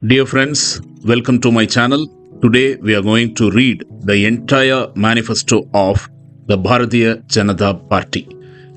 Dear friends, welcome to my channel. Today we are going to read the entire manifesto of the Bharatiya Janata Party.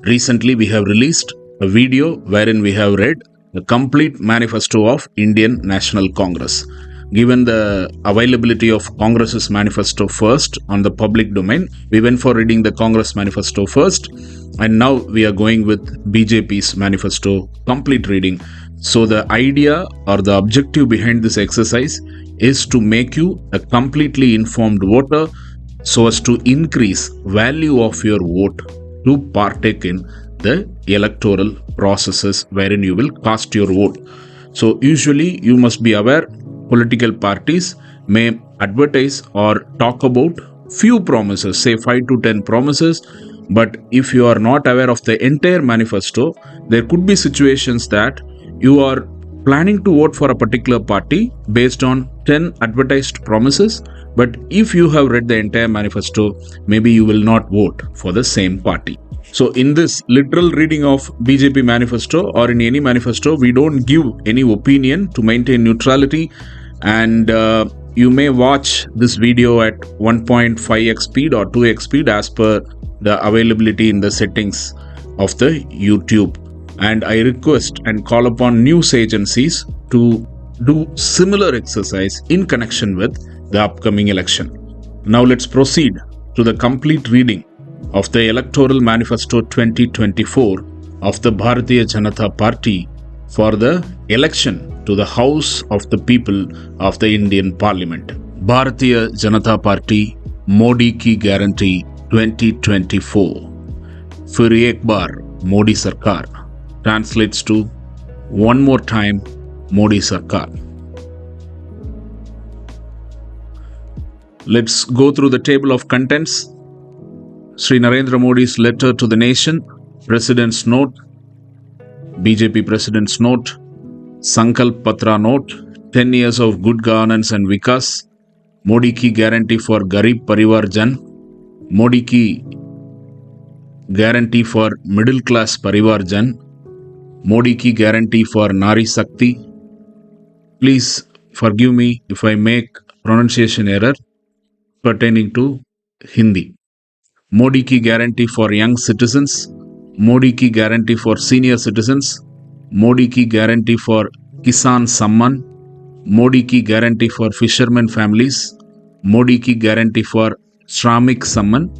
Recently we have released a video wherein we have read the complete manifesto of Indian National Congress. Given the availability of Congress's manifesto first on the public domain, we went for reading the Congress manifesto first, and now we are going with BJP's manifesto complete reading. So the idea or the objective behind this exercise is to make you a completely informed voter so as to increase value of your vote to partake in the electoral processes wherein you will cast your vote. So usually you must be aware political parties may advertise or talk about few promises, say 5 to 10 promises, but if you are not aware of the entire manifesto, there could be situations that you are planning to vote for a particular party based on 10 advertised promises, but if you have read the entire manifesto, maybe you will not vote for the same party. So in this literal reading of BJP manifesto or in any manifesto, we don't give any opinion to maintain neutrality, and you may watch this video at 1.5x speed or 2x speed as per the availability in the settings of the YouTube. And I request and call upon news agencies to do similar exercise in connection with the upcoming election. Now let's proceed to the complete reading of the Electoral Manifesto 2024 of the Bharatiya Janata Party for the election to the House of the People of the Indian Parliament. Bharatiya Janata Party Modi Ki Guarantee 2024. Fir ek baar Modi Sarkar translates to one more time Modi Sarkar. Let's go through the table of contents. Sri Narendra Modi's letter to the nation, President's note, BJP President's note, Sankalp Patra note, 10 years of good governance and Vikas, Modi ki guarantee for Garib Parivar Jan, Modi ki guarantee for middle class Parivar Jan, Modi ki guarantee for Nari Sakti. Please forgive me if I make pronunciation error pertaining to Hindi. Modi ki guarantee for young citizens, Modi ki guarantee for senior citizens, Modi ki guarantee for Kisan Samman, Modi ki guarantee for fishermen families, Modi ki guarantee for Shramik Samman,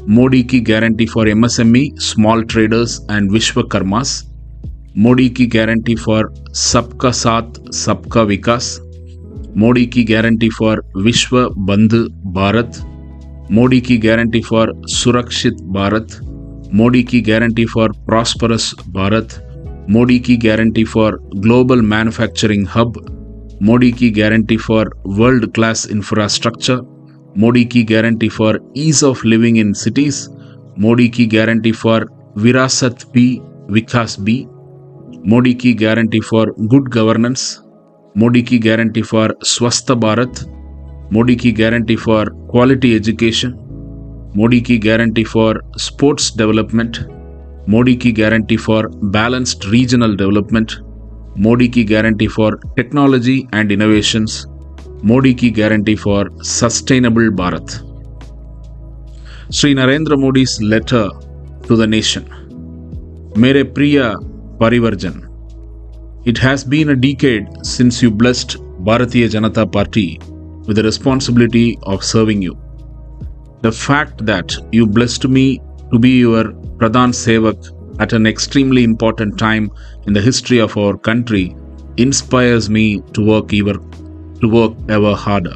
Modi ki guarantee for MSME, small traders and Vishwakarmas, Modi ki guarantee for Sabka Saath Sabka Vikas, Modi ki guarantee for Vishwa Bandhu Bharat, Modi ki guarantee for Surakshit Bharat, Modi ki guarantee for prosperous Bharat, Modi ki guarantee for global manufacturing hub, Modi ki guarantee for world class infrastructure, Modi ki guarantee for ease of living in cities, Modi ki guarantee for Virasat B, Vikas B, Modi ki guarantee for good governance, Modi ki guarantee for Swastha Bharat, Modi ki guarantee for quality education, Modi ki guarantee for sports development, Modi ki guarantee for balanced regional development, Modi ki guarantee for technology and innovations, Modi ki guarantee for sustainable Bharat. Sri Narendra Modi's letter to the nation. Mere Priya Parivarjan. It has been a decade since you blessed Bharatiya Janata Party with the responsibility of serving you. The fact that you blessed me to be your Pradhan Sevak at an extremely important time in the history of our country inspires me to work ever harder.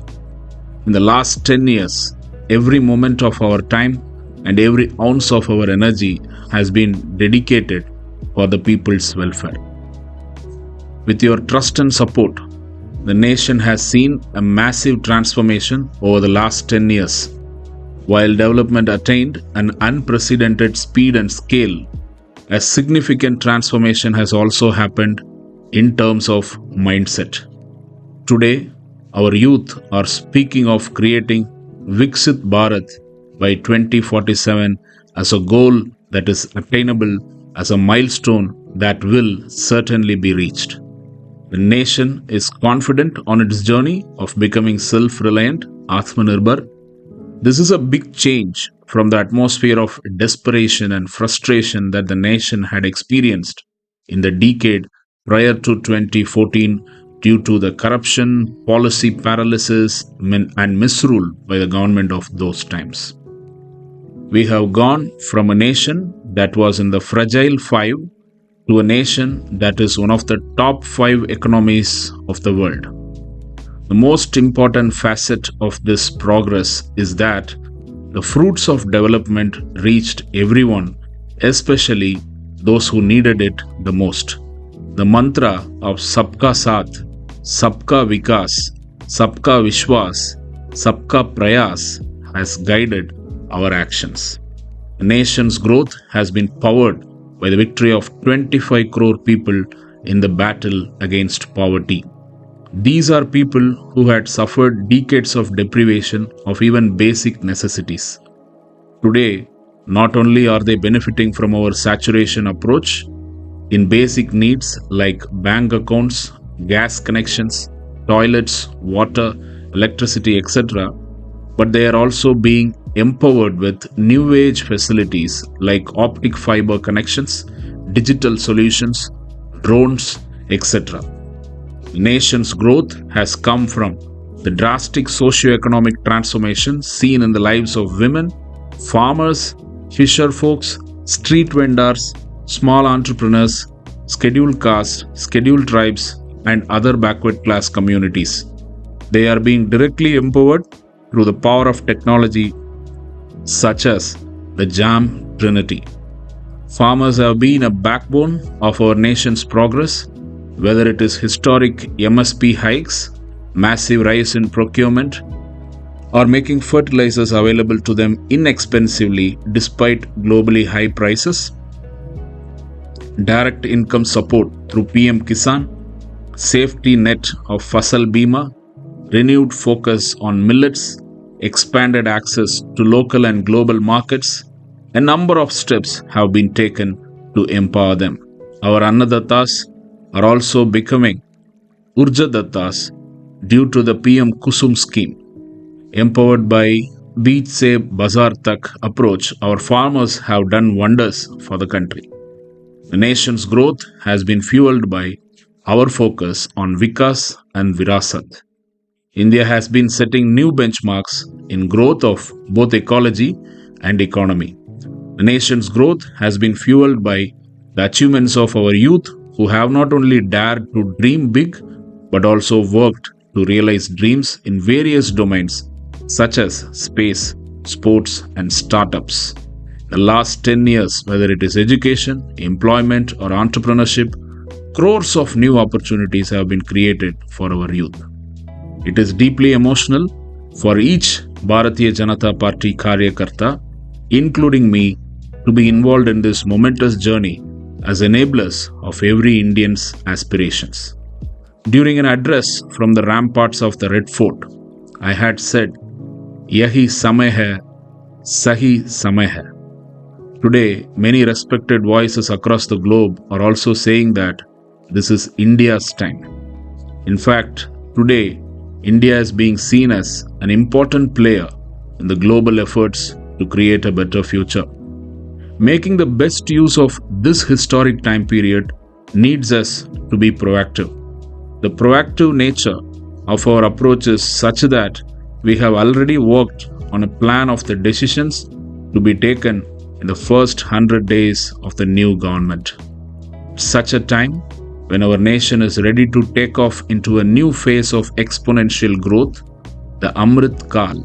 In the last 10 years, every moment of our time and every ounce of our energy has been dedicated for the people's welfare. With your trust and support, the nation has seen a massive transformation over the last 10 years. While development attained an unprecedented speed and scale, a significant transformation has also happened in terms of mindset. Today, our youth are speaking of creating Viksit Bharat by 2047 as a goal that is attainable, as a milestone that will certainly be reached. The nation is confident on its journey of becoming self-reliant, Atmanirbhar. This is a big change from the atmosphere of desperation and frustration that the nation had experienced in the decade prior to 2014 due to the corruption, policy paralysis, and misrule by the government of those times. We have gone from a nation that was in the fragile five to a nation that is one of the top five economies of the world. The most important facet of this progress is that the fruits of development reached everyone, especially those who needed it the most. The mantra of Sabka Saath, Sabka Vikas, Sabka Vishwas, Sabka Prayas has guided our actions. The nation's growth has been powered by the victory of 25 crore people in the battle against poverty. These are people who had suffered decades of deprivation of even basic necessities. Today, not only are they benefiting from our saturation approach in basic needs like bank accounts, gas connections, toilets, water, electricity, etc., but they are also being empowered with new age facilities like optic fiber connections, digital solutions, drones, etc. The nation's growth has come from the drastic socio-economic transformation seen in the lives of women, farmers, fisher folks, street vendors, small entrepreneurs, scheduled castes, scheduled tribes, and other backward class communities. They are being directly empowered through the power of technology such as the JAM Trinity. Farmers have been a backbone of our nation's progress, whether it is historic MSP hikes, massive rise in procurement, or making fertilizers available to them inexpensively despite globally high prices, direct income support through PM Kisan, safety net of Fasal Bima, renewed focus on millets, expanded access to local and global markets. A number of steps have been taken to empower them. Our Annadatas are also becoming Urjadattas due to the PM Kusum scheme. Empowered by Beej Se Bazaar Tak approach, our farmers have done wonders for the country. The nation's growth has been fueled by our focus on Vikas and Virasat. India has been setting new benchmarks in growth of both ecology and economy. The nation's growth has been fueled by the achievements of our youth who have not only dared to dream big but also worked to realize dreams in various domains such as space, sports, and startups. The last 10 years, whether it is education, employment, or entrepreneurship, crores of new opportunities have been created for our youth. It is deeply emotional for each Bharatiya Janata Party Karyakarta, including me, to be involved in this momentous journey as enablers of every Indian's aspirations. During an address from the ramparts of the Red Fort, I had said, Yahi samay hai, sahi samay hai. Today, many respected voices across the globe are also saying that this is India's time. In fact, today, India is being seen as an important player in the global efforts to create a better future. Making the best use of this historic time period needs us to be proactive. The proactive nature of our approach is such that we have already worked on a plan of the decisions to be taken in the first 100 days of the new government. Such a time when our nation is ready to take off into a new phase of exponential growth, the Amrit Kal,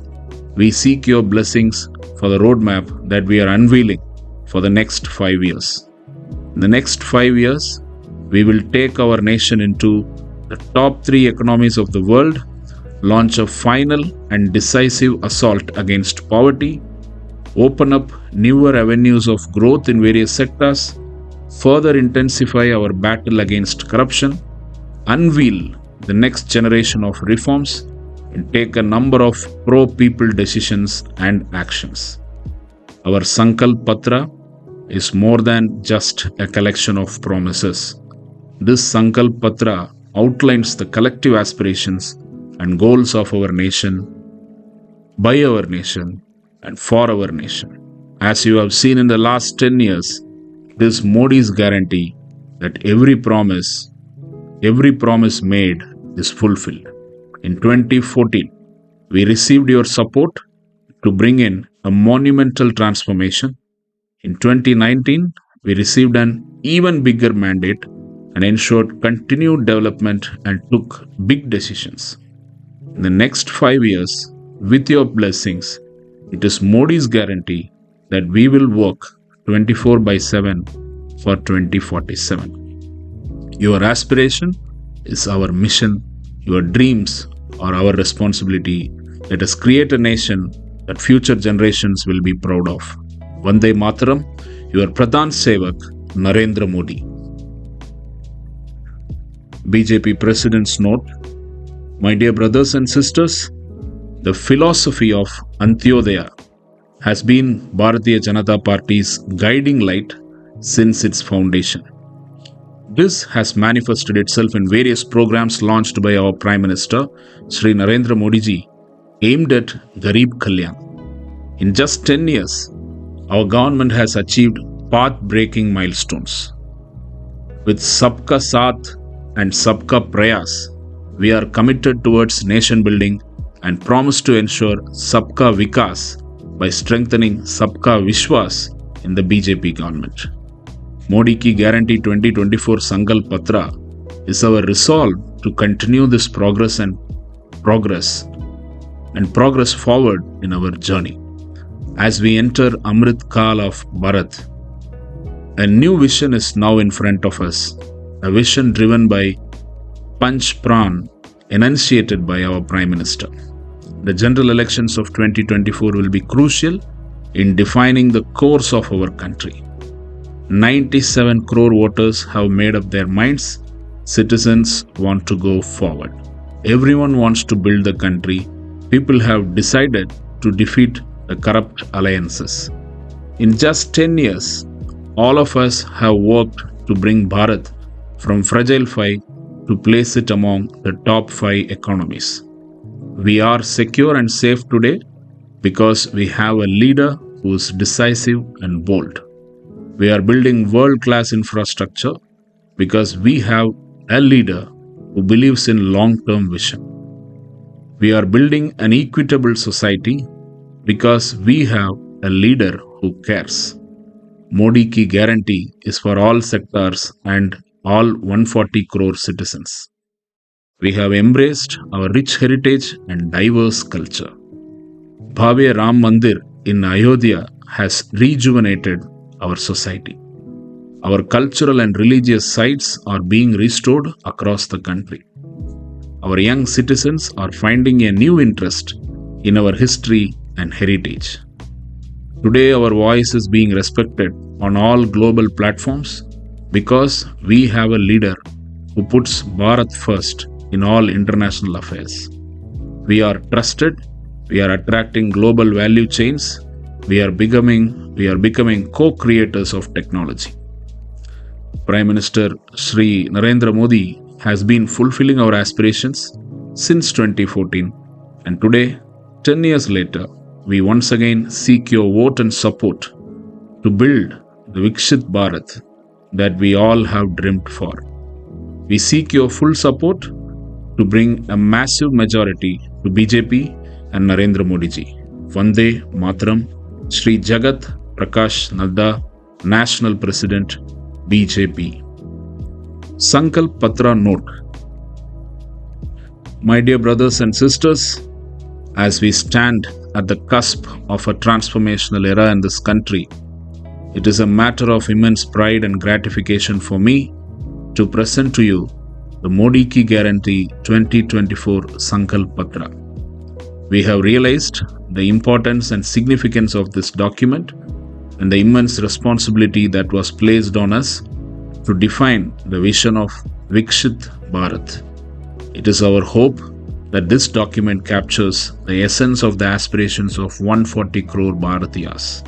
we seek your blessings for the roadmap that we are unveiling for the next 5 years. In the next 5 years, we will take our nation into the top 3 economies of the world, launch a final and decisive assault against poverty, open up newer avenues of growth in various sectors, further intensify our battle against corruption, unveil the next generation of reforms, and take a number of pro-people decisions and actions. Our Sankalp Patra is more than just a collection of promises. This Sankalp Patra outlines the collective aspirations and goals of our nation, by our nation, and for our nation. As you have seen in the last 10 years, it is Modi's guarantee that every promise made is fulfilled. In 2014, we received your support to bring in a monumental transformation. In 2019, we received an even bigger mandate and ensured continued development and took big decisions. In the next 5 years, with your blessings, it is Modi's guarantee that we will work 24 by 7 for 2047. Your aspiration is our mission, your dreams are our responsibility. Let us create a nation that future generations will be proud of. Vande Mataram, your Pradhan Sevak, Narendra Modi. BJP President's note. My dear brothers and sisters, the philosophy of Antyodaya has been Bharatiya Janata Party's guiding light since its foundation. This has manifested itself in various programs launched by our Prime Minister, Sri Narendra Modi ji, aimed at Garib Kalyan. In just 10 years, our government has achieved path-breaking milestones. With Sabka Saath and Sabka Prayas, we are committed towards nation building and promise to ensure Sabka Vikas by strengthening Sabka Vishwas in the BJP government. Modi Ki Guarantee 2024 Sankalp Patra is our resolve to continue this progress forward in our journey. As we enter Amrit Kal of Bharat, a new vision is now in front of us, a vision driven by Panch Pran enunciated by our Prime Minister. The general elections of 2024 will be crucial in defining the course of our country. 97 crore voters have made up their minds. Citizens want to go forward. Everyone wants to build the country. People have decided to defeat the corrupt alliances. In just 10 years, all of us have worked to bring Bharat from fragile 5 to place it among the top 5 economies. We are secure and safe today because we have a leader who is decisive and bold. We are building world-class infrastructure because we have a leader who believes in long-term vision. We are building an equitable society because we have a leader who cares. Modi Ki Guarantee is for all sectors and all 140 crore citizens. We have embraced our rich heritage and diverse culture. Bhavya Ram Mandir in Ayodhya has rejuvenated our society. Our cultural and religious sites are being restored across the country. Our young citizens are finding a new interest in our history and heritage. Today, our voice is being respected on all global platforms because we have a leader who puts Bharat first in all international affairs. We are trusted, we are attracting global value chains, we are becoming co-creators of technology. Prime Minister Sri Narendra Modi has been fulfilling our aspirations since 2014, and today, 10 years later, we once again seek your vote and support to build the Viksit Bharat that we all have dreamt for. We seek your full support to bring a massive majority to BJP and Narendra Modi ji. Vande Mataram, Sri Jagat Prakash Nadda, National President, BJP. Sankalp Patra Note. My dear brothers and sisters, as we stand at the cusp of a transformational era in this country, it is a matter of immense pride and gratification for me to present to you the Modi Ki Guarantee 2024 Sankalp Patra. We have realized the importance and significance of this document and the immense responsibility that was placed on us to define the vision of Viksit Bharat. It is our hope that this document captures the essence of the aspirations of 140 crore Bharatiyas.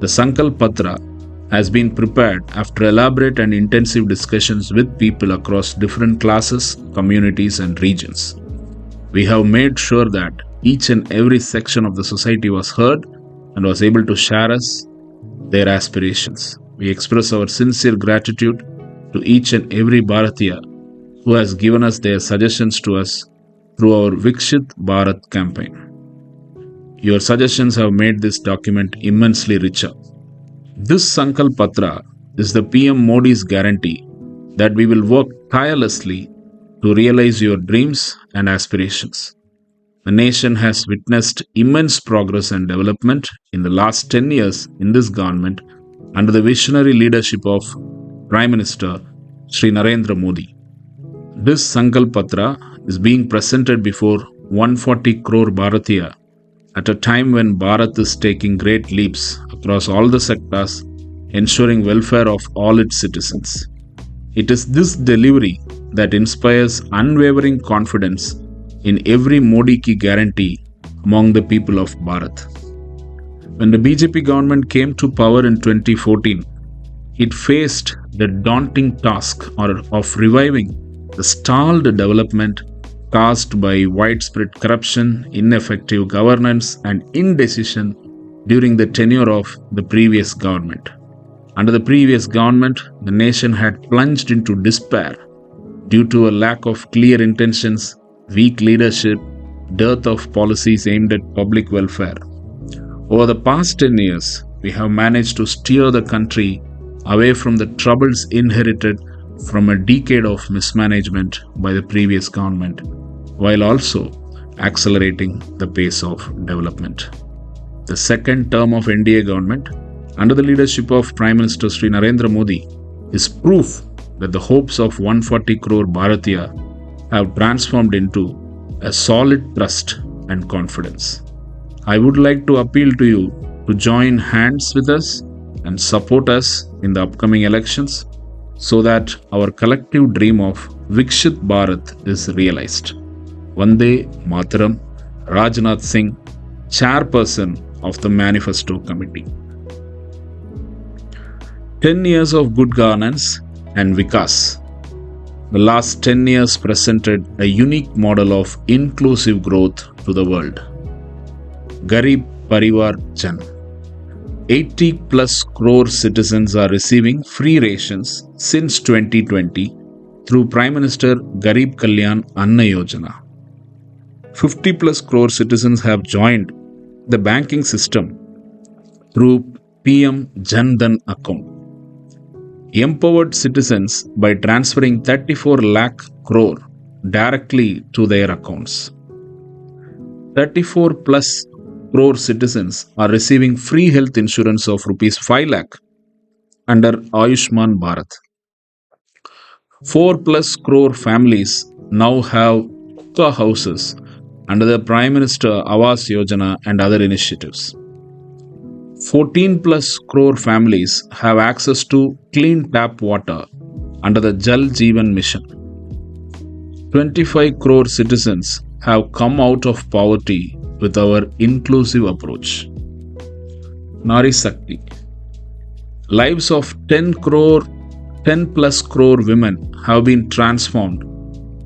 The Sankalp Patra has been prepared after elaborate and intensive discussions with people across different classes, communities, and regions. We have made sure that each and every section of the society was heard and was able to share us their aspirations. We express our sincere gratitude to each and every Bharatiya who has given us their suggestions to us through our Vikshit Bharat campaign. Your suggestions have made this document immensely richer. This Sankalp Patra is the PM Modi's guarantee that we will work tirelessly to realize your dreams and aspirations. The nation has witnessed immense progress and development in the last 10 years in this government under the visionary leadership of Prime Minister Sri Narendra Modi. This Sankalp Patra is being presented before 140 crore Bharatiya at a time when Bharat is taking great leaps across all the sectors, ensuring welfare of all its citizens. It is this delivery that inspires unwavering confidence in every Modi ki guarantee among the people of Bharat. When the BJP government came to power in 2014, it faced the daunting task of reviving the stalled development caused by widespread corruption, ineffective governance, and indecision during the tenure of the previous government. Under the previous government, the nation had plunged into despair due to a lack of clear intentions, weak leadership, dearth of policies aimed at public welfare. Over the past 10 years, we have managed to steer the country away from the troubles inherited from a decade of mismanagement by the previous government, while also accelerating the pace of development. The second term of NDA government, under the leadership of Prime Minister Sri Narendra Modi, is proof that the hopes of 140 crore Bharatiya have transformed into a solid trust and confidence. I would like to appeal to you to join hands with us and support us in the upcoming elections so that our collective dream of Vikshit Bharat is realized. Vande Mataram, Rajnath Singh, Chairperson of the Manifesto Committee. 10 years of good governance and Vikas. The last 10 years presented a unique model of inclusive growth to the world. Garib Parivar Jan. 80 plus crore citizens are receiving free rations since 2020 through Prime Minister Garib Kalyan Anna Yojana. 50 plus crore citizens have joined the banking system through PM Jan Dhan account. Empowered citizens by transferring 34 lakh crore directly to their accounts. 34 plus crore citizens are receiving free health insurance of rupees 5 lakh under Ayushman Bharat. 4 plus crore families now have Kukka houses under the Prime Minister Awas Yojana and other initiatives. 14 plus crore families have access to clean tap water under the Jal Jeevan Mission. 25 crore citizens have come out of poverty with our inclusive approach. Nari Shakti. Lives of 10 plus crore women have been transformed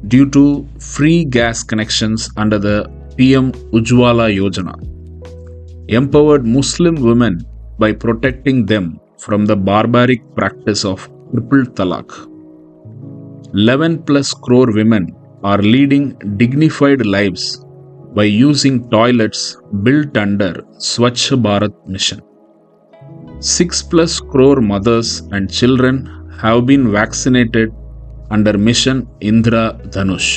due to free gas connections under the PM Ujjwala Yojana. Empowered Muslim women by protecting them from the barbaric practice of triple talaq. 11 plus crore women are leading dignified lives by using toilets built under Swachh Bharat mission. 6 plus crore mothers and children have been vaccinated under mission Indra Dhanush.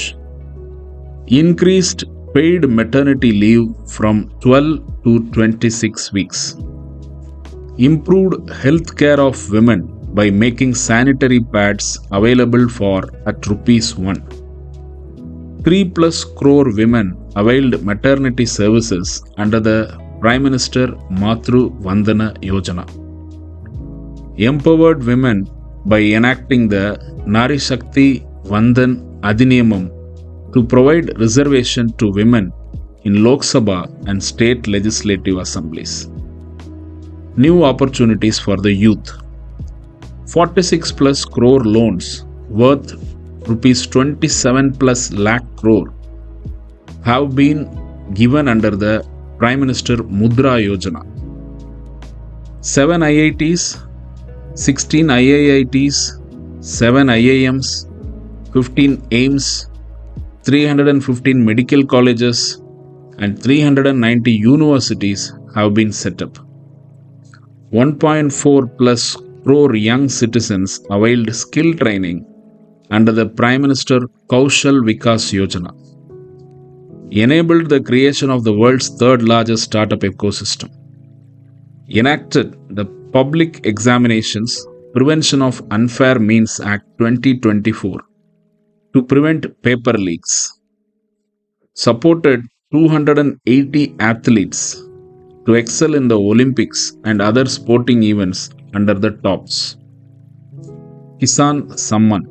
Increased paid maternity leave from 12 to 26 weeks. Improved health care of women by making sanitary pads available for at rupees 1. 3 plus crore women availed maternity services under the Prime Minister Matru Vandana Yojana. Empowered women by enacting the Nari Shakti Vandan Adhiniyamam to provide reservation to women in Lok Sabha and state legislative assemblies. New opportunities for the youth. 46 plus crore loans worth rupees 27 plus lakh crore have been given under the Prime Minister Mudra Yojana. 7 IITs, 16 IIITs, 7 IIMs, 15 AIMS, 315 medical colleges, and 390 universities have been set up. 1.4 plus crore young citizens availed skill training under the Prime Minister Kaushal Vikas Yojana. Enabled the creation of the world's third largest startup ecosystem. Enacted the Public Examinations Prevention of Unfair Means Act 2024 to prevent paper leaks. Supported 280 athletes to excel in the Olympics and other sporting events under the TOPS. Kisan Samman.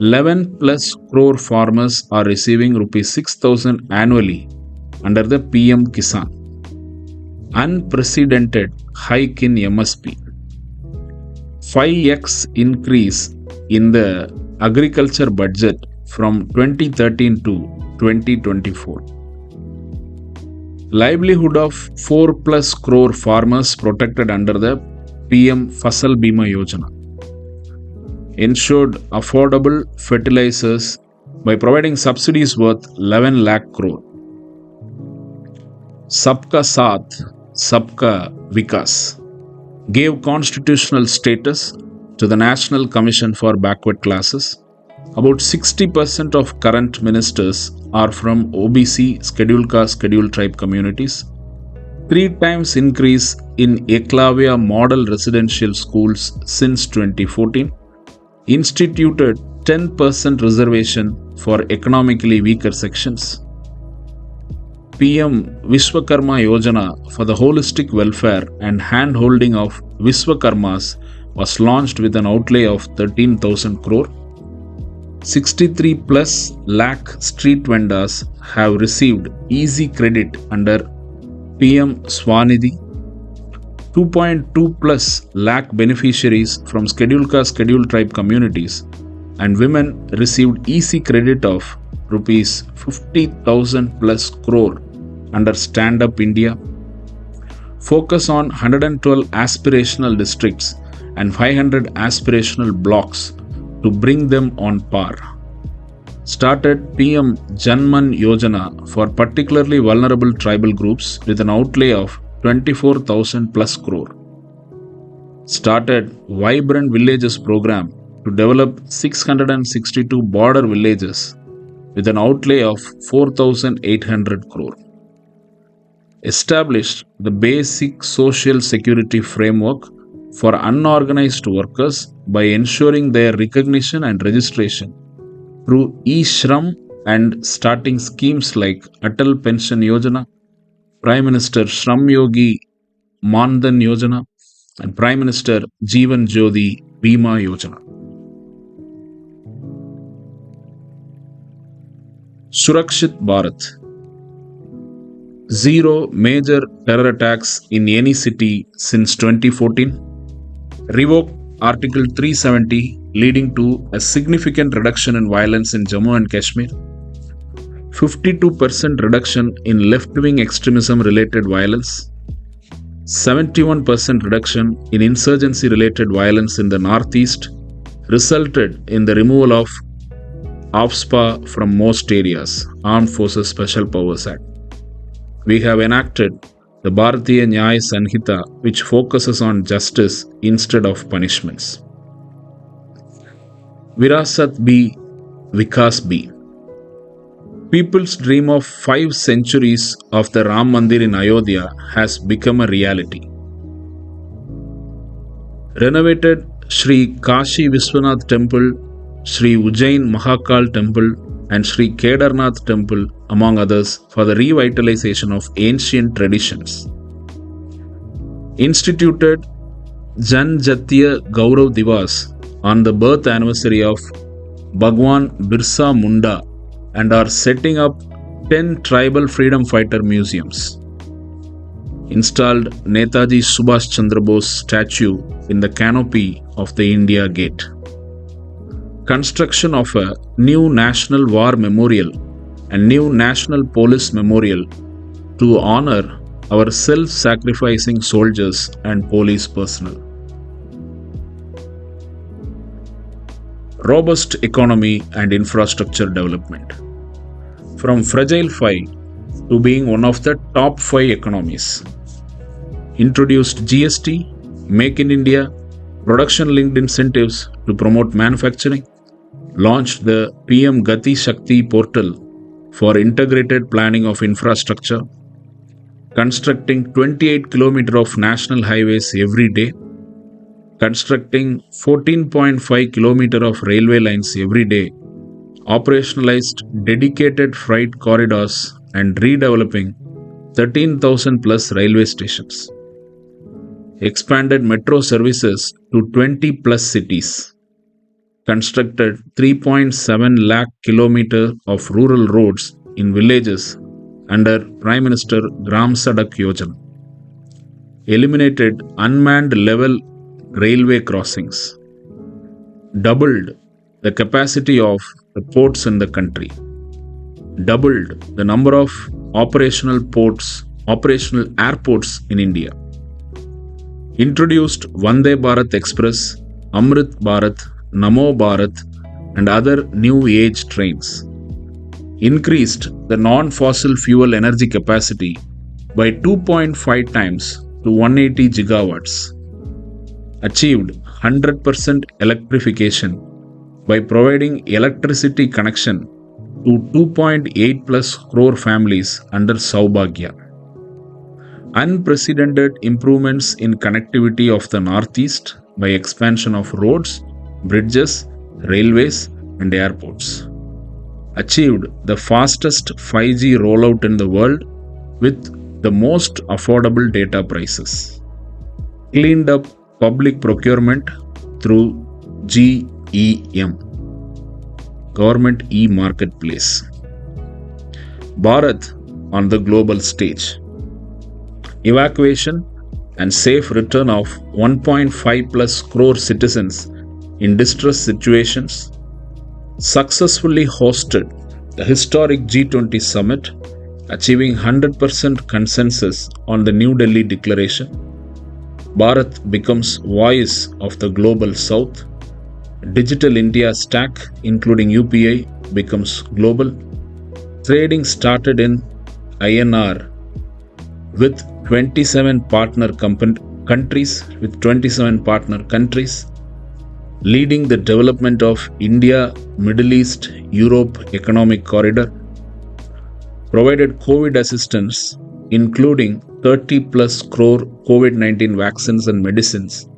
11 plus crore farmers are receiving rupees 6,000 annually under the PM Kisan. Unprecedented hike in MSP. 5x increase in the agriculture budget from 2013 to 2024. Livelihood of 4 plus crore farmers protected under the PM Fasal Bima Yojana. Ensured affordable fertilizers by providing subsidies worth 11 lakh crore. Sabka Saath, Sabka Vikas gave constitutional status to the National Commission for Backward Classes. About 60% of current ministers are from OBC, Scheduled Caste, Scheduled Tribe communities. 3 times increase in Eklavya model residential schools since 2014. Instituted 10% reservation for economically weaker sections. PM Vishwakarma Yojana for the holistic welfare and hand-holding of Vishwakarmas was launched with an outlay of 13,000 crore. 63 plus lakh street vendors have received easy credit under PM Swanidhi. 2.2 plus lakh beneficiaries from Scheduled Caste, Scheduled Tribe communities and women received easy credit of rupees 50,000 plus crore under Stand Up India. Focus on 112 aspirational districts and 500 aspirational blocks to bring them on par. Started PM Janman Yojana for particularly vulnerable tribal groups with an outlay of 24,000 plus crore. Started Vibrant Villages program to develop 662 border villages with an outlay of 4,800 crore. Established the basic social security framework for unorganized workers by ensuring their recognition and registration through e-Shram and starting schemes like Atal Pension Yojana, Prime Minister Shram Yogi Mandan Yojana, and Prime Minister Jeevan Jyoti Bima Yojana. Surakshit Bharat. Zero major terror attacks in any city since 2014. Revoked Article 370, leading to a significant reduction in violence in Jammu and Kashmir. 52% reduction in left-wing extremism-related violence. 71% reduction in insurgency-related violence in the Northeast resulted in the removal of AFSPA from most areas, Armed Forces Special Powers Act. We have enacted the Bharatiya Janata, which focuses on justice instead of punishments. Virasat B, Vikas B. People's dream of 5 centuries of the Ram Mandir in Ayodhya has become a reality. Renovated Sri Kashi Vishwanath Temple, Sri Ujjain Mahakal Temple, and Sri Kedarnath Temple, among others, for the revitalization of ancient traditions. Instituted Janjatiya Gaurav Divas on the birth anniversary of Bhagwan Birsa Munda and are setting up 10 tribal freedom fighter museums. installed Netaji Subhash Chandra Bose statue in the canopy of the India Gate. Construction of a new National War Memorial and new National Police Memorial to honor our self-sacrificing soldiers and police personnel. Robust economy and infrastructure development. From Fragile 5 to being one of the top 5 economies. Introduced GST, Make in India, production-linked incentives to promote manufacturing, launched the PM Gati Shakti portal for integrated planning of infrastructure, constructing 28 km of national highways every day, constructing 14.5 km of railway lines every day, operationalized dedicated freight corridors and redeveloping 13,000 plus railway stations, expanded metro services to 20 plus cities, constructed 3.7 lakh kilometers of rural roads in villages under Prime Minister Gram Sadak Yojana, eliminated unmanned level railway crossings, doubled the capacity of the ports in the country, doubled the number of operational airports in India, introduced Vande Bharat Express, Amrit Bharat, Namo Bharat and other new age trains, increased the non-fossil fuel energy capacity by 2.5 times to 180 gigawatts, achieved 100% electrification by providing electricity connection to 2.8 plus crore families under Saubhagya. Unprecedented improvements in connectivity of the Northeast by expansion of roads, bridges, railways and airports. Achieved the fastest 5G rollout in the world with the most affordable data prices. Cleaned up public procurement through GEM, Government e-Marketplace. Bharat on the global stage. Evacuation and safe return of 1.5 plus crore citizens in distress situations. Successfully hosted the historic G20 summit, achieving 100% consensus on the New Delhi Declaration. Bharat becomes voice of the global south. Digital India stack, including UPI, becomes global. Trading started in INR with 27 partner countries, leading the development of India, Middle East, Europe Economic Corridor, provided COVID assistance, including 30 plus crore COVID-19 vaccines and medicines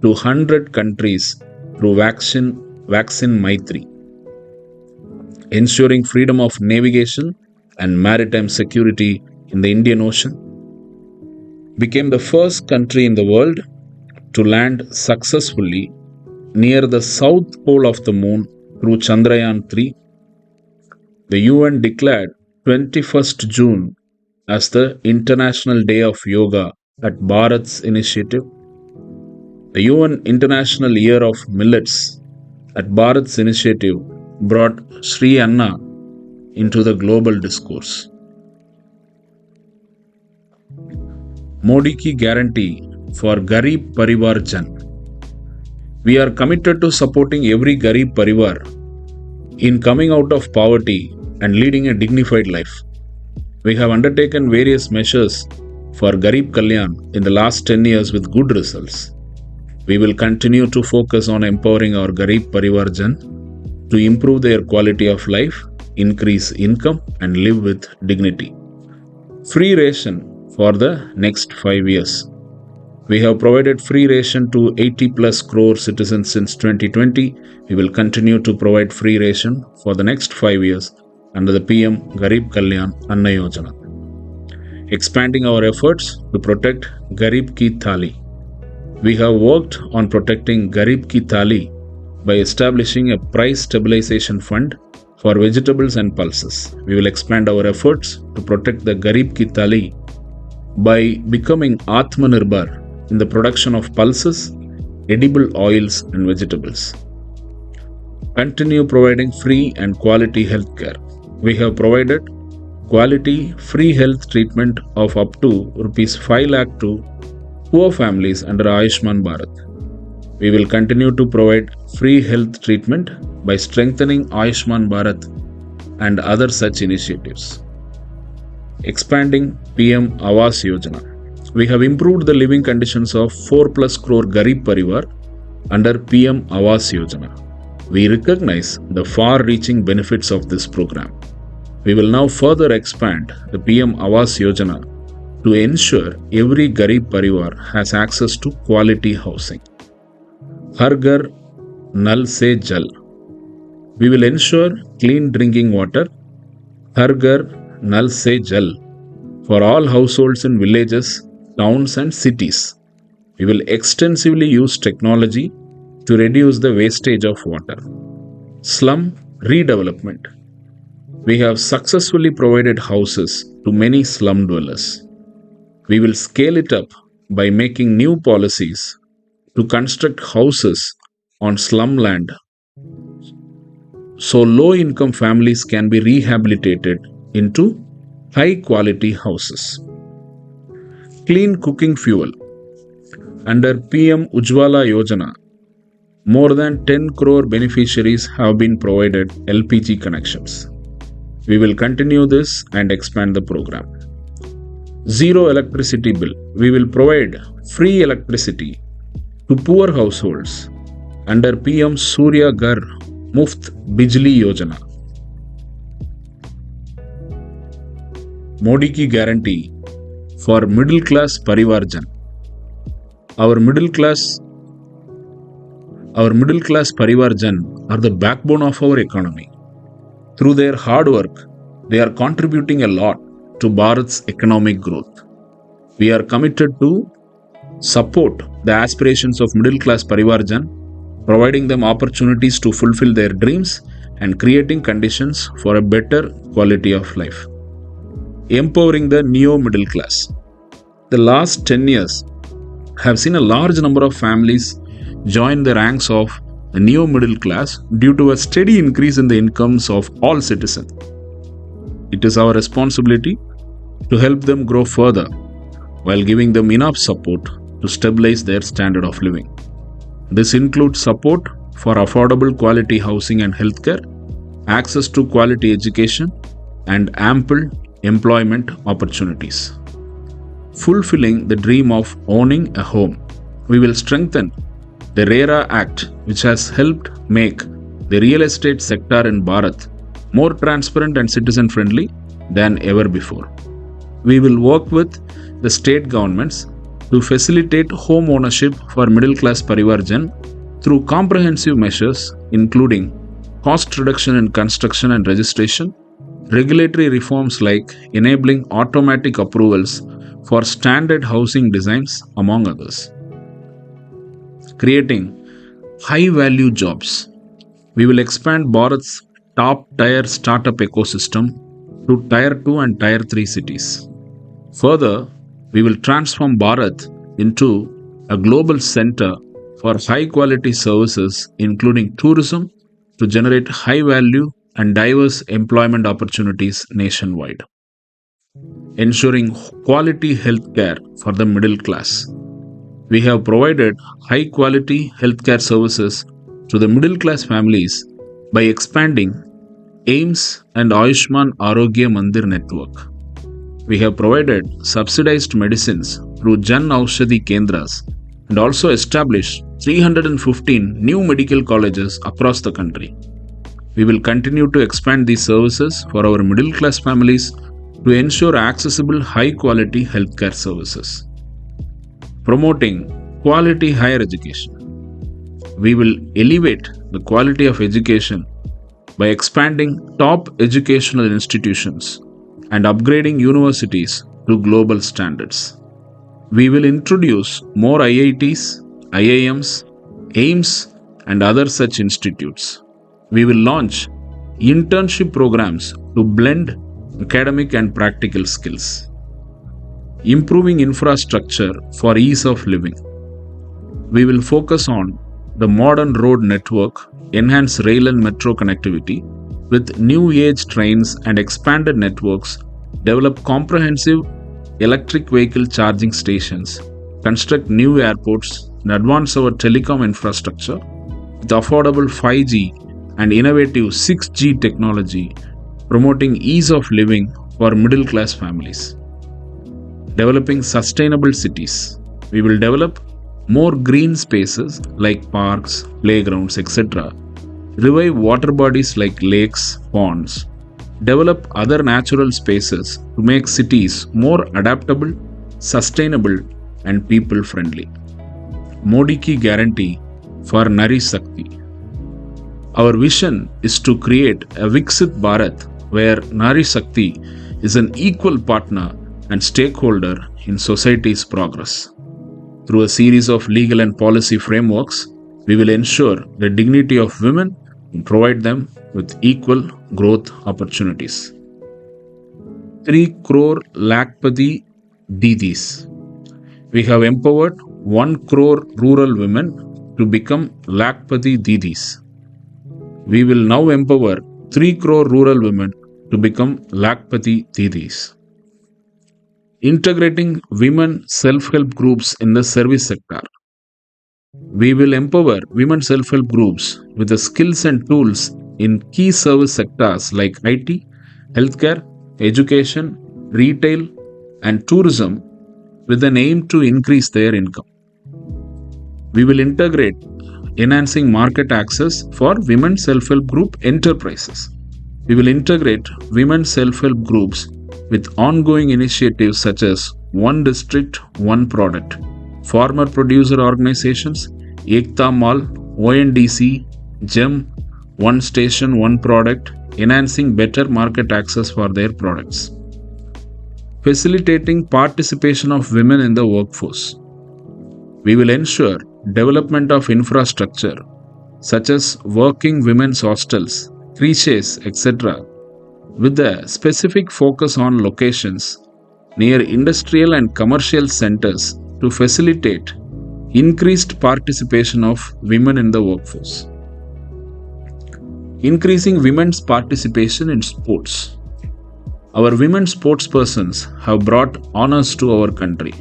to 100 countries through Vaccine Maitri, ensuring freedom of navigation and maritime security in the Indian Ocean, became the first country in the world to land successfully near the south pole of the moon through Chandrayaan-3. The UN declared 21st June as the International Day of Yoga at Bharat's initiative. The UN International Year of Millets at Bharat's initiative brought Sri Anna into the global discourse. Modi ki guarantee for Garib Parivar Jan. We are committed to supporting every Garib Parivar in coming out of poverty and leading a dignified life. We have undertaken various measures for Garib Kalyan in the last 10 years with good results. We will continue to focus on empowering our Garib Parivar Jan to improve their quality of life, increase income and live with dignity. Free ration for the next 5 years. We have provided free ration to 80 plus crore citizens since 2020. We will continue to provide free ration for the next 5 years under the PM Garib Kalyan Anna Yojana. Expanding our efforts to protect Garib Ki Thali. We have worked on protecting Garib Ki Thali by establishing a price stabilization fund for vegetables and pulses. We will expand our efforts to protect the Garib Ki Thali by becoming Atmanirbhar in the production of pulses, edible oils, and vegetables. Continue providing free and quality health care. We have provided quality free health treatment of up to Rs 5 lakh to poor families under Ayushman Bharat. We will continue to provide free health treatment by strengthening Ayushman Bharat and other such initiatives. Expanding PM Awas Yojana. We have improved the living conditions of 4 plus crore Garib Parivar under PM Awas Yojana. We recognize the far-reaching benefits of this program. We will now further expand the PM Awas Yojana to ensure every Garib Parivar has access to quality housing. Har Ghar Nal Se Jal. We will ensure clean drinking water, Har Ghar Nal Se Jal, for all households in villages, towns and cities. We will extensively use technology to reduce the wastage of water. Slum redevelopment. We have successfully provided houses to many slum dwellers. We will scale it up by making new policies to construct houses on slum land so low-income families can be rehabilitated into high-quality houses. Clean cooking fuel. Under PM Ujjwala Yojana, more than 10 crore beneficiaries have been provided LPG connections. We will continue this and expand the program. Zero electricity bill. We will provide free electricity to poor households under PM Surya Ghar Muft Bijli Yojana. Modi ki guarantee for middle class Parivarjan. Our middle class Parivarjan are the backbone of our economy. Through their hard work, they are contributing a lot to Bharat's economic growth. We are committed to support the aspirations of middle class Parivarjan, providing them opportunities to fulfill their dreams and creating conditions for a better quality of life. Empowering the neo middle class. The last 10 years have seen a large number of families join the ranks of the neo middle class due to a steady increase in the incomes of all citizens. It is our responsibility to help them grow further while giving them enough support to stabilize their standard of living. This includes support for affordable quality housing and healthcare, access to quality education, and ample employment opportunities. Fulfilling the dream of owning a home. We will strengthen the RERA Act, which has helped make the real estate sector in Bharat more transparent and citizen-friendly than ever before. We will work with the state governments to facilitate home ownership for middle-class Parivarjan through comprehensive measures including cost reduction in construction and registration, regulatory reforms like enabling automatic approvals for standard housing designs, among others. Creating high-value jobs. We will expand Bharat's top-tier startup ecosystem to Tier 2 and Tier 3 cities. Further, we will transform Bharat into a global center for high-quality services, including tourism, to generate high-value and diverse employment opportunities nationwide. Ensuring quality healthcare for the middle class. We have provided high-quality healthcare services to the middle-class families by expanding AIMS and Ayushman Arogya Mandir network. We have provided subsidized medicines through Jan Aushadhi Kendras and also established 315 new medical colleges across the country. We will continue to expand these services for our middle-class families to ensure accessible high-quality healthcare services. Promoting quality higher education. We will elevate the quality of education by expanding top educational institutions and upgrading universities to global standards. We will introduce more IITs, IIMs, AIMS, and other such institutes. We will launch internship programs to blend academic and practical skills. improving infrastructure for ease of living. We will focus on the modern road network, enhance rail and metro connectivity with new age trains and expanded networks, develop comprehensive electric vehicle charging stations, construct new airports, and advance our telecom infrastructure with affordable 5G and innovative 6G technology, promoting ease of living for middle class families. Developing sustainable cities. We will develop more green spaces like parks, playgrounds, etc. Revive water bodies like lakes, ponds. Develop other natural spaces to make cities more adaptable, sustainable, and people friendly. Modi ki guarantee for Nari Shakti. Our vision is to create a Viksit Bharat where Nari Shakti is an equal partner and stakeholder in society's progress. Through a series of legal and policy frameworks, we will ensure the dignity of women and provide them with equal growth opportunities. 3 crore Lakpati Didis. We have empowered 1 crore rural women to become Lakpati Didis. We will now empower 3 crore rural women to become Lakpati Didis. Integrating women self-help groups in the service sector. We will empower women self-help groups with the skills and tools in key service sectors like IT, healthcare, education, retail, and tourism with an aim to increase their income. We will integrate enhancing market access for women self-help group enterprises. We will integrate women self-help groups with ongoing initiatives such as One District, One Product, Farmer Producer Organizations, Ekta Mall, ONDC, GEM, One Station, One Product, enhancing better market access for their products. Facilitating participation of women in the workforce. We will ensure development of infrastructure such as working women's hostels, creches, etc., with a specific focus on locations near industrial and commercial centers to facilitate increased participation of women in the workforce. Increasing women's participation in sports. Our women sportspersons have brought honors to our country.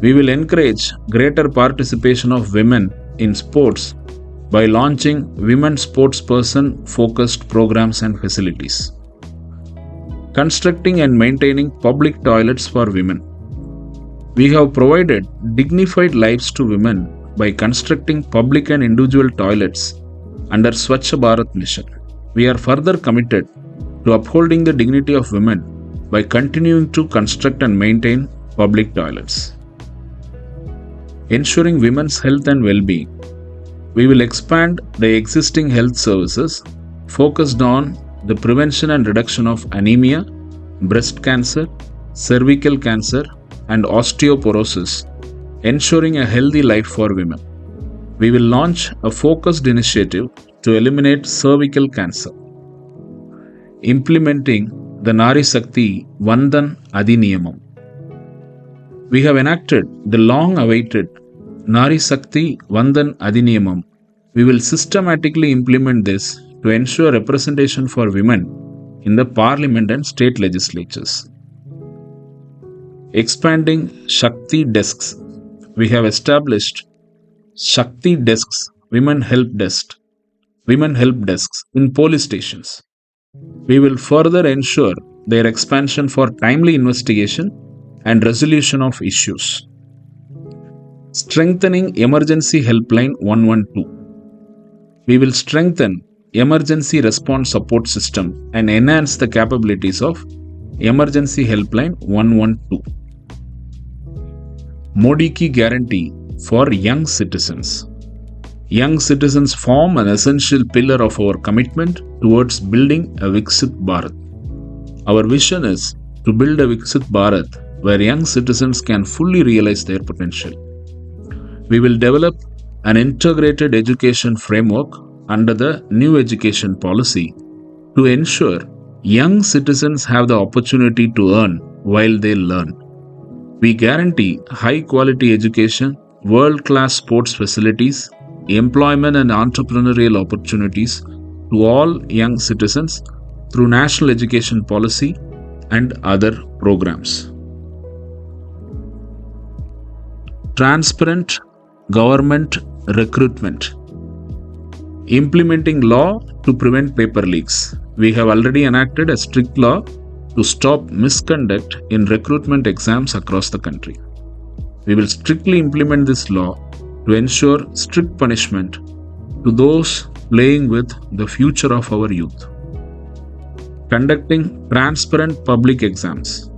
We will encourage greater participation of women in sports by launching women sportsperson focused programs and facilities. Constructing and maintaining public toilets for women. We have provided dignified lives to women by constructing public and individual toilets under Swachh Bharat mission. We are further committed to upholding the dignity of women by continuing to construct and maintain public toilets. Ensuring women's health and well-being. We will expand the existing health services focused on the prevention and reduction of anemia, breast cancer, cervical cancer, and osteoporosis, ensuring a healthy life for women. We will launch a focused initiative to eliminate cervical cancer. Implementing the Nari Shakti Vandan Adhiniyamam. We have enacted the long-awaited Nari Shakti Vandan Adhiniyamam. We will systematically implement this to ensure representation for women in the parliament and state legislatures. Expanding Shakti desks. We have established Shakti desks, women help desks in police stations. We will further ensure their expansion for timely investigation and resolution of issues. Strengthening Emergency Helpline 112. We will strengthen emergency response support system and enhance the capabilities of Emergency Helpline 112. Modi ki guarantee for young citizens. Young citizens form an essential pillar of our commitment towards building a Viksit Bharat. Our vision is to build a Viksit Bharat where young citizens can fully realize their potential. We will develop an integrated education framework under the new education policy to ensure young citizens have the opportunity to earn while they learn. We guarantee high quality education, world class sports facilities, employment and entrepreneurial opportunities to all young citizens through national education policy and other programs. Transparent government recruitment. Implementing law to prevent paper leaks. We have already enacted a strict law to stop misconduct in recruitment exams across the country. We will strictly implement this law to ensure strict punishment to those playing with the future of our youth. Conducting transparent public exams.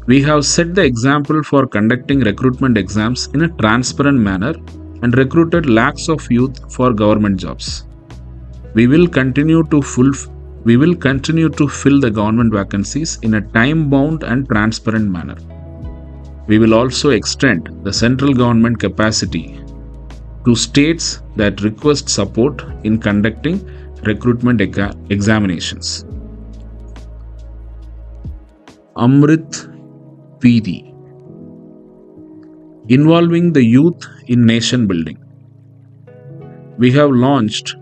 We have set the example for conducting recruitment exams in a transparent manner and recruited lakhs of youth for government jobs. We will continue to fill the government vacancies in a time-bound and transparent manner. We will also extend the central government capacity to states that request support in conducting recruitment examinations. Amrit PD. Involving the youth in nation building. We have launched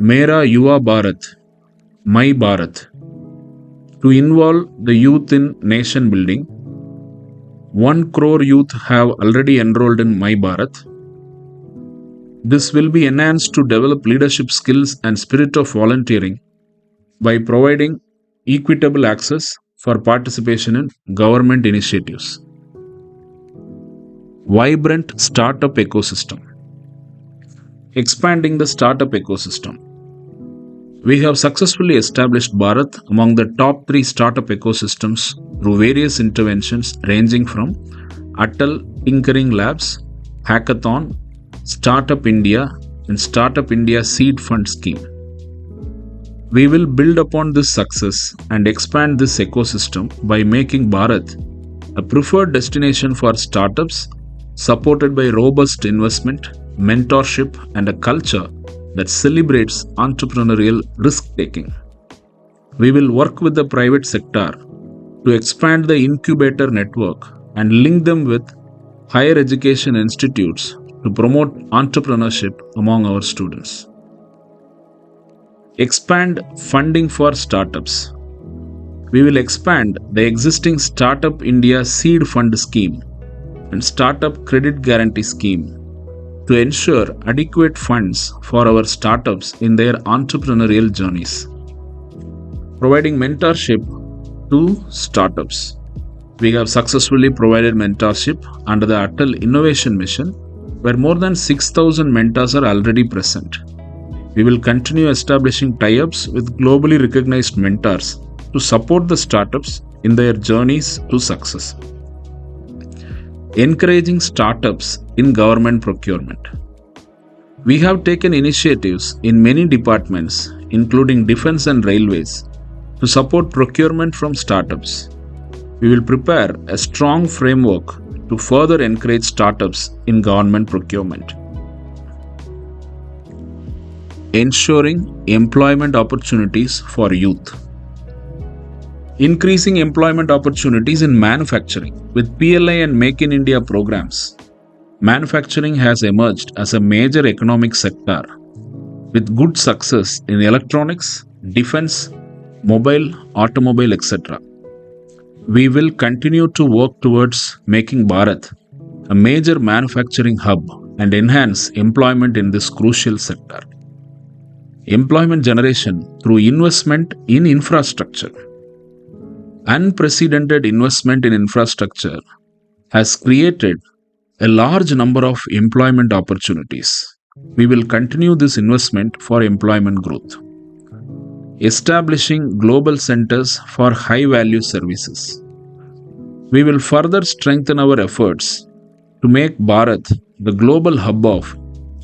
Mera Yuva Bharat, My Bharat, to involve the youth in nation building. 1 crore youth have already enrolled in My Bharat. This will be enhanced to develop leadership skills and spirit of volunteering by providing equitable access for participation in government initiatives. Vibrant startup ecosystem. Expanding the startup ecosystem. We have successfully established Bharat among the top 3 startup ecosystems through various interventions ranging from Atal Tinkering Labs, Hackathon, Startup India, and Startup India Seed Fund Scheme. We will build upon this success and expand this ecosystem by making Bharat a preferred destination for startups supported by robust investment, mentorship, and a culture that celebrates entrepreneurial risk-taking. We will work with the private sector to expand the incubator network and link them with higher education institutes to promote entrepreneurship among our students. Expand funding for startups. We will expand the existing Startup India Seed Fund Scheme and Startup Credit Guarantee Scheme to ensure adequate funds for our startups in their entrepreneurial journeys. Providing mentorship to startups. We have successfully provided mentorship under the Atal Innovation Mission, where more than 6,000 mentors are already present. We will continue establishing tie-ups with globally recognized mentors to support the startups in their journeys to success. Encouraging startups in government procurement. We have taken initiatives in many departments, including defense and railways, to support procurement from startups. We will prepare a strong framework to further encourage startups in government procurement. Ensuring employment opportunities for youth. Increasing employment opportunities in manufacturing. With PLI and Make in India programs, manufacturing has emerged as a major economic sector with good success in electronics, defense, mobile, automobile, etc. We will continue to work towards making Bharat a major manufacturing hub and enhance employment in this crucial sector. Employment generation through investment in infrastructure. Unprecedented investment in infrastructure has created a large number of employment opportunities. We will continue this investment for employment growth. Establishing global centers for high-value services. We will further strengthen our efforts to make Bharat the global hub of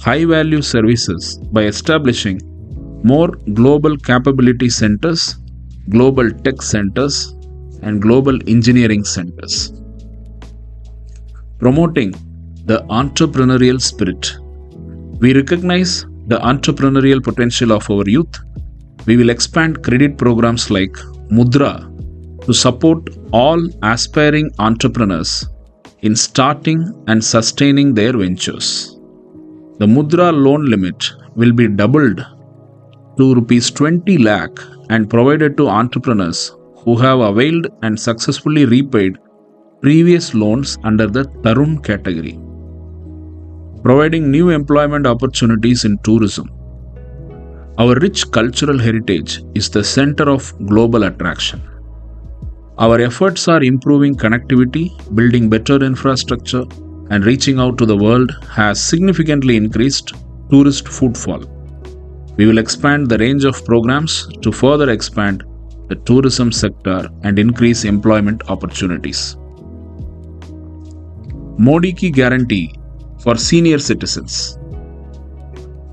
high-value services by establishing more global capability centers, global tech centers, and global engineering centers. Promoting the entrepreneurial spirit. We recognize the entrepreneurial potential of our youth. We will expand credit programs like Mudra to support all aspiring entrepreneurs in starting and sustaining their ventures. The Mudra loan limit will be doubled to rupees 20 lakh and provided to entrepreneurs who have availed and successfully repaid previous loans under the Tarun category. Providing new employment opportunities in tourism. Our rich cultural heritage is the center of global attraction. Our efforts are improving connectivity, building better infrastructure, and reaching out to the world has significantly increased tourist footfall. We will expand the range of programs to further expand the tourism sector and increase employment opportunities. Modi Ki Guarantee for senior citizens.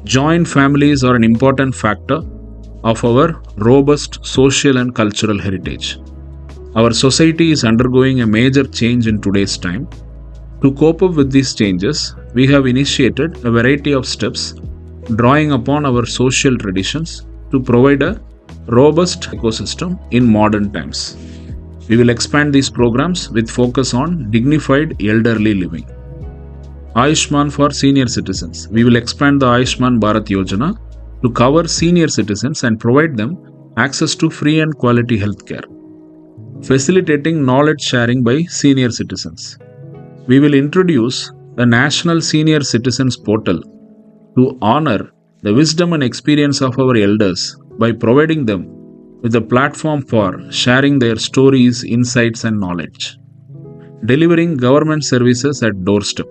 Joint families are an important factor of our robust social and cultural heritage. Our society is undergoing a major change in today's time. To cope up with these changes, we have initiated a variety of steps drawing upon our social traditions to provide a robust ecosystem in modern times. We will expand these programs with focus on dignified elderly living. Ayushman for senior citizens. We will expand the Ayushman Bharatiya Janata to cover senior citizens and provide them access to free and quality healthcare. Facilitating knowledge sharing by senior citizens. We will introduce the National Senior Citizens Portal to honor the wisdom and experience of our elders by providing them with a platform for sharing their stories, insights, and knowledge. Delivering government services at doorstep.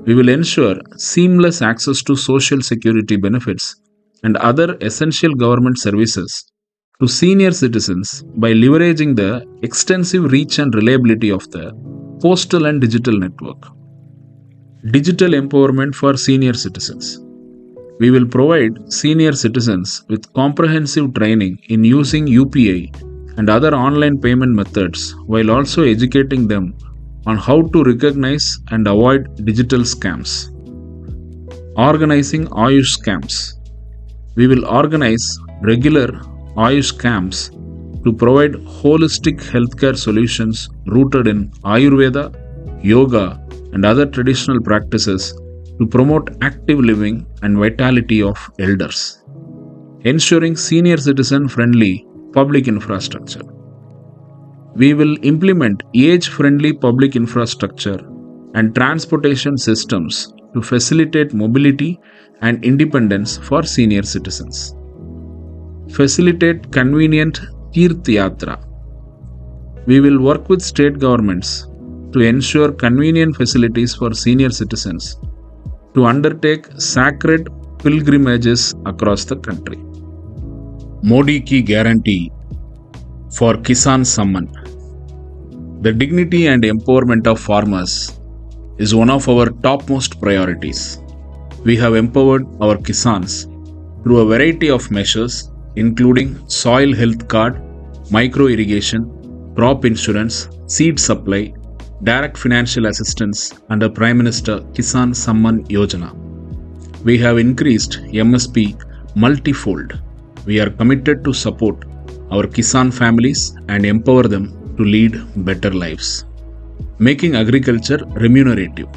We will ensure seamless access to social security benefits and other essential government services to senior citizens by leveraging the extensive reach and reliability of the postal and digital network. Digital empowerment for senior citizens. We will provide senior citizens with comprehensive training in using UPI and other online payment methods while also educating them on how to recognize and avoid digital scams. Organizing Ayush camps. We will organize regular Ayush camps to provide holistic healthcare solutions rooted in Ayurveda, yoga, and other traditional practices to promote active living and vitality of elders. Ensuring senior citizen friendly public infrastructure. We will implement age friendly public infrastructure and transportation systems to facilitate mobility and independence for senior citizens. Facilitate convenient Tirth Yatra. We will work with state governments to ensure convenient facilities for senior citizens to undertake sacred pilgrimages across the country. Modi Ki Guarantee for Kisan Samman. The dignity and empowerment of farmers is one of our topmost priorities. We have empowered our Kisans through a variety of measures including soil health card, micro irrigation, crop insurance, seed supply, direct financial assistance under Prime Minister Kisan Samman Yojana. We have increased MSP multifold. We are committed to support our Kisan families and empower them to lead better lives. Making agriculture remunerative.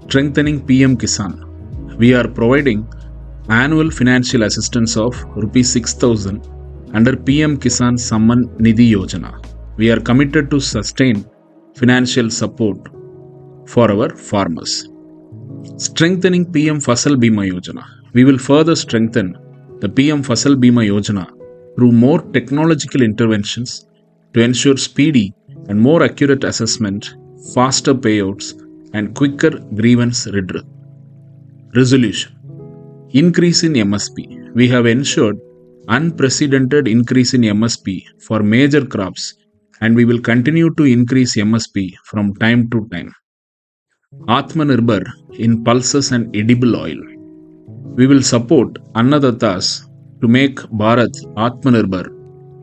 Strengthening PM Kisan. We are providing annual financial assistance of Rs 6,000 under PM Kisan Samman Nidhi Yojana. We are committed to sustain financial support for our farmers. Strengthening PM Fasal Bima Yojana. We will further strengthen the PM Fasal Bima Yojana through more technological interventions to ensure speedy and more accurate assessment, faster payouts, and quicker grievance resolution. Increase in MSP. We have ensured unprecedented increase in MSP for major crops and we will continue to increase MSP from time to time. Atmanirbhar in pulses and edible oil. We will support Annadatas to make Bharat Atmanirbhar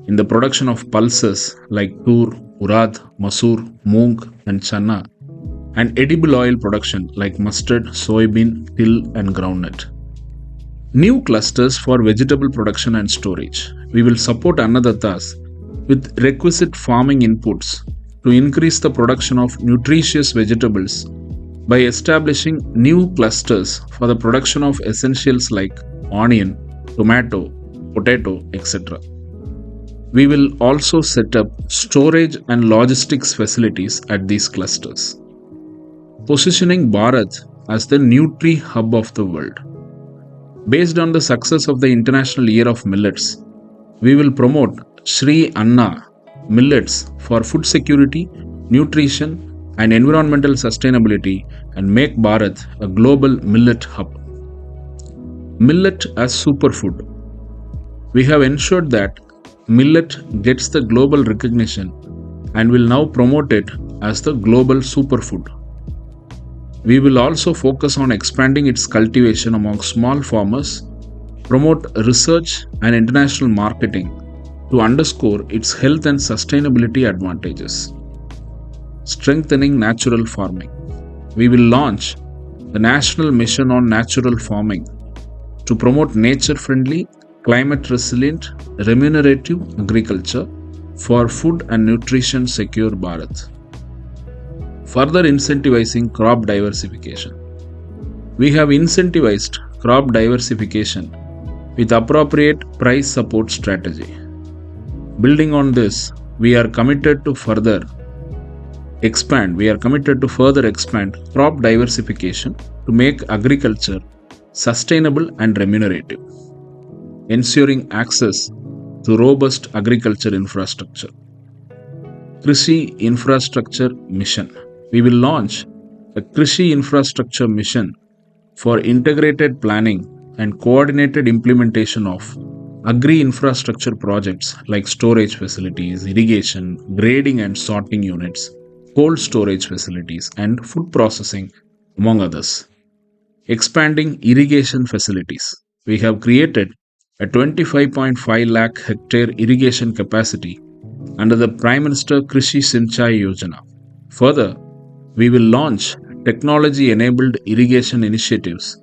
in the production of pulses like tur, urad, masoor, moong and chana and edible oil production like mustard, soybean, till and groundnut. New clusters for vegetable production and storage. We will support Annadatas with requisite farming inputs to increase the production of nutritious vegetables by establishing new clusters for the production of essentials like onion, tomato, potato, etc. We will also set up storage and logistics facilities at these clusters, positioning Bharat as the Nutri Hub of the world. Based on the success of the International Year of Millets, we will promote Sri Anna millets for food security, nutrition, and environmental sustainability and make Bharat a global millet hub. Millet as superfood. We have ensured that millet gets the global recognition and will now promote it as the global superfood. We will also focus on expanding its cultivation among small farmers, promote research and international marketing to underscore its health and sustainability advantages. Strengthening natural farming. We will launch the National Mission on Natural Farming to promote nature-friendly, climate-resilient, remunerative agriculture for food and nutrition secure Bharat. Further incentivizing crop diversification. We have incentivized crop diversification with appropriate price support strategy. Building on this, we are committed to further expand crop diversification to make agriculture sustainable and remunerative, ensuring access to robust agriculture infrastructure. Krishi Infrastructure Mission. We will launch a Krishi Infrastructure Mission for integrated planning and coordinated implementation of agri-infrastructure projects like storage facilities, irrigation, grading and sorting units, cold storage facilities, and food processing, among others. Expanding irrigation facilities. We have created a 25.5 lakh hectare irrigation capacity under the Prime Minister Krishi Sinchai Yojana. Further, we will launch technology-enabled irrigation initiatives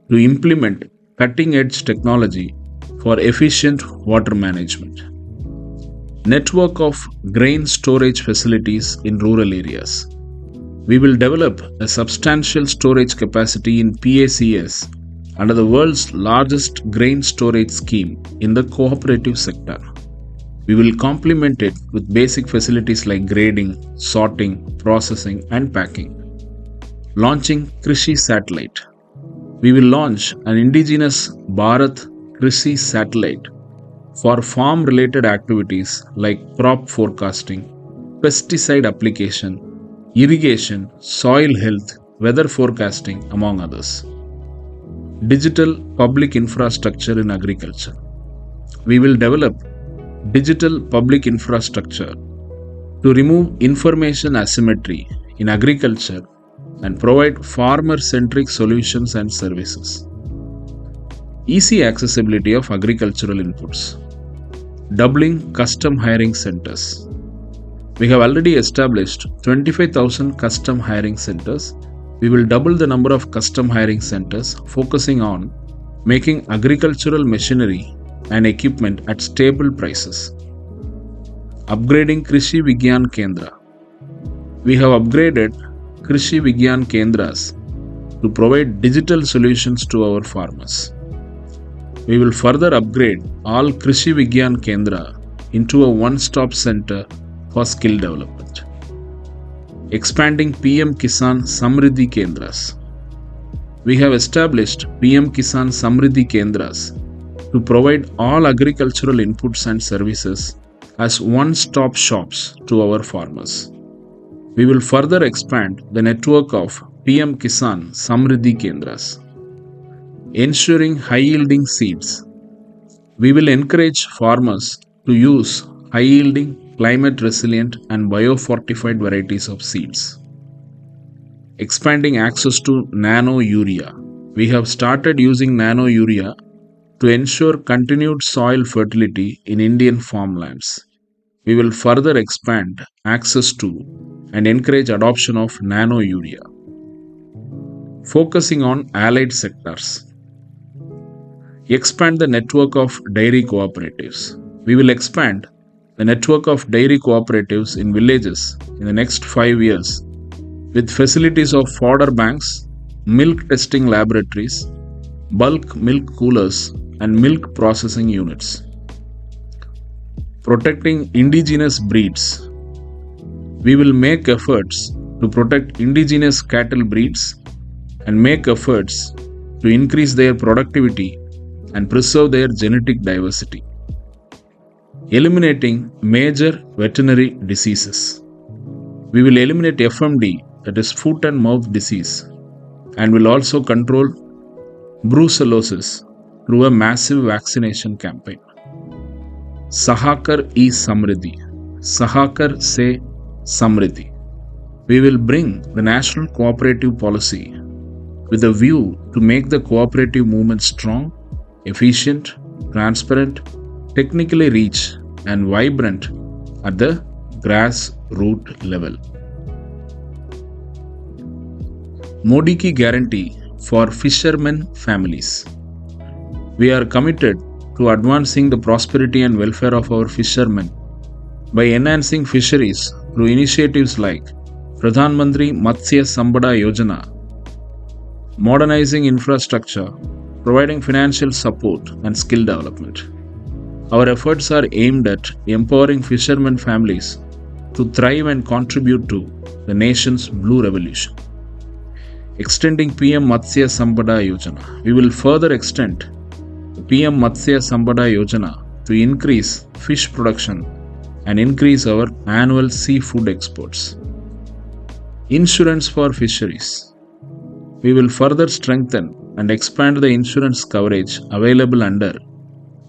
to implement cutting-edge technology for efficient water management. Network of grain storage facilities in rural areas. We will develop a substantial storage capacity in PACS under the world's largest grain storage scheme in the cooperative sector. We will complement it with basic facilities like grading, sorting, processing, and packing. Launching Krishi Satellite. We will launch an indigenous Bharat Krishi Satellite for farm-related activities like crop forecasting, pesticide application, irrigation, soil health, weather forecasting, among others. Digital public infrastructure in agriculture. We will develop digital public infrastructure to remove information asymmetry in agriculture and provide farmer-centric solutions and services. Easy accessibility of agricultural inputs. Doubling custom hiring centers. We have already established 25,000 custom hiring centers. We will double the number of custom hiring centers, focusing on making agricultural machinery and equipment at stable prices. Upgrading Krishi Vigyan Kendra. We have upgraded Krishi Vigyan Kendras to provide digital solutions to our farmers. We will further upgrade all Krishi Vigyan Kendra into a one-stop center for skill development. Expanding PM Kisan Samriddhi Kendras. We have established PM Kisan Samriddhi Kendras to provide all agricultural inputs and services as one-stop shops to our farmers. We will further expand the network of PM Kisan Samriddhi Kendras. Ensuring high-yielding seeds. We will encourage farmers to use high-yielding, climate-resilient and biofortified varieties of seeds. Expanding access to nano urea. We have started using nano urea to ensure continued soil fertility in Indian farmlands. We will further expand access to and encourage adoption of nano urea. Focusing on allied sectors. Expand the network of dairy cooperatives. We will expand the network of dairy cooperatives in villages in the next 5 years with facilities of fodder banks, milk testing laboratories, bulk milk coolers, and milk processing units. Protecting indigenous breeds. We will make efforts to protect indigenous cattle breeds and make efforts to increase their productivity and preserve their genetic diversity. Eliminating major veterinary diseases. We will eliminate FMD, that is foot and mouth disease, and will also control brucellosis through a massive vaccination campaign. Sahakar Samriddhi. Sahakar se Samriddhi. We will bring the national cooperative policy with a view to make the cooperative movement strong, efficient, transparent, technically rich, and vibrant at the grassroots level. Modi ki guarantee for fishermen families. We are committed to advancing the prosperity and welfare of our fishermen by enhancing fisheries through initiatives like Pradhan Mantri Matsya Sampada Yojana, modernizing infrastructure, providing financial support and skill development. Our efforts are aimed at empowering fishermen families to thrive and contribute to the nation's blue revolution. Extending PM Matsya Sampada Yojana. We will further extend PM Matsya Sampada Yojana to increase fish production and increase our annual seafood exports. Insurance for fisheries. We will further strengthen and expand the insurance coverage available under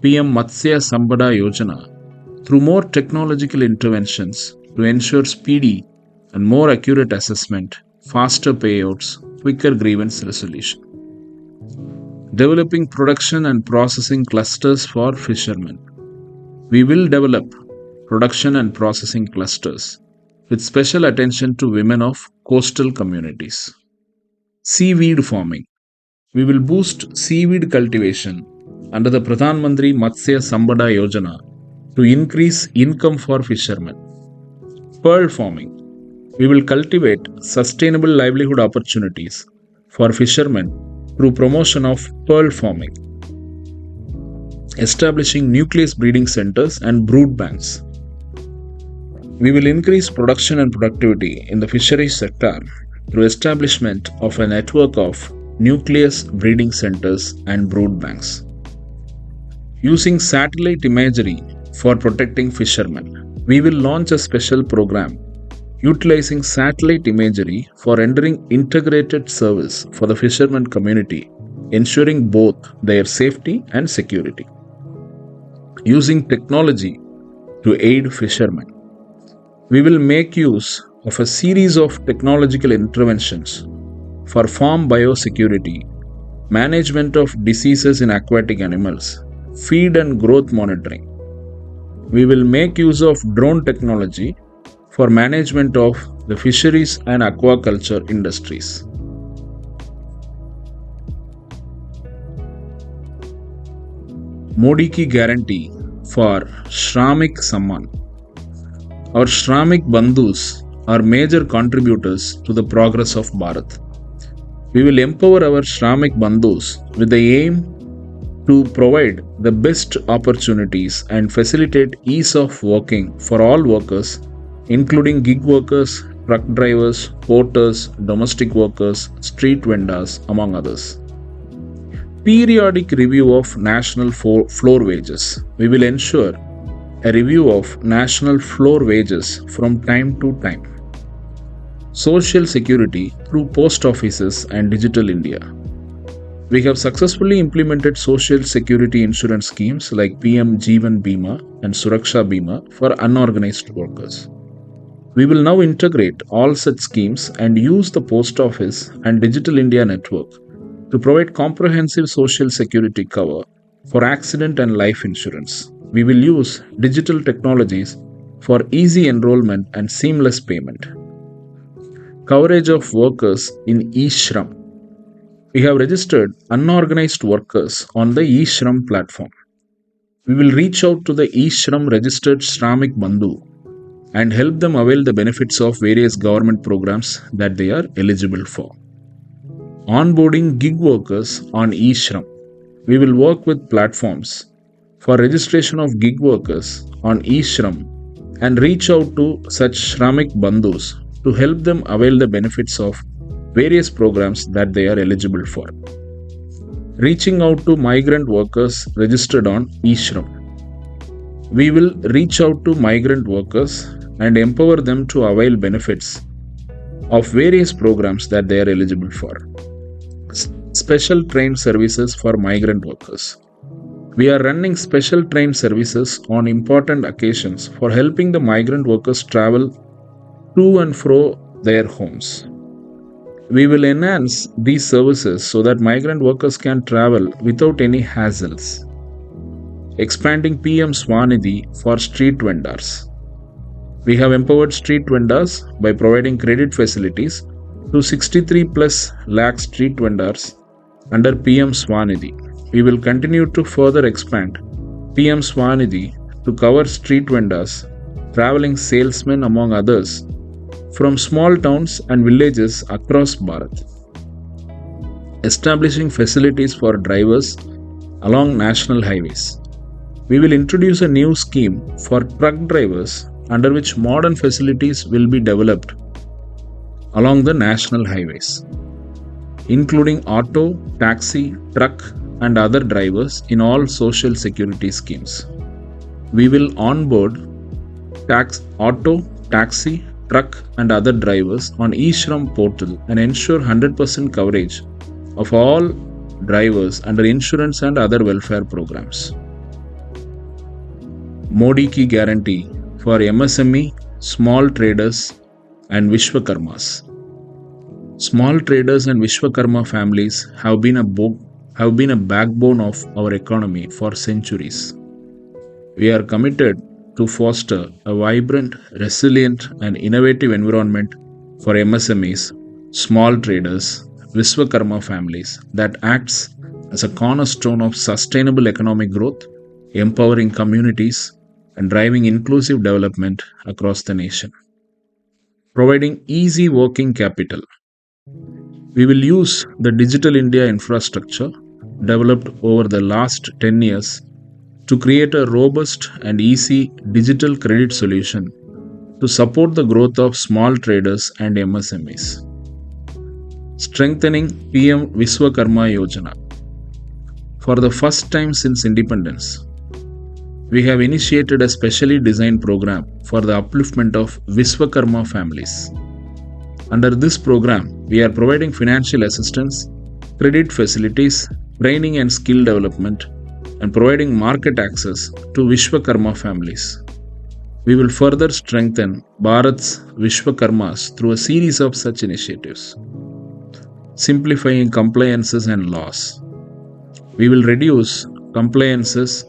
PM Matsya Sampada Yojana through more technological interventions to ensure speedy and more accurate assessment, faster payouts, quicker grievance resolution. Developing production and processing clusters for fishermen. We will develop production and processing clusters with special attention to women of coastal communities. Seaweed farming. We will boost seaweed cultivation under the Pradhan Mantri Matsya Sampada Yojana to increase income for fishermen. Pearl farming. We will cultivate sustainable livelihood opportunities for fishermen through promotion of pearl farming, establishing nucleus breeding centers and brood banks. We will increase production and productivity in the fisheries sector through establishment of a network of nucleus breeding centers and brood banks. Using satellite imagery for protecting fishermen. We will launch a special program utilizing satellite imagery for rendering integrated service for the fishermen community, ensuring both their safety and security. Using technology to aid fishermen. We will make use of a series of technological interventions for farm biosecurity, management of diseases in aquatic animals, feed and growth monitoring. We will make use of drone technology for management of the fisheries and aquaculture industries. Modi ki guarantee for Shramik Samman. Our Shramik Bandhus are major contributors to the progress of Bharat. We will empower our Shramik Bandhus with the aim to provide the best opportunities and facilitate ease of working for all workers, including gig workers, truck drivers, porters, domestic workers, street vendors, among others. Periodic review of national floor wages. We will ensure a review of national floor wages from time to time. Social security through post offices and Digital India. We have successfully implemented social security insurance schemes like PM Jeevan Bima and Suraksha Bima for unorganized workers. We will now integrate all such schemes and use the post office and Digital India network to provide comprehensive social security cover for accident and life insurance. We will use digital technologies for easy enrollment and seamless payment. Coverage of workers in eShram. We have registered unorganized workers on the eShram platform. We will reach out to the e-Shram registered Shramik Bandhu and help them avail the benefits of various government programs that they are eligible for. Onboarding gig workers on e-Shram. We will work with platforms for registration of gig workers on e-Shram and reach out to such Shramik Bandhus to help them avail the benefits of various programs that they are eligible for. Reaching out to migrant workers registered on e-Shram. We will reach out to migrant workers and empower them to avail benefits of various programs that they are eligible for. Special train services for migrant workers. We are running special train services on important occasions for helping the migrant workers travel to and fro their homes. We will enhance these services so that migrant workers can travel without any hassles. Expanding PM Swanidhi for street vendors. We have empowered street vendors by providing credit facilities to 63 plus lakh street vendors under PM Swanidhi. We will continue to further expand PM Swanidhi to cover street vendors, traveling salesmen among others from small towns and villages across Bharat. Establishing facilities for drivers along national highways. We will introduce a new scheme for truck drivers under which modern facilities will be developed along the national highways, including auto, taxi, truck, and other drivers in all social security schemes. We will onboard auto, taxi, truck, and other drivers on e-Shram portal and ensure 100% coverage of all drivers under insurance and other welfare programs. Modi Ki Guarantee for MSME, small traders, and Vishwakarmas. Small traders and Vishwakarma families have been a backbone of our economy for centuries. We are committed to foster a vibrant, resilient, and innovative environment for MSMEs, small traders, Vishwakarma families that acts as a cornerstone of sustainable economic growth, empowering communities, and driving inclusive development across the nation. Providing easy working capital. We will use the Digital India infrastructure developed over the last 10 years to create a robust and easy digital credit solution to support the growth of small traders and MSMEs. Strengthening PM Vishwakarma Yojana. For the first time since independence, we have initiated a specially designed program for the upliftment of Vishwakarma families. Under this program, we are providing financial assistance, credit facilities, training and skill development, and providing market access to Vishwakarma families. We will further strengthen Bharat's Vishwakarmas through a series of such initiatives. Simplifying compliances and laws. We will reduce compliances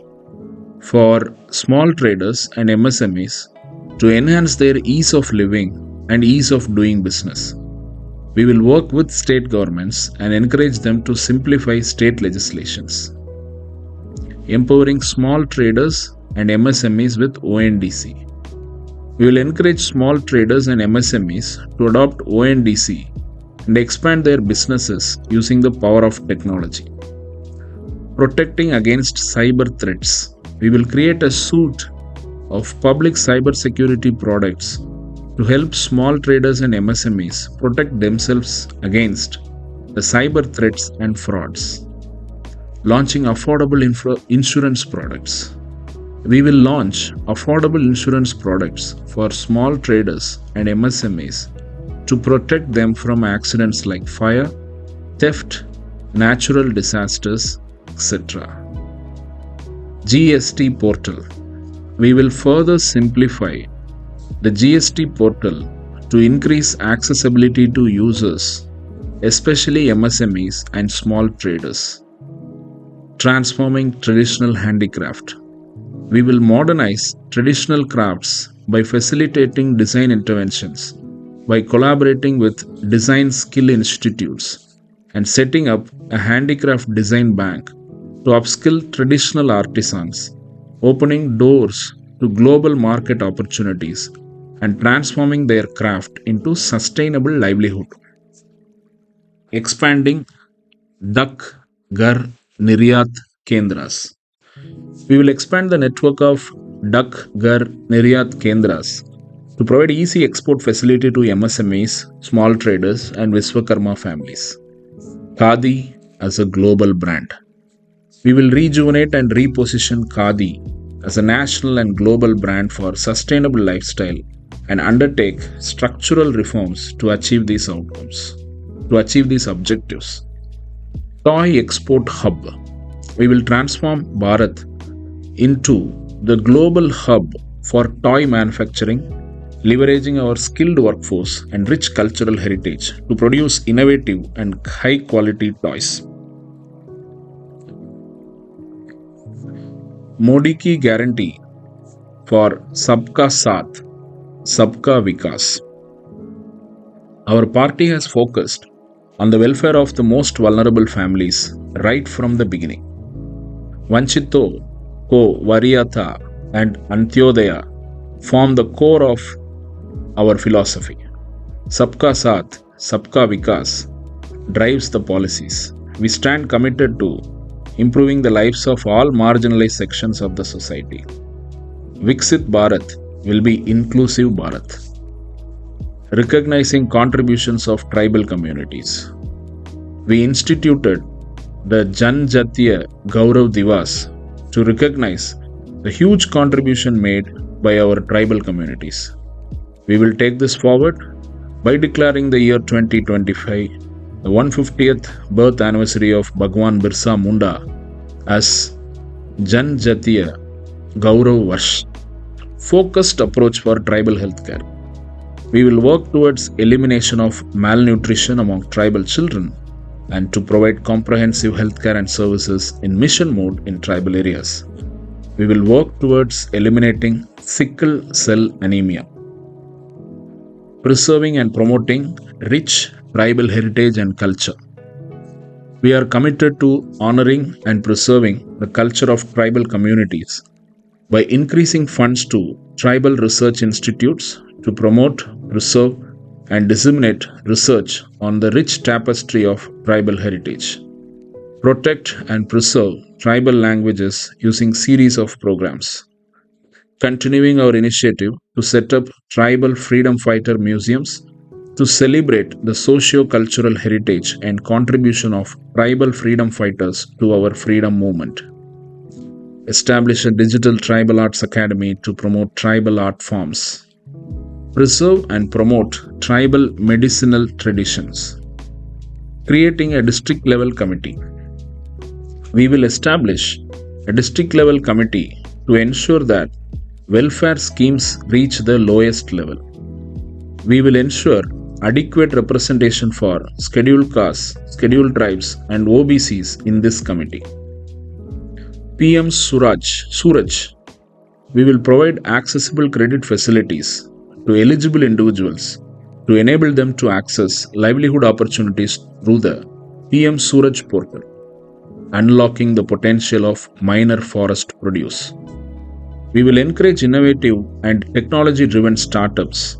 for small traders and MSMEs to enhance their ease of living and ease of doing business. We will work with state governments and encourage them to simplify state legislations. Empowering small traders and MSMEs with ONDC. We will encourage small traders and MSMEs to adopt ONDC and expand their businesses using the power of technology. Protecting against cyber threats. We will create a suite of public cyber security products to help small traders and MSMEs protect themselves against the cyber threats and frauds. Launching affordable insurance products. We will launch affordable insurance products for small traders and MSMEs to protect them from accidents like fire, theft, natural disasters, etc. GST portal. We will further simplify the GST portal to increase accessibility to users, especially MSMEs and small traders. Transforming traditional handicraft. We will modernize traditional crafts by facilitating design interventions, by collaborating with design skill institutes, and setting up a handicraft design bank to upskill traditional artisans opening doors to global market opportunities and transforming their craft into sustainable livelihood. Expanding Dak Gar Niryat Kendras. We will expand the network of Dak Gar Niryat Kendras to provide easy export facility to MSMEs, small traders, and Vishwakarma families. Khadi as a global brand. We will rejuvenate and reposition Khadi as a national and global brand for sustainable lifestyle and undertake structural reforms to achieve these outcomes, to achieve these objectives. Toy Export Hub. We will transform Bharat into the global hub for toy manufacturing, leveraging our skilled workforce and rich cultural heritage to produce innovative and high quality toys. Modi ki guarantee for Sabka Saath, Sabka Vikas. Our party has focused on the welfare of the most vulnerable families right from the beginning. Vanchito, Ko, Variyata, and Antyodaya form the core of our philosophy. Sabka Saath, Sabka Vikas drives the policies. We stand committed to improving the lives of all marginalized sections of the society. Viksit Bharat will be inclusive Bharat. Recognizing contributions of tribal communities. We instituted the Janjatiya Gaurav Divas to recognize the huge contribution made by our tribal communities. We will take this forward by declaring the year 2025, the 150th birth anniversary of Bhagwan Birsa Munda, as Janjatiya Gaurav Varsh, focused approach for tribal healthcare. We will work towards elimination of malnutrition among tribal children and to provide comprehensive healthcare and services in mission mode in tribal areas. We will work towards eliminating sickle cell anemia, preserving and promoting rich tribal heritage and culture. We are committed to honoring and preserving the culture of tribal communities by increasing funds to tribal research institutes to promote, preserve, and disseminate research on the rich tapestry of tribal heritage. Protect and preserve tribal languages using series of programs. Continuing our initiative to set up tribal freedom fighter museums to celebrate the socio-cultural heritage and contribution of tribal freedom fighters to our freedom movement. Establish a digital tribal arts academy to promote tribal art forms. Preserve and promote tribal medicinal traditions. Creating a district level committee. We will establish a district level committee to ensure that welfare schemes reach the lowest level. We will ensure adequate representation for scheduled castes, scheduled tribes, and OBCs in this committee. PM Suraj. We will provide accessible credit facilities to eligible individuals to enable them to access livelihood opportunities through the PM Suraj portal, unlocking the potential of minor forest produce. We will encourage innovative and technology-driven startups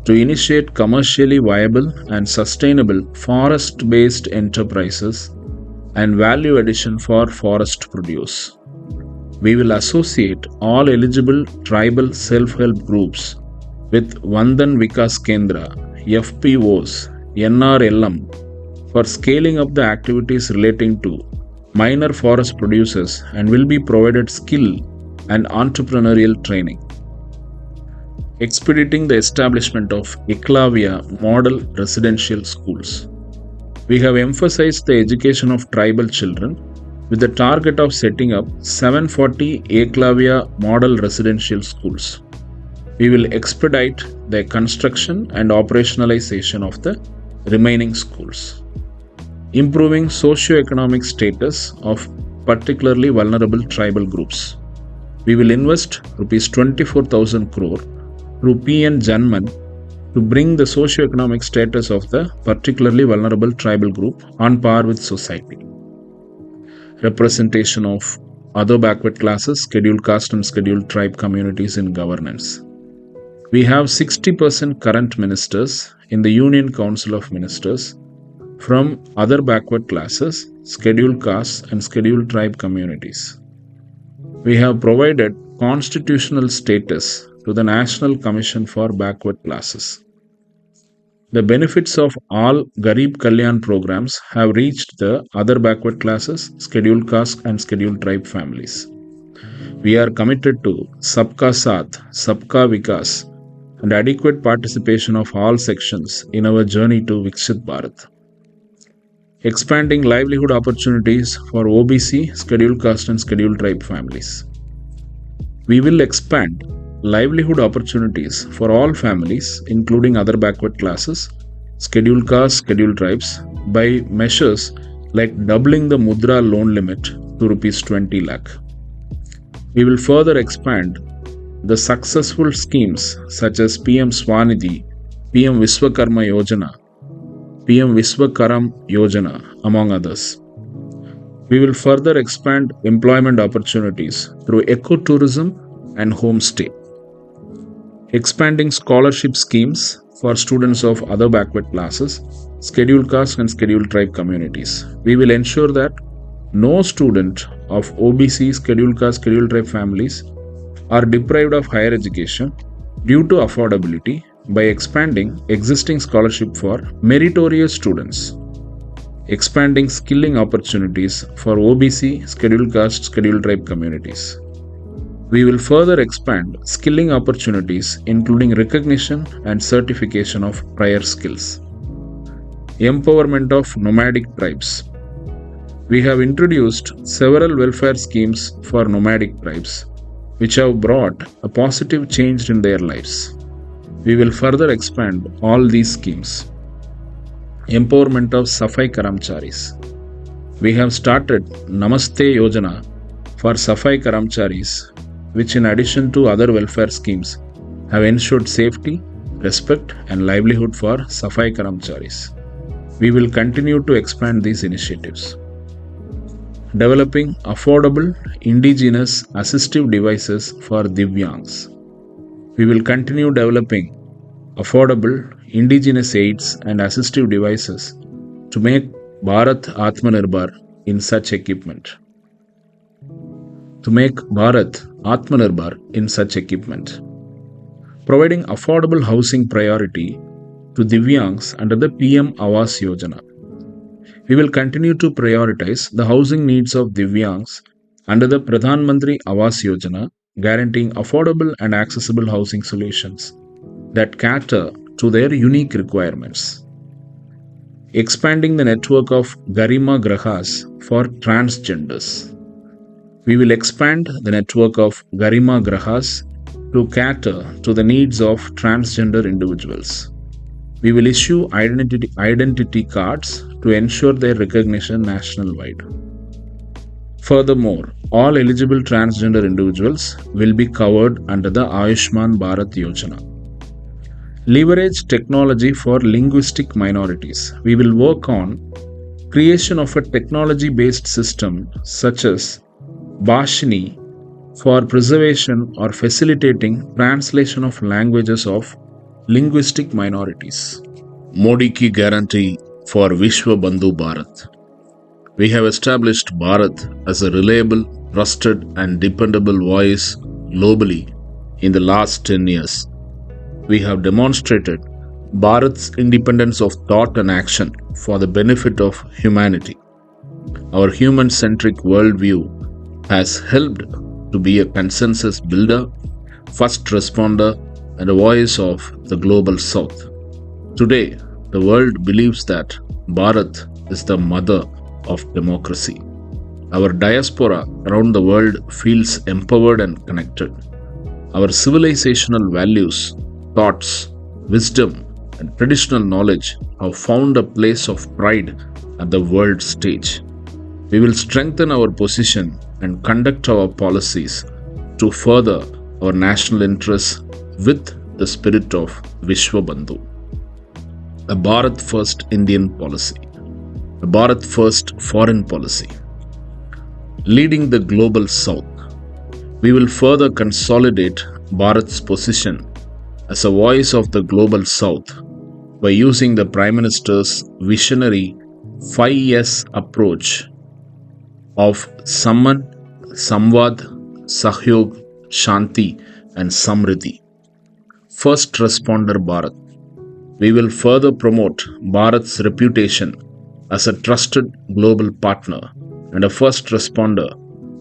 to initiate commercially viable and sustainable forest-based enterprises and value addition for forest produce. We will associate all eligible tribal self-help groups with Vandan Vikas Kendra, FPOs, NRLM for scaling up the activities relating to minor forest producers and will be provided skill and entrepreneurial training. Expediting the establishment of Eklavya model residential schools. We have emphasized the education of tribal children with the target of setting up 740 Eklavya model residential schools. We will expedite the construction and operationalization of the remaining schools. Improving socio-economic status of particularly vulnerable tribal groups. We will invest Rs 24,000 crore through PN Janman to bring the socio-economic status of the particularly vulnerable tribal group on par with society. Representation of other backward classes, scheduled caste and scheduled tribe communities in governance. We have 60% current ministers in the Union Council of Ministers from other backward classes, scheduled castes and scheduled tribe communities. We have provided constitutional status to the National Commission for Backward Classes. The benefits of all Garib Kalyan programs have reached the other backward classes, scheduled caste and scheduled tribe families. We are committed to Sabka Saath, Sabka Vikas and adequate participation of all sections in our journey to Viksit Bharat. Expanding livelihood opportunities for OBC, scheduled caste and scheduled tribe families. We will expand livelihood opportunities for all families, including other backward classes, scheduled castes, scheduled tribes, by measures like doubling the Mudra loan limit to Rs 20 lakh. We will further expand the successful schemes such as PM Swanidhi, PM Vishwakarma Yojana, PM Vishwakaram Yojana, among others. We will further expand employment opportunities through ecotourism and homestay. Expanding scholarship schemes for students of other backward classes, scheduled caste and scheduled tribe communities. We will ensure that no student of OBC, scheduled caste, scheduled tribe families are deprived of higher education due to affordability by expanding existing scholarship for meritorious students. Expanding skilling opportunities for OBC, scheduled caste, scheduled tribe communities. We will further expand skilling opportunities including recognition and certification of prior skills. Empowerment of nomadic tribes. We have introduced several welfare schemes for nomadic tribes which have brought a positive change in their lives. We will further expand all these schemes. Empowerment of Safai Karamcharis. We have started Namaste Yojana for Safai Karamcharis, which in addition to other welfare schemes have ensured safety, respect and livelihood for Safai Karamcharis. We will continue to expand these initiatives. Developing affordable indigenous assistive devices for Divyangs. We will continue developing affordable indigenous aids and assistive devices to make Bharat Atmanirbhar in such equipment. Providing affordable housing priority to Divyangs under the PM Awas Yojana. We will continue to prioritize the housing needs of Divyangs under the Pradhan Mantri Awas Yojana, guaranteeing affordable and accessible housing solutions that cater to their unique requirements. Expanding the network of Garima Grahas for transgenders. We will expand the network of Garima Grahas to cater to the needs of transgender individuals. We will issue identity cards to ensure their recognition national-wide. Furthermore, all eligible transgender individuals will be covered under the Ayushman Bharat Yojana. Leverage technology for linguistic minorities. We will work on creation of a technology-based system such as Bhashini for preservation or facilitating translation of languages of linguistic minorities. Modi ki guarantee for Vishwa Bandhu Bharat. We have established Bharat as a reliable, trusted and dependable voice globally in the last 10 years. We have demonstrated Bharat's independence of thought and action for the benefit of humanity. Our human-centric worldview has helped to be a consensus builder, first responder and a voice of the global south. Today, the world believes that Bharat is the mother of democracy. Our diaspora around the world feels empowered and connected. Our civilizational values, thoughts, wisdom, and traditional knowledge have found a place of pride at the world stage. We will strengthen our position and conduct our policies to further our national interests with the spirit of Vishwa Bandhu. A Bharat First Indian policy. A Bharat First foreign policy. Leading the Global South. We will further consolidate Bharat's position as a voice of the Global South by using the Prime Minister's visionary 5S approach of Samman, Samvad, Sahyog, Shanti, and Samriddhi. First Responder Bharat. We will further promote Bharat's reputation as a trusted global partner and a first responder,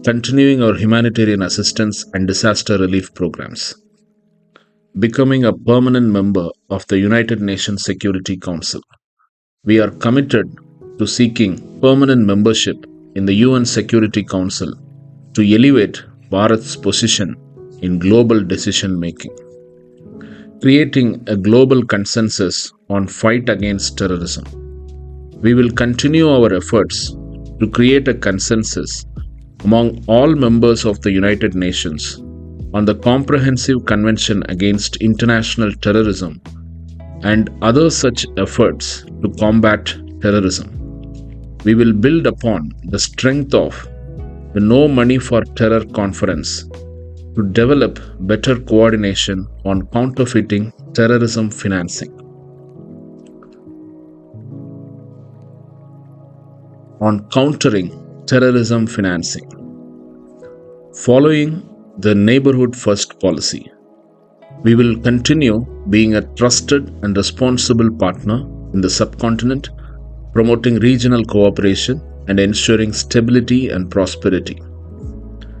continuing our humanitarian assistance and disaster relief programs. Becoming a permanent member of the United Nations Security Council. We are committed to seeking permanent membership in the UN Security Council to elevate Bharat's position in global decision making. Creating a global consensus on fight against terrorism. We will continue our efforts to create a consensus among all members of the United Nations on the Comprehensive Convention Against International Terrorism and other such efforts to combat terrorism. We will build upon the strength of the No Money for Terror Conference to develop better coordination on counterfeiting terrorism financing. On countering terrorism financing. Following the Neighborhood First policy, we will continue being a trusted and responsible partner in the subcontinent, promoting regional cooperation and ensuring stability and prosperity.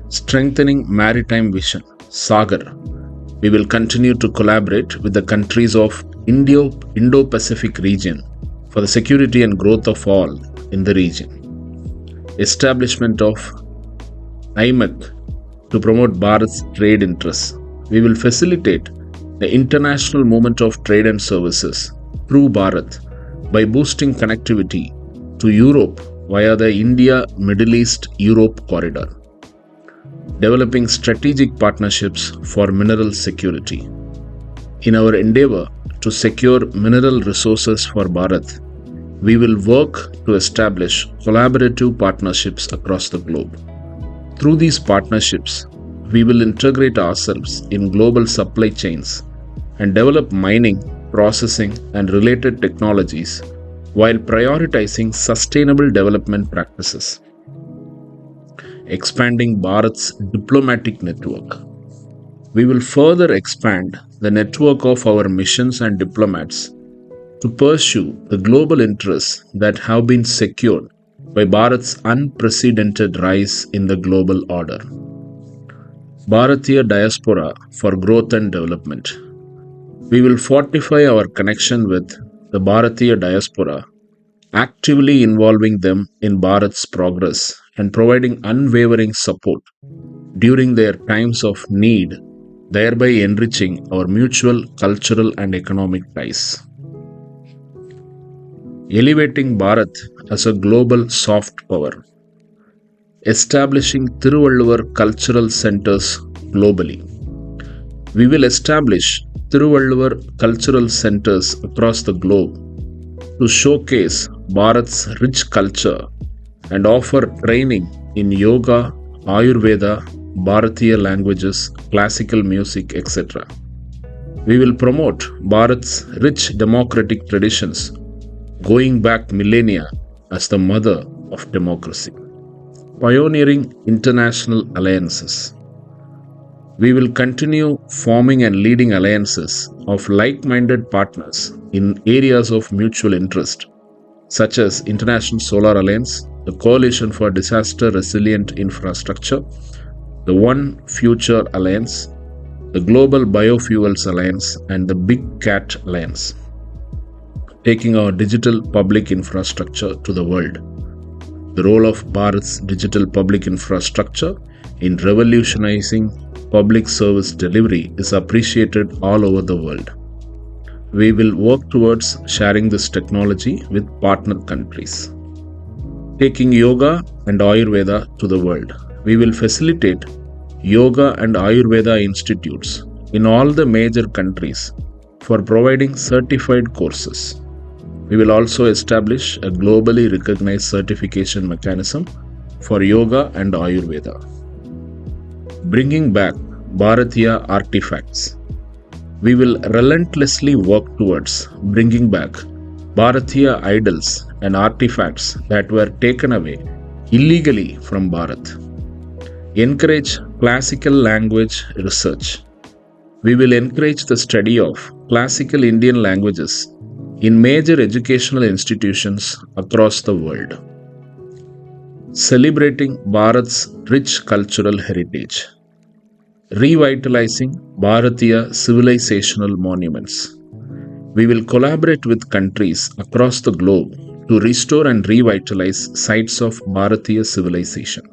Strengthening maritime vision, Sagar. We will continue to collaborate with the countries of Indo-Pacific region for the security and growth of all in the region. Establishment of IMEC to promote Bharat's trade interests. We will facilitate the international movement of trade and services through Bharat by boosting connectivity to Europe via the India-Middle East-Europe corridor. Developing strategic partnerships for mineral security. In our endeavor to secure mineral resources for Bharat, we will work to establish collaborative partnerships across the globe. Through these partnerships, we will integrate ourselves in global supply chains and develop mining, processing, and related technologies while prioritizing sustainable development practices. Expanding Bharat's diplomatic network. We will further expand the network of our missions and diplomats to pursue the global interests that have been secured by Bharat's unprecedented rise in the global order. Bharatiya Diaspora for Growth and Development. We will fortify our connection with the Bharatiya Diaspora, actively involving them in Bharat's progress and providing unwavering support during their times of need, thereby enriching our mutual cultural and economic ties. Elevating Bharat as a global soft power. Establishing Thiruvalluvar cultural centers globally. We will establish Thiruvalluvar cultural centers across the globe to showcase Bharat's rich culture and offer training in yoga, Ayurveda, Bharatiya languages, classical music, etc. We will promote Bharat's rich democratic traditions going back millennia as the mother of democracy. Pioneering international alliances. We will continue forming and leading alliances of like-minded partners in areas of mutual interest, such as International Solar Alliance, the Coalition for Disaster Resilient Infrastructure, the One Future Alliance, the Global Biofuels Alliance, and the Big Cat Alliance. Taking our digital public infrastructure to the world. The role of Bharat's digital public infrastructure in revolutionizing public service delivery is appreciated all over the world. We will work towards sharing this technology with partner countries. Taking yoga and Ayurveda to the world. We will facilitate yoga and Ayurveda institutes in all the major countries for providing certified courses. We will also establish a globally recognized certification mechanism for yoga and Ayurveda. Bringing back Bharatiya artifacts. We will relentlessly work towards bringing back Bharatiya idols and artifacts that were taken away illegally from Bharat. Encourage classical language research. We will encourage the study of classical Indian languages in major educational institutions across the world. Celebrating Bharat's rich cultural heritage. Revitalizing Bharatiya civilizational monuments. We will collaborate with countries across the globe to restore and revitalize sites of Bharatiya civilization.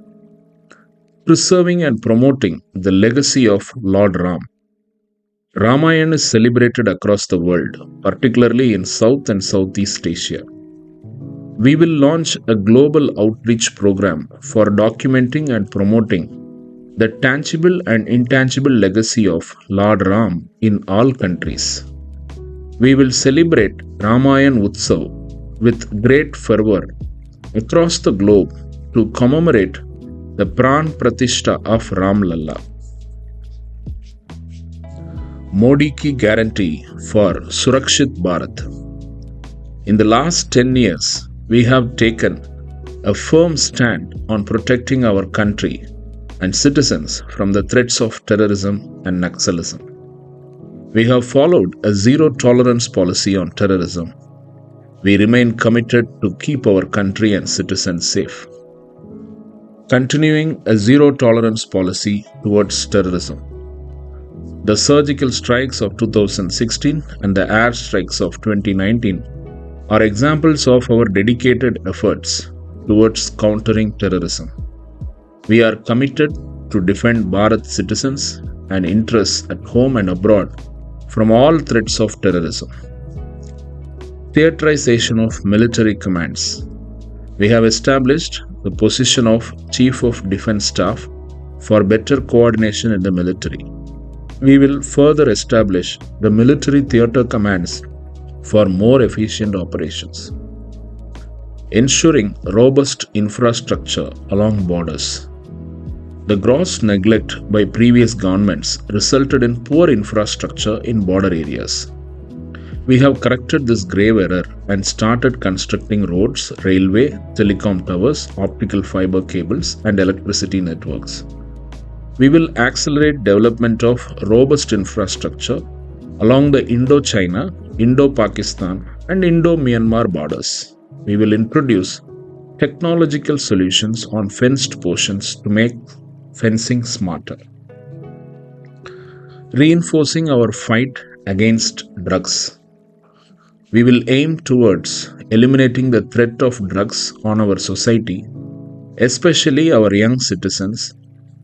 Preserving and promoting the legacy of Lord Ram. Ramayana is celebrated across the world, particularly in South and Southeast Asia. We will launch a global outreach program for documenting and promoting the tangible and intangible legacy of Lord Ram in all countries. We will celebrate Ramayana Utsav with great fervor across the globe to commemorate the Pran Pratishtha of Ram Lalla. Modi ki guarantee for Surakshit Bharat. In the last 10 years, we have taken a firm stand on protecting our country and citizens from the threats of terrorism and Naxalism. We have followed a zero-tolerance policy on terrorism. We remain committed to keep our country and citizens safe. Continuing a zero-tolerance policy towards terrorism. The surgical strikes of 2016 and the air strikes of 2019 are examples of our dedicated efforts towards countering terrorism. We are committed to defend Bharat citizens and interests at home and abroad from all threats of terrorism. Theaterization of military commands. We have established the position of Chief of Defence Staff for better coordination in the military. We will further establish the military theatre commands for more efficient operations. Ensuring robust infrastructure along borders. The gross neglect by previous governments resulted in poor infrastructure in border areas. We have corrected this grave error and started constructing roads, railway, telecom towers, optical fiber cables, and electricity networks. We will accelerate development of robust infrastructure along the Indo-China, Indo-Pakistan, and Indo-Myanmar borders. We will introduce technological solutions on fenced portions to make fencing smarter. Reinforcing our fight against drugs. We will aim towards eliminating the threat of drugs on our society, especially our young citizens,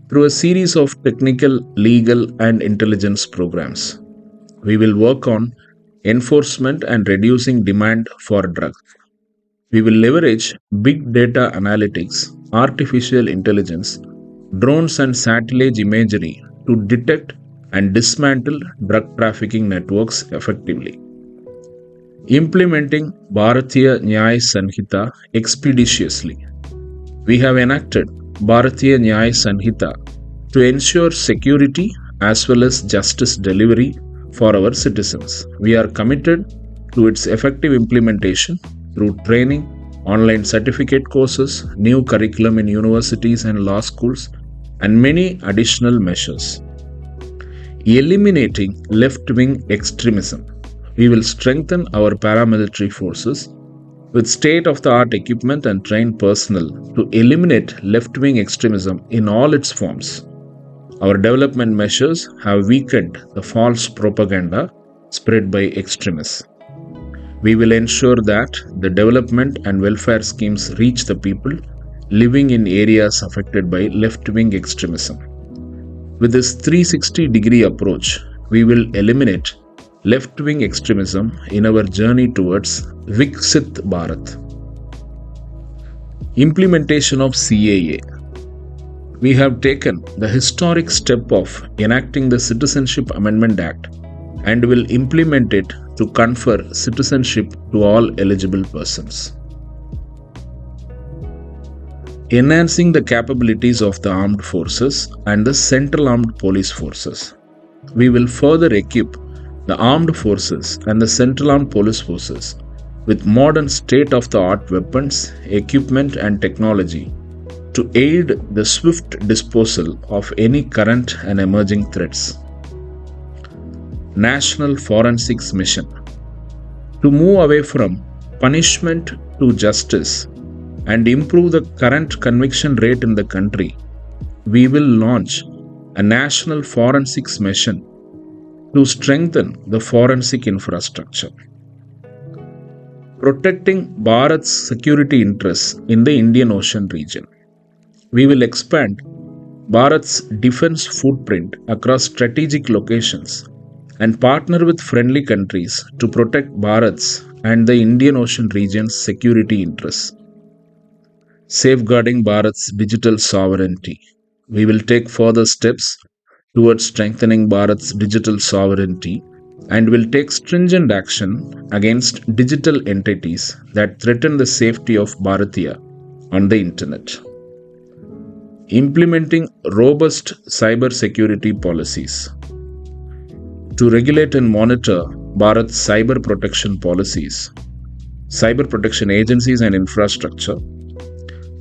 through a series of technical, legal, and intelligence programs. We will work on enforcement and reducing demand for drugs. We will leverage big data analytics, artificial intelligence, drones and satellite imagery to detect and dismantle drug trafficking networks effectively. Implementing Bharatiya Nyaya Sanhita expeditiously. We have enacted Bharatiya Nyaya Sanhita to ensure security as well as justice delivery for our citizens. We are committed to its effective implementation through training, online certificate courses, new curriculum in universities and law schools, and many additional measures. Eliminating left-wing extremism. We will strengthen our paramilitary forces with state-of-the-art equipment and trained personnel to eliminate left-wing extremism in all its forms. Our development measures have weakened the false propaganda spread by extremists. We will ensure that the development and welfare schemes reach the people living in areas affected by left-wing extremism. With this 360-degree approach, we will eliminate left-wing extremism in our journey towards Viksit Bharat. Implementation of CAA. We have taken the historic step of enacting the Citizenship Amendment Act and will implement it to confer citizenship to all eligible persons. enhancing the capabilities of the armed forces and the central armed police forces. We will further equip the armed forces and the central armed police forces with modern state-of-the-art weapons, equipment and technology to aid the swift disposal of any current and emerging threats. National Forensics Mission. To move away from punishment to justice and improve the current conviction rate in the country, we will launch a national forensics mission to strengthen the forensic infrastructure. Protecting Bharat's security interests in the Indian Ocean region. We will expand Bharat's defense footprint across strategic locations and partner with friendly countries to protect Bharat's and the Indian Ocean region's security interests. Safeguarding Bharat's digital sovereignty. We will take further steps towards strengthening Bharat's digital sovereignty and will take stringent action against digital entities that threaten the safety of Bharatiya on the internet. Implementing robust cyber security policies. To regulate and monitor Bharat's cyber protection policies, cyber protection agencies and infrastructure,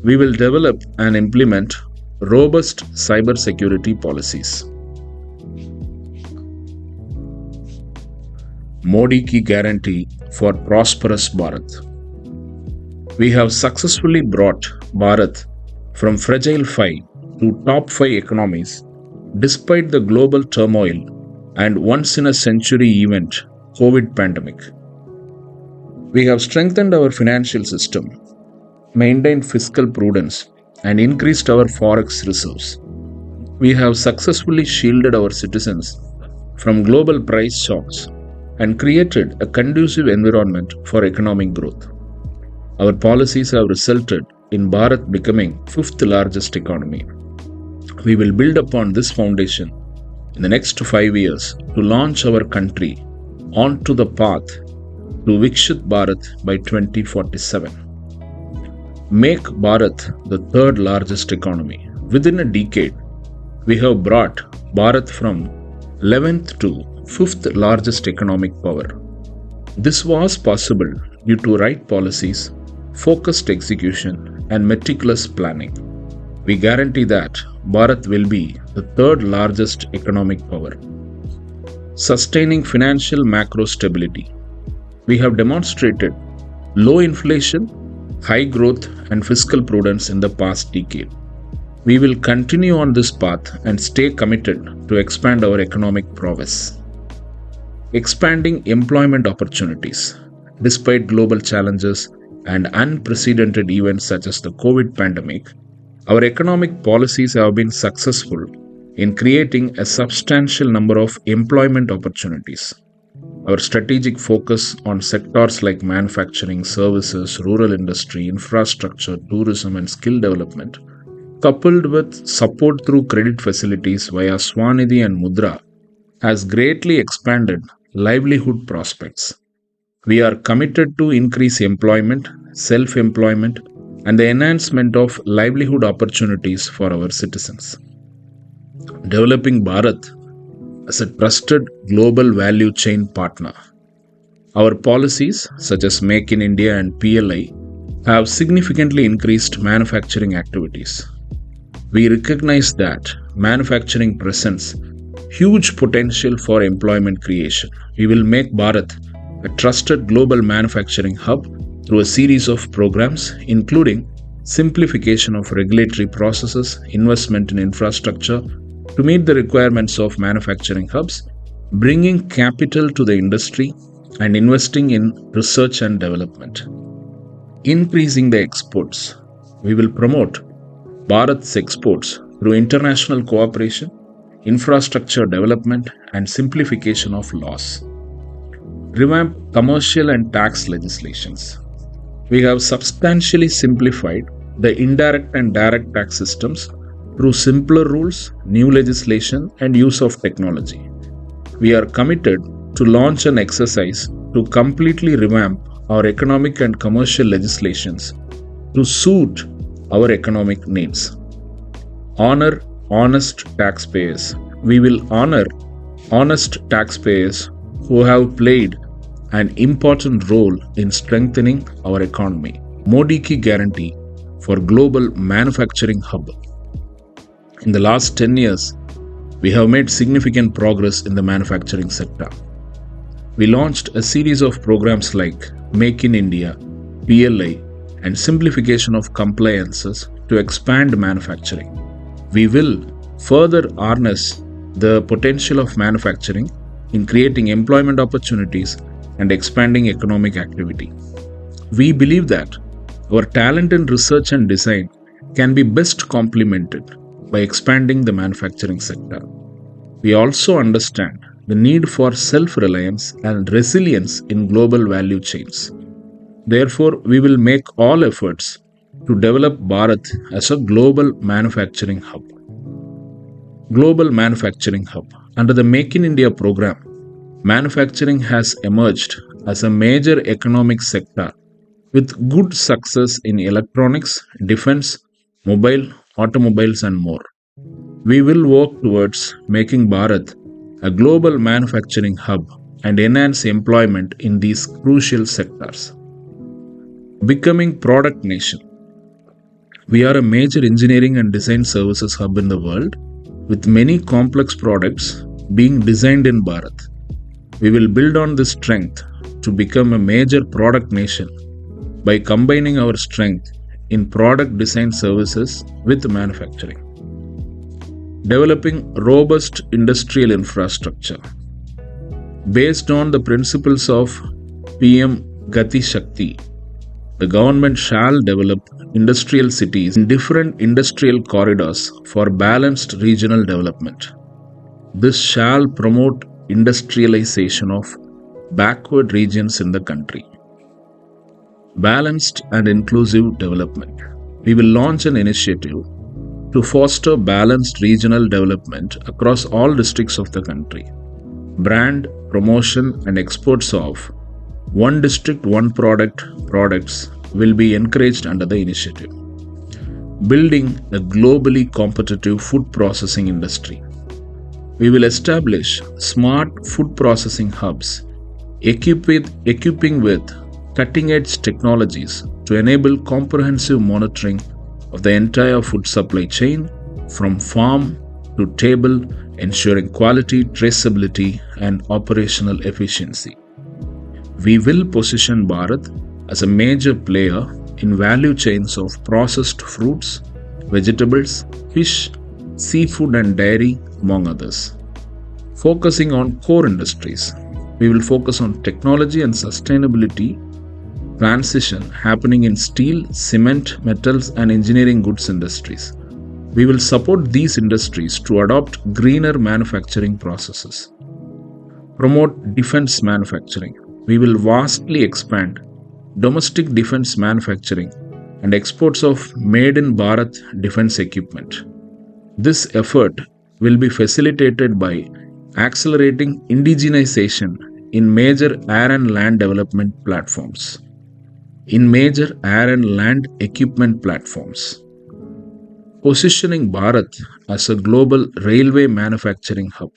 we will develop and implement robust cyber security policies. Modi Ki Guarantee for Prosperous Bharat. We have successfully brought Bharat from fragile 5 to top 5 economies despite the global turmoil and once-in-a-century event, COVID pandemic. We have strengthened our financial system, maintained fiscal prudence, and increased our forex reserves. We have successfully shielded our citizens from global price shocks and created a conducive environment for economic growth. Our policies have resulted in Bharat becoming 5th largest economy. We will build upon this foundation in the next 5 years to launch our country onto the path to Viksit Bharat by 2047. Make Bharat the 3rd largest economy. Within a decade, we have brought Bharat from 11th to 5th largest economic power. This was possible due to right policies, focused execution, and meticulous planning. We guarantee that Bharat will be the 3rd largest economic power. Sustaining financial macro stability. We have demonstrated low inflation, high growth, and fiscal prudence in the past decade. We will continue on this path and stay committed to expand our economic prowess. Expanding employment opportunities. Despite global challenges and unprecedented events such as the COVID pandemic, our economic policies have been successful in creating a substantial number of employment opportunities. Our strategic focus on sectors like manufacturing, services, rural industry, infrastructure, tourism, and skill development, coupled with support through credit facilities via Swanidhi and Mudra, has greatly expanded livelihood prospects. We are committed to increase employment, self-employment, and the enhancement of livelihood opportunities for our citizens. Developing Bharat as a trusted global value chain partner. Our policies, such as Make in India and PLI, have significantly increased manufacturing activities. We recognize that manufacturing presents huge potential for employment creation. We will make Bharat a trusted global manufacturing hub through a series of programs, including simplification of regulatory processes, investment in infrastructure to meet the requirements of manufacturing hubs, bringing capital to the industry, and investing in research and development. Increasing the exports. We will promote Bharat's exports through international cooperation, infrastructure development, and simplification of laws. Revamp commercial and tax legislations. We have substantially simplified the indirect and direct tax systems through simpler rules, new legislation, and use of technology. We are committed to launch an exercise to completely revamp our economic and commercial legislations to suit our economic needs. Honor honest taxpayers. We will honor honest taxpayers who have played an important role in strengthening our economy. Modi Ki Guarantee for Global Manufacturing Hub. In the last 10 years, we have made significant progress in the manufacturing sector. We launched a series of programs like Make in India, PLI, and simplification of compliances to expand manufacturing. We will further harness the potential of manufacturing in creating employment opportunities and expanding economic activity. We believe that our talent in research and design can be best complemented by expanding the manufacturing sector. We also understand the need for self-reliance and resilience in global value chains. Therefore, we will make all efforts to develop Bharat as a global manufacturing hub. Global Manufacturing Hub. Under the Make in India program, manufacturing has emerged as a major economic sector with good success in electronics, defense, mobile, automobiles, and more. We will work towards making Bharat a global manufacturing hub and enhance employment in these crucial sectors. Becoming Product Nation. We are a major engineering and design services hub in the world, with many complex products being designed in Bharat. We will build on this strength to become a major product nation by combining our strength in product design services with manufacturing. Developing robust industrial infrastructure. Based on the principles of PM Gati Shakti, the government shall develop industrial cities in different industrial corridors for balanced regional development. This shall promote industrialization of backward regions in the country. Balanced and inclusive development. We will launch an initiative to foster balanced regional development across all districts of the country. Brand, promotion, and exports of one district, one product products will be encouraged under the initiative. Building a globally competitive food processing industry. We will establish smart food processing hubs, equipping with cutting-edge technologies to enable comprehensive monitoring of the entire food supply chain from farm to table, ensuring quality, traceability, and operational efficiency. We will position Bharat as a major player in value chains of processed fruits, vegetables, fish, seafood, and dairy, among others. Focusing on core industries, we will focus on technology and sustainability transition happening in steel, cement, metals, and engineering goods industries. We will support these industries to adopt greener manufacturing processes. Promote defense manufacturing. We will vastly expand domestic defense manufacturing and exports of made in Bharat defense equipment. This effort will be facilitated by accelerating indigenization in major air and land development platforms. Positioning Bharat as a global railway manufacturing hub.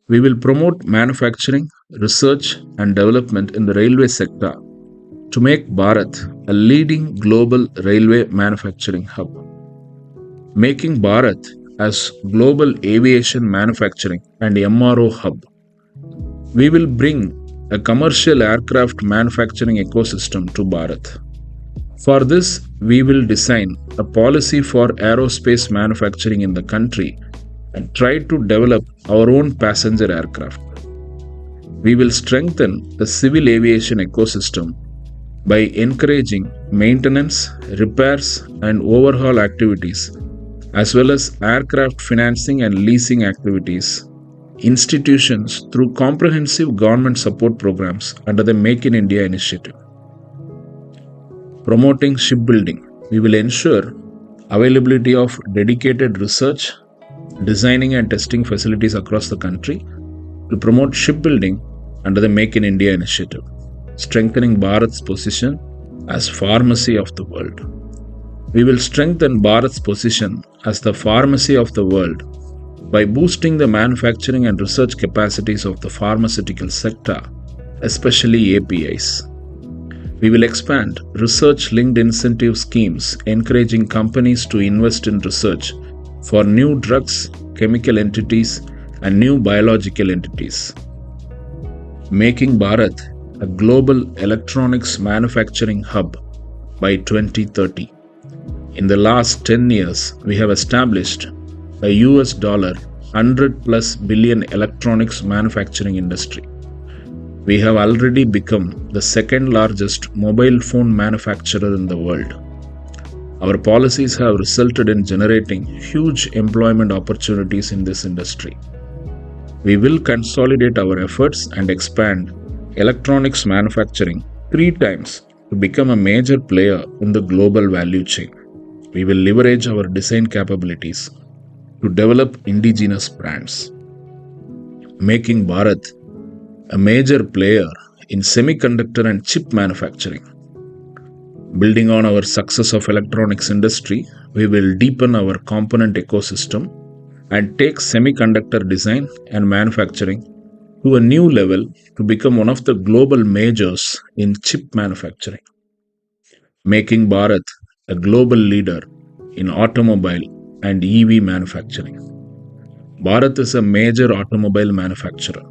We will promote manufacturing, research, and development in the railway sector to make Bharat a leading global railway manufacturing hub. Making Bharat as global aviation manufacturing and MRO hub. We will bring a commercial aircraft manufacturing ecosystem to Bharat. For this, we will design a policy for aerospace manufacturing in the country and try to develop our own passenger aircraft. We will strengthen the civil aviation ecosystem by encouraging maintenance, repairs, and overhaul activities, as well as aircraft financing and leasing activities, institutions through comprehensive government support programs under the Make in India initiative. Promoting shipbuilding. We will ensure availability of dedicated research, designing and testing facilities across the country to promote shipbuilding under the Make in India initiative, strengthening Bharat's position as pharmacy of the world. We will strengthen Bharat's position as the pharmacy of the world by boosting the manufacturing and research capacities of the pharmaceutical sector, especially APIs. We will expand research-linked incentive schemes encouraging companies to invest in research for new drugs, chemical entities, and new biological entities, making Bharat a global electronics manufacturing hub by 2030. In the last 10 years, we have established a $100 plus billion electronics manufacturing industry. We have already become the second largest mobile phone manufacturer in the world. Our policies have resulted in generating huge employment opportunities in this industry. We will consolidate our efforts and expand electronics manufacturing 3 times to become a major player in the global value chain. We will leverage our design capabilities to develop indigenous brands, making Bharat a major player in semiconductor and chip manufacturing. Building on our success of electronics industry, we will deepen our component ecosystem and take semiconductor design and manufacturing to a new level to become one of the global majors in chip manufacturing, making Bharat a global leader in automobile and EV manufacturing. Bharat is a major automobile manufacturer.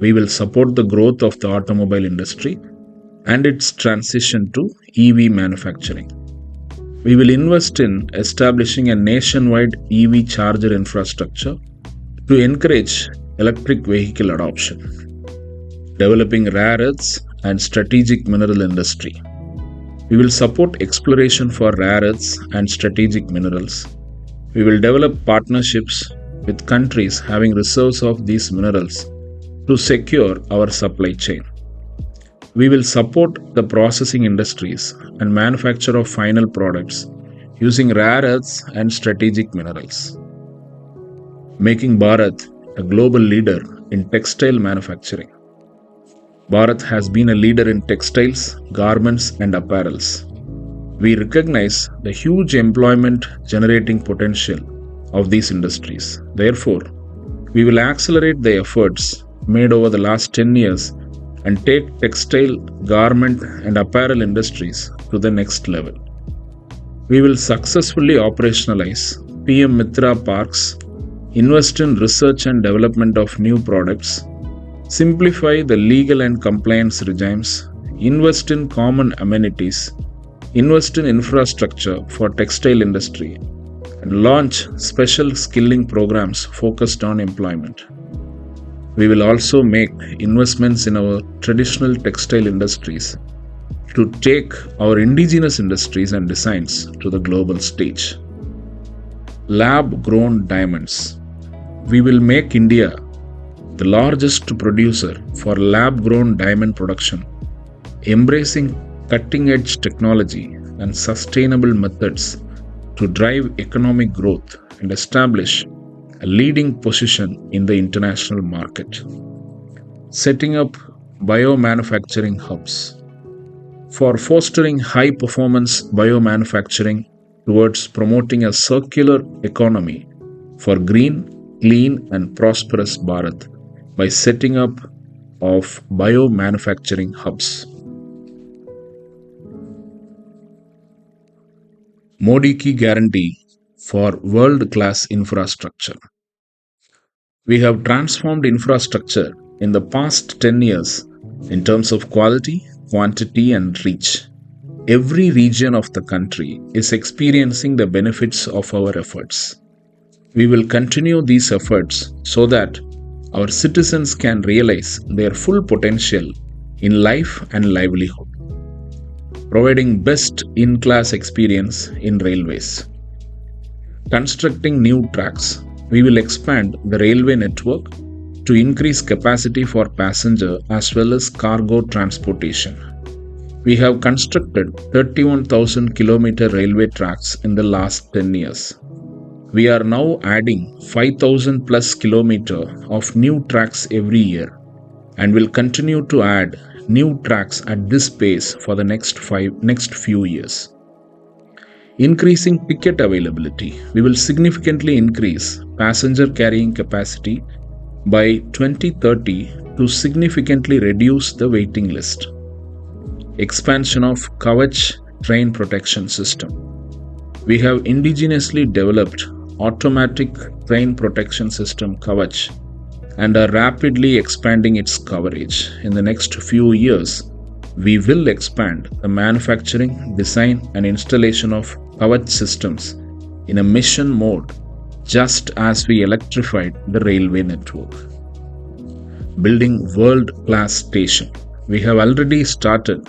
We will support the growth of the automobile industry and its transition to EV manufacturing. We will invest in establishing a nationwide EV charger infrastructure to encourage electric vehicle adoption, developing rare earths and strategic mineral industry. We will support exploration for rare earths and strategic minerals. We will develop partnerships with countries having reserves of these minerals to secure our supply chain. We will support the processing industries and manufacture of final products using rare earths and strategic minerals, making Bharat a global leader in textile manufacturing. Bharat has been a leader in textiles, garments, and apparels. We recognize the huge employment generating potential of these industries. Therefore, we will accelerate the efforts made over the last 10 years and take textile, garment, and apparel industries to the next level. We will successfully operationalize PM Mitra parks, invest in research and development of new products, simplify the legal and compliance regimes, invest in common amenities, invest in infrastructure for textile industry, and launch special skilling programs focused on employment. We will also make investments in our traditional textile industries to take our indigenous industries and designs to the global stage. Lab-grown diamonds. We will make India the largest producer for lab-grown diamond production, embracing cutting-edge technology and sustainable methods to drive economic growth and establish a leading position in the international market. Setting up biomanufacturing hubs. For fostering high-performance biomanufacturing towards promoting a circular economy for green, clean, and prosperous Bharat by setting up of biomanufacturing hubs. Modi Ki Guarantee for world-class infrastructure. We have transformed infrastructure in the past 10 years in terms of quality, quantity, and reach. Every region of the country is experiencing the benefits of our efforts. We will continue these efforts so that our citizens can realize their full potential in life and livelihood, providing best in-class experience in railways. Constructing new tracks. We will expand the railway network to increase capacity for passenger as well as cargo transportation. We have constructed 31,000 km railway tracks in the last 10 years. We are now adding 5,000 plus km of new tracks every year and will continue to add new tracks at this pace for the next few years. Increasing ticket availability. We will significantly increase passenger carrying capacity by 2030 to significantly reduce the waiting list. Expansion of Kavach train protection system. We have indigenously developed automatic train protection system Kavach and are rapidly expanding its coverage. In the next few years, we will expand the manufacturing, design, and installation of Kavach systems in a mission mode, just as we electrified the railway network. Building world-class station. We have already started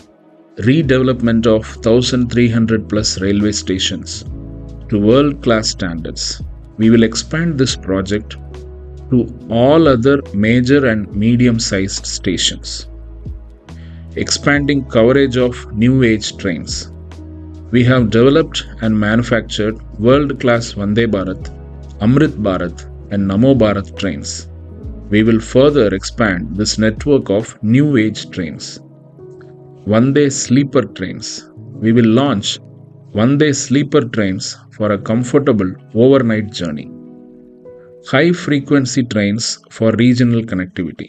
redevelopment of 1,300 plus railway stations to world-class standards. We will expand this project to all other major and medium-sized stations. Expanding coverage of new age trains. We have developed and manufactured world-class Vande Bharat, Amrit Bharat and Namo Bharat trains. We will further expand this network of new age trains. Vande sleeper trains. We will launch Vande sleeper trains for a comfortable overnight journey. High frequency trains for regional connectivity.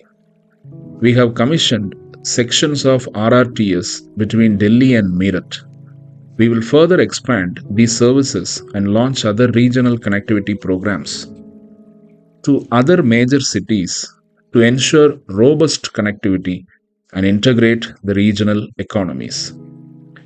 We have commissioned sections of RRTS between Delhi and Meerut. We will further expand these services and launch other regional connectivity programs to other major cities to ensure robust connectivity and integrate the regional economies.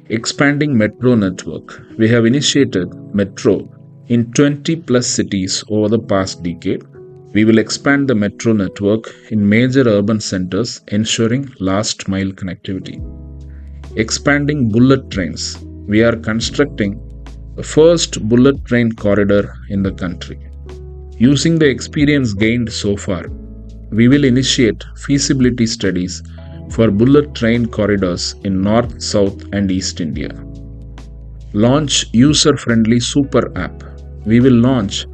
Expanding metro network. We have initiated metro in 20 plus cities over the past decade. We will expand the metro network in major urban centers, ensuring last mile connectivity. Expanding bullet trains. We are constructing the first bullet train corridor in the country. Using the experience gained so far, we will initiate feasibility studies for bullet train corridors in North, South, and East India. Launch user-friendly super app. We will launch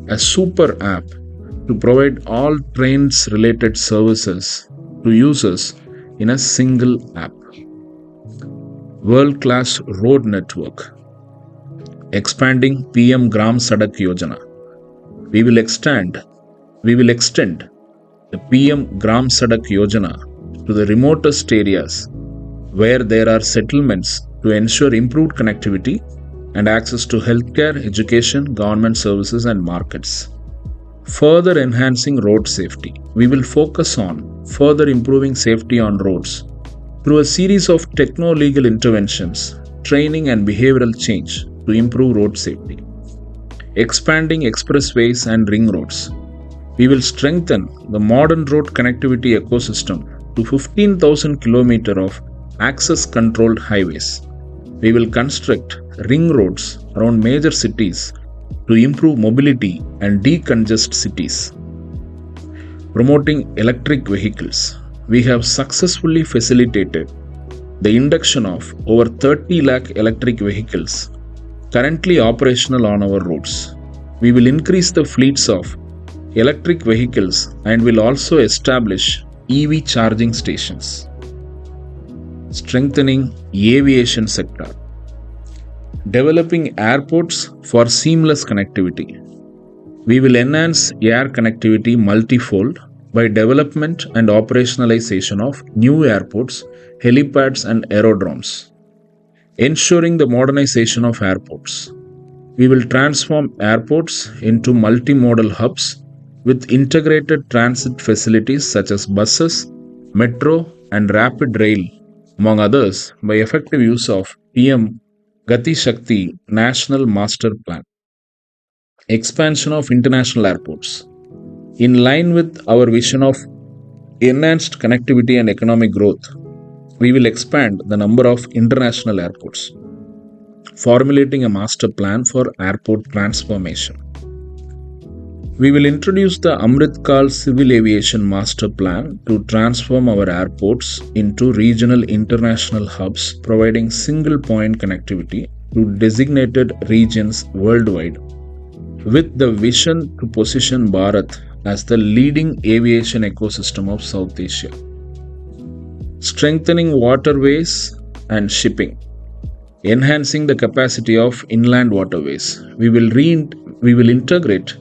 a super app to provide all trains-related services to users in a single app. World-class road network. Expanding PM Gram Sadak Yojana. We will extend the PM Gram Sadak Yojana to the remotest areas where there are settlements to ensure improved connectivity and access to healthcare, education, government services, and markets. Further enhancing road safety. We will focus on further improving safety on roads through a series of techno-legal interventions, training, and behavioral change to improve road safety. Expanding expressways and ring roads. We will strengthen the modern road connectivity ecosystem to 15,000 km of access-controlled highways. We will construct ring roads around major cities to improve mobility and decongest cities. Promoting electric vehicles. We have successfully facilitated the induction of over 30 lakh electric vehicles currently operational on our roads. We will increase the fleets of electric vehicles and will also establish EV charging stations. Strengthening aviation sector. Developing airports for seamless connectivity. We will enhance air connectivity multifold by development and operationalization of new airports, helipads and aerodromes. Ensuring the modernization of airports. We will transform airports into multimodal hubs with integrated transit facilities such as buses, metro and rapid rail, among others, by effective use of PM Gati Shakti National Master Plan. Expansion of international airports. In line with our vision of enhanced connectivity and economic growth, we will expand the number of international airports, formulating a master plan for airport transformation. We will introduce the Amritkal Civil Aviation Master Plan to transform our airports into regional international hubs, providing single-point connectivity to designated regions worldwide, with the vision to position Bharat as the leading aviation ecosystem of South Asia. Strengthening waterways and shipping. Enhancing the capacity of inland waterways. We will integrate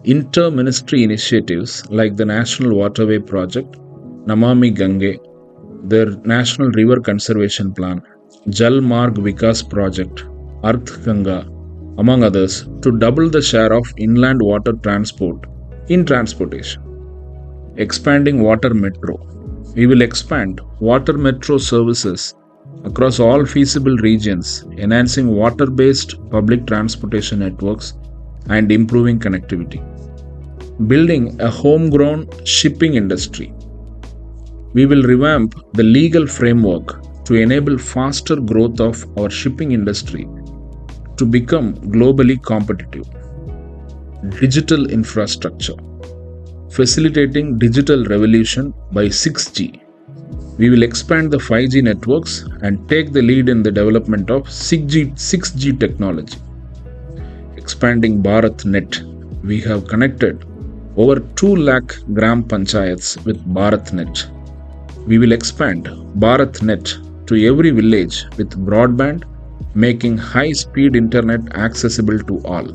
inter-ministry initiatives like the National Waterway Project, Namami Gange, their National River Conservation Plan, Jal Marg Vikas Project, Arth Ganga, among others, to double the share of inland water transport in transportation. Expanding water metro. We will expand water metro services across all feasible regions, enhancing water based public transportation networks and improving connectivity. Building a homegrown shipping industry. We will revamp the legal framework to enable faster growth of our shipping industry to become globally competitive. Digital infrastructure. Facilitating digital revolution by 6G. We will expand the 5G networks and take the lead in the development of 6G technology. Expanding BharatNet. We have connected over 2 lakh gram panchayats with BharatNet. We will expand BharatNet to every village with broadband, making high-speed internet accessible to all.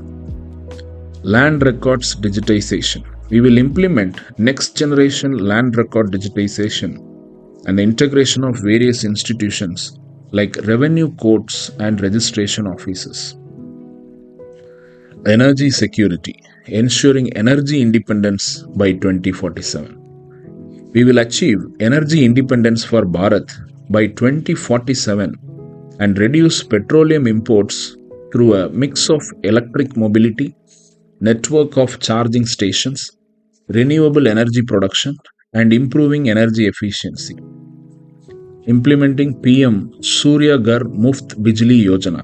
Land records digitization. We will implement next-generation land record digitization and the integration of various institutions like revenue courts and registration offices. Energy security. Ensuring energy independence by 2047. We will achieve energy independence for Bharat by 2047 and reduce petroleum imports through a mix of electric mobility, network of charging stations, renewable energy production, and improving energy efficiency. Implementing PM Surya Ghar Muft Bijli Yojana.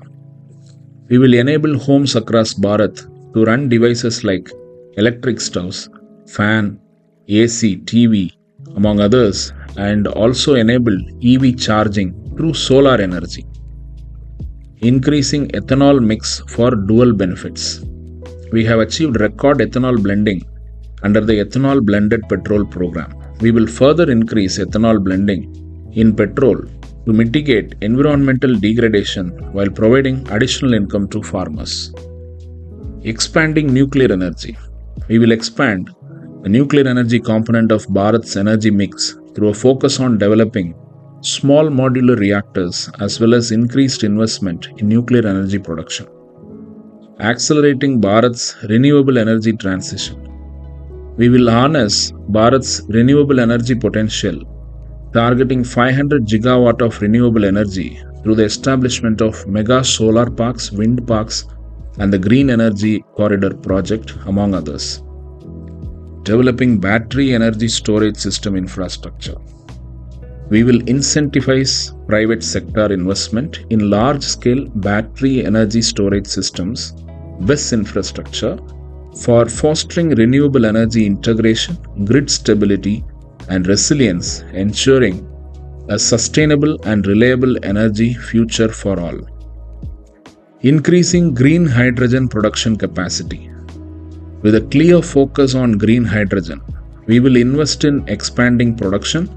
We will enable homes across Bharat to run devices like electric stoves, fan, AC, TV, among others, and also enable EV charging through solar energy. Increasing ethanol mix for dual benefits. We have achieved record ethanol blending under the ethanol blended petrol program. We will further increase ethanol blending in petrol to mitigate environmental degradation while providing additional income to farmers. Expanding nuclear energy. We will expand the nuclear energy component of Bharat's energy mix through a focus on developing small modular reactors as well as increased investment in nuclear energy production. Accelerating Bharat's renewable energy transition. We will harness Bharat's renewable energy potential, targeting 500 gigawatt of renewable energy through the establishment of mega solar parks, wind parks, and the Green Energy Corridor project, among others. Developing battery energy storage system infrastructure. We will incentivize private sector investment in large-scale battery energy storage systems, BESS infrastructure, for fostering renewable energy integration, grid stability, and resilience, ensuring a sustainable and reliable energy future for all. Increasing green hydrogen production capacity. With a clear focus on green hydrogen, we will invest in expanding production,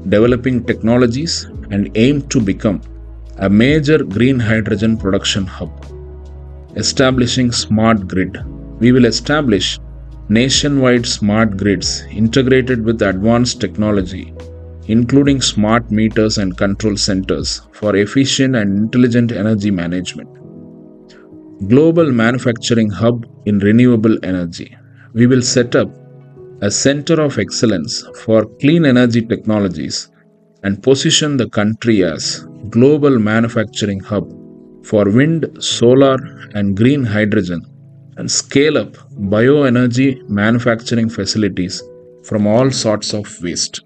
developing technologies, and aim to become a major green hydrogen production hub. Establishing smart grid. We will establish nationwide smart grids integrated with advanced technology, including smart meters and control centers for efficient and intelligent energy management. Global manufacturing hub in renewable energy. We will set up a center of excellence for clean energy technologies and position the country as global manufacturing hub for wind, solar, and green hydrogen, and scale up bioenergy manufacturing facilities from all sorts of waste.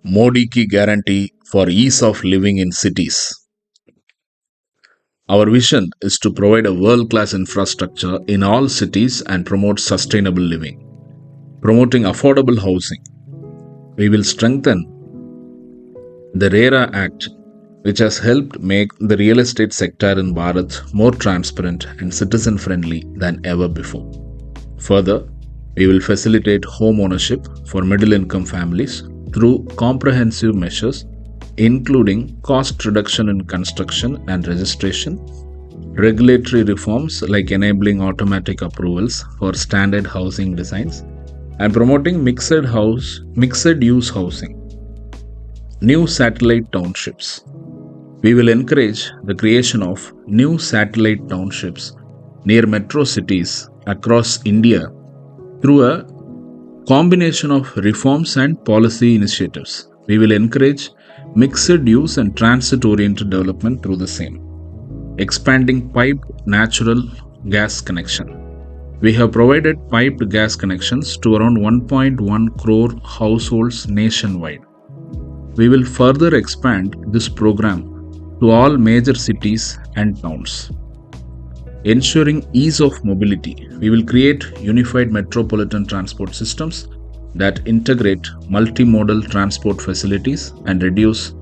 Modi ki guarantee for ease of living in cities. Our vision is to provide a world-class infrastructure in all cities and promote sustainable living. Promoting affordable housing. We will strengthen the RERA Act, which has helped make the real estate sector in Bharat more transparent and citizen-friendly than ever before. Further, we will facilitate home ownership for middle-income families through comprehensive measures including cost reduction in construction and registration, regulatory reforms like enabling automatic approvals for standard housing designs, and promoting mixed use housing. New satellite townships. We will encourage the creation of new satellite townships near metro cities across India through a combination of reforms and policy initiatives. We will encourage mixed use and transit oriented development through the same. Expanding piped natural gas connection. We have provided piped gas connections to around 1.1 crore households nationwide. We will further expand this program to all major cities and towns. Ensuring ease of mobility, we will create unified metropolitan transport systems that integrate multimodal transport facilities and reduce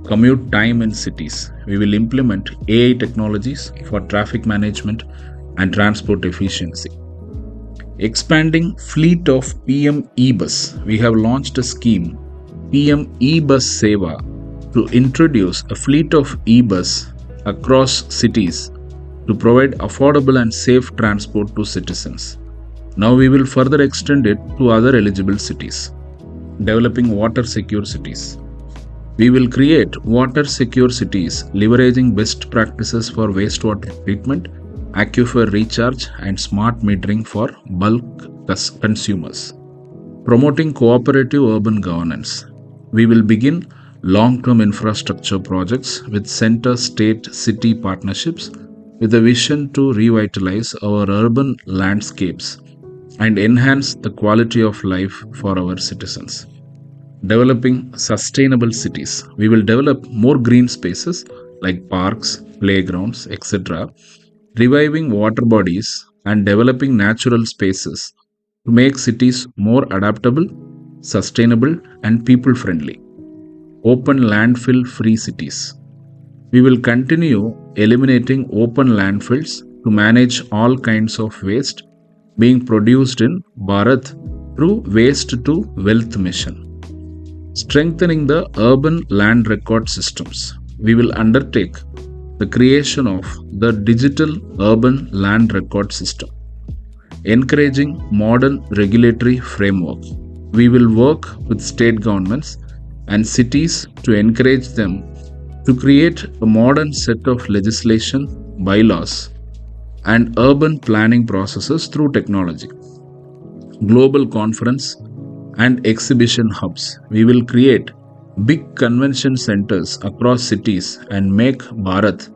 commute time in cities. We will implement AI technologies for traffic management and transport efficiency. Expanding fleet of PM E-Bus. We have launched a scheme, PM E-Bus Seva, to introduce a fleet of e-bus across cities to provide affordable and safe transport to citizens. Now we will further extend it to other eligible cities. Developing water secure cities. We will create water secure cities leveraging best practices for wastewater treatment, aquifer recharge, and smart metering for bulk consumers. Promoting cooperative urban governance. We will begin long-term infrastructure projects with center-state-city partnerships with a vision to revitalize our urban landscapes and enhance the quality of life for our citizens. Developing sustainable cities. We will develop more green spaces like parks, playgrounds, etc., reviving water bodies and developing natural spaces to make cities more adaptable, sustainable, and people-friendly. Open landfill free cities. We will continue eliminating open landfills to manage all kinds of waste being produced in Bharat through Waste to Wealth mission. Strengthening the urban land record systems. We will undertake the creation of the digital urban land record system. Encouraging modern regulatory framework. We will work with state governments and cities to encourage them to create a modern set of legislation, bylaws, and urban planning processes through technology. Global conference and exhibition hubs. We will create big convention centers across cities and make Bharat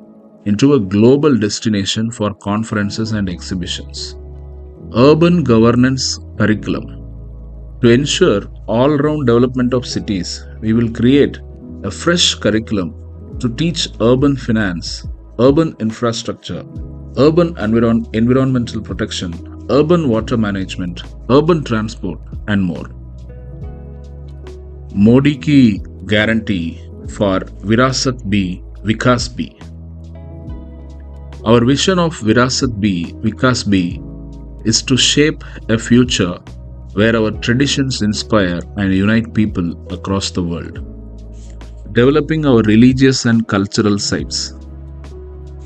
into a global destination for conferences and exhibitions. Urban governance curriculum. To ensure all-round development of cities, we will create a fresh curriculum to teach urban finance, urban infrastructure, urban environmental protection, urban water management, urban transport, and more. Modi ki guarantee for Virasat B, Vikas B. Our vision of Virasat B, Vikas B is to shape a future where our traditions inspire and unite people across the world. Developing our religious and cultural sites.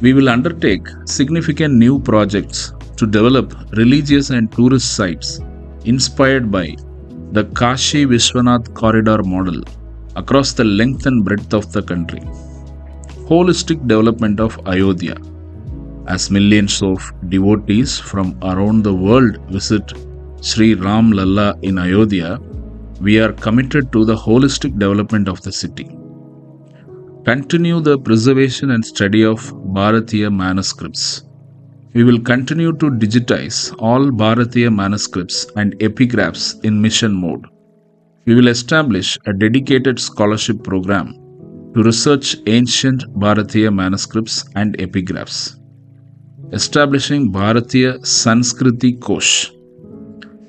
We will undertake significant new projects to develop religious and tourist sites inspired by the Kashi Vishwanath corridor model across the length and breadth of the country. Holistic development of Ayodhya. As millions of devotees from around the world visit Sri Ram Lalla in Ayodhya, we are committed to the holistic development of the city. Continue the preservation and study of Bharatiya manuscripts. We will continue to digitize all Bharatiya manuscripts and epigraphs in mission mode. We will establish a dedicated scholarship program to research ancient Bharatiya manuscripts and epigraphs. Establishing Bharatiya Sanskriti Kosh.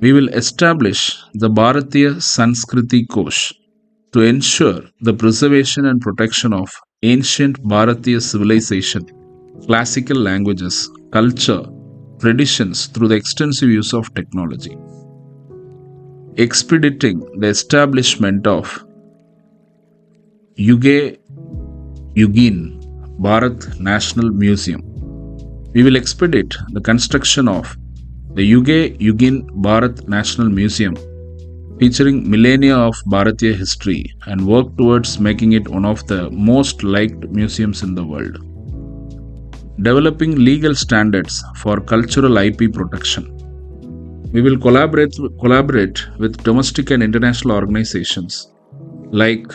We will establish the Bharatiya Sanskriti Kosh to ensure the preservation and protection of ancient Bharatiya civilization, classical languages, culture, traditions through the extensive use of technology. Expediting the establishment of Yuge Yugin Bharat National Museum. We will expedite the construction of the Yuge Yugin Bharat National Museum, featuring millennia of Bharatiya history, and work towards making it one of the most liked museums in the world. Developing legal standards for cultural IP protection. We will collaborate with domestic and international organizations like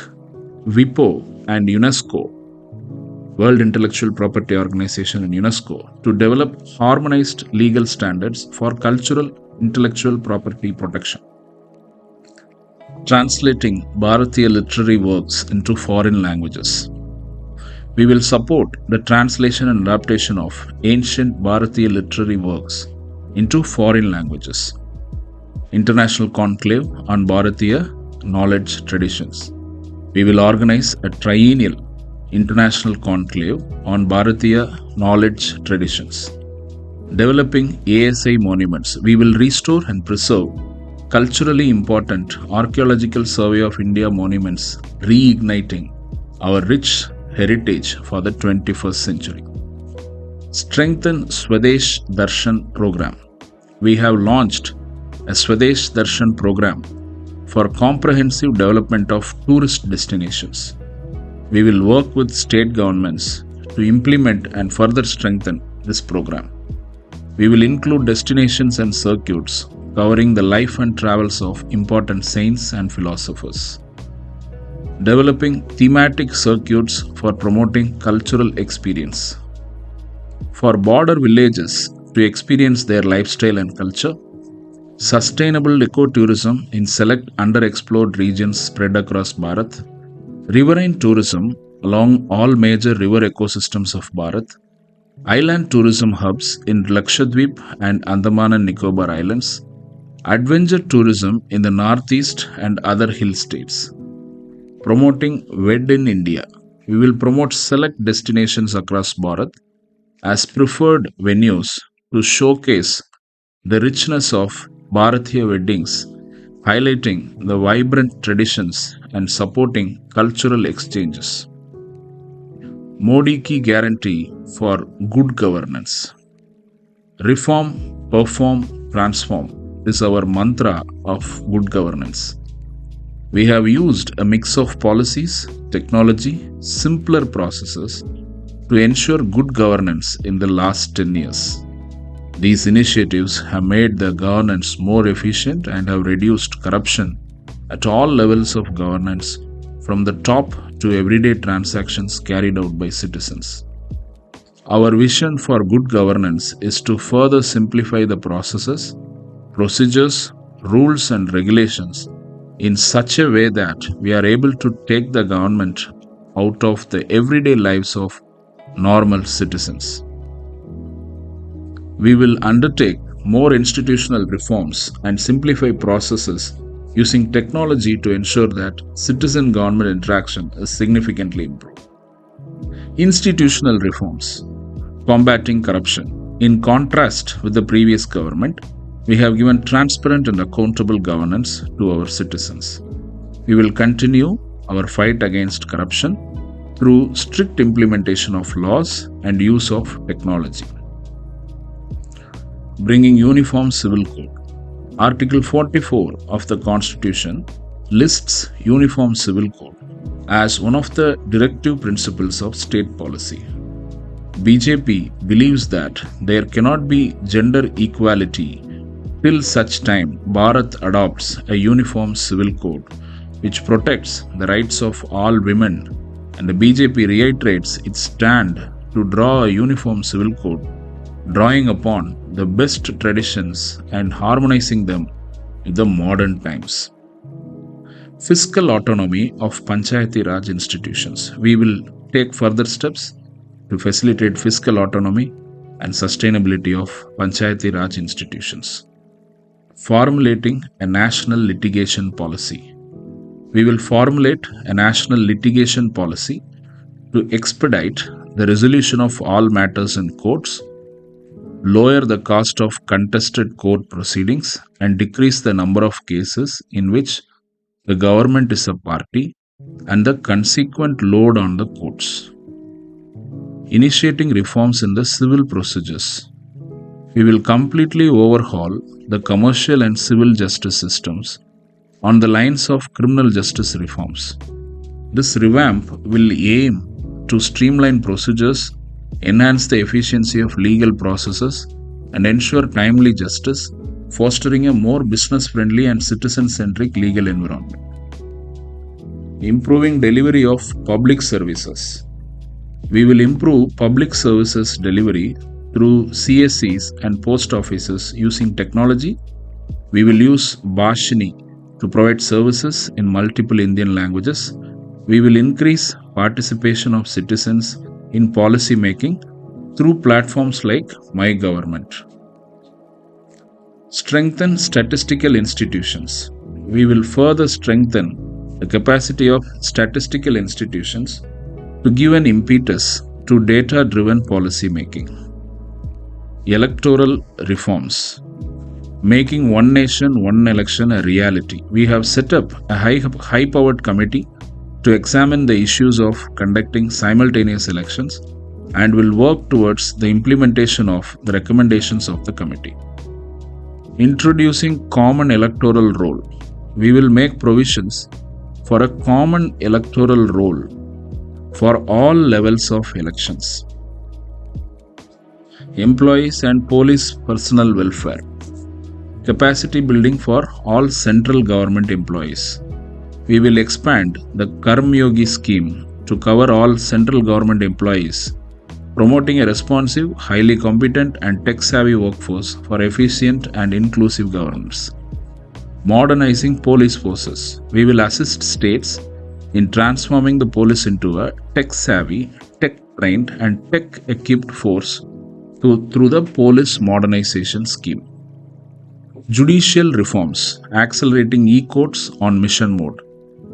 WIPO and UNESCO, World Intellectual Property Organization and UNESCO, to develop harmonized legal standards for cultural intellectual property protection. Translating Bharatiya literary works into foreign languages. We will support the translation and adaptation of ancient Bharatiya literary works into foreign languages. International Conclave on Bharatiya Knowledge Traditions. We will organize a triennial international conclave on Bharatiya knowledge traditions. Developing ASI monuments. We will restore and preserve culturally important Archaeological Survey of India monuments, reigniting our rich heritage for the 21st century. Strengthen Swadesh Darshan program. We have launched a Swadesh Darshan program for comprehensive development of tourist destinations. We will work with state governments to implement and further strengthen this program. We will include destinations and circuits covering the life and travels of important saints and philosophers. Developing thematic circuits for promoting cultural experience. For border villages to experience their lifestyle and culture. Sustainable ecotourism in select underexplored regions spread across Bharat. Riverine tourism along all major river ecosystems of Bharat. Island tourism hubs in Lakshadweep and Andaman and Nicobar Islands. Adventure tourism in the northeast and other hill states. Promoting Wed in India. We will promote select destinations across Bharat as preferred venues to showcase the richness of Bharatiya weddings, highlighting the vibrant traditions and supporting cultural exchanges. Modi Ki Guarantee for Good Governance. Reform, perform, transform is our mantra of good governance. We have used a mix of policies, technology, simpler processes to ensure good governance in the last 10 years. These initiatives have made the governance more efficient and have reduced corruption at all levels of governance, from the top to everyday transactions carried out by citizens. Our vision for good governance is to further simplify the processes, procedures, rules, and regulations in such a way that we are able to take the government out of the everyday lives of normal citizens. We will undertake more institutional reforms and simplify processes using technology to ensure that citizen government interaction is significantly improved. Institutional reforms. Combating corruption. In contrast with the previous government, we have given transparent and accountable governance to our citizens. We will continue our fight against corruption through strict implementation of laws and use of technology. Bringing Uniform Civil Code. Article 44 of the Constitution lists Uniform Civil Code as one of the directive principles of state policy. BJP believes that there cannot be gender equality till such time Bharat adopts a uniform civil code which protects the rights of all women, and the BJP reiterates its stand to draw a uniform civil code, drawing upon the best traditions and harmonizing them with the modern times. Fiscal autonomy of Panchayati Raj institutions. We will take further steps to facilitate fiscal autonomy and sustainability of Panchayati Raj institutions. Formulating a national litigation policy. We will formulate a national litigation policy to expedite the resolution of all matters in courts, lower the cost of contested court proceedings, and decrease the number of cases in which the government is a party and the consequent load on the courts. Initiating reforms in the civil procedures. We will completely overhaul the commercial and civil justice systems on the lines of criminal justice reforms. This revamp will aim to streamline procedures, enhance the efficiency of legal processes, and ensure timely justice, fostering a more business-friendly and citizen-centric legal environment. Improving delivery of public services. We will improve public services delivery through CSCs and post offices using technology. We will use Bhashini to provide services in multiple Indian languages. We will increase participation of citizens in policy making through platforms like My Government. Strengthen statistical institutions. We will further strengthen the capacity of statistical institutions to give an impetus to data-driven policy making. Electoral reforms. Making one nation, one election a reality. We have set up a high-powered committee to examine the issues of conducting simultaneous elections and will work towards the implementation of the recommendations of the committee. Introducing common electoral roll. We will make provisions for a common electoral roll for all levels of elections. Employees and police personnel welfare. Capacity building for all central government employees. We will expand the Karmyogi scheme to cover all central government employees, promoting a responsive, highly competent and tech-savvy workforce for efficient and inclusive governance. Modernizing police forces. We will assist states in transforming the police into a tech-savvy, tech-trained and tech-equipped force through the Police Modernization Scheme. Judicial reforms. Accelerating e-courts on mission mode.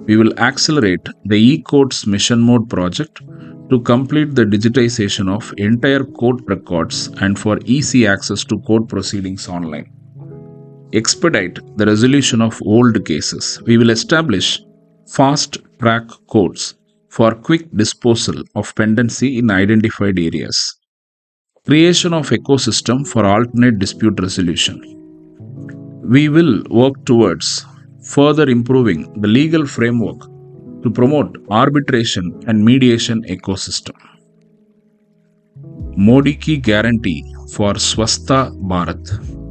We will accelerate the e-courts mission mode project to complete the digitization of entire court records and for easy access to court proceedings online. Expedite the resolution of old cases. We will establish fast-track courts for quick disposal of pendency in identified areas. Creation of ecosystem for alternate dispute resolution. We will work towards further improving the legal framework to promote arbitration and mediation ecosystem. Modi ki guarantee for Swasthya Bharat.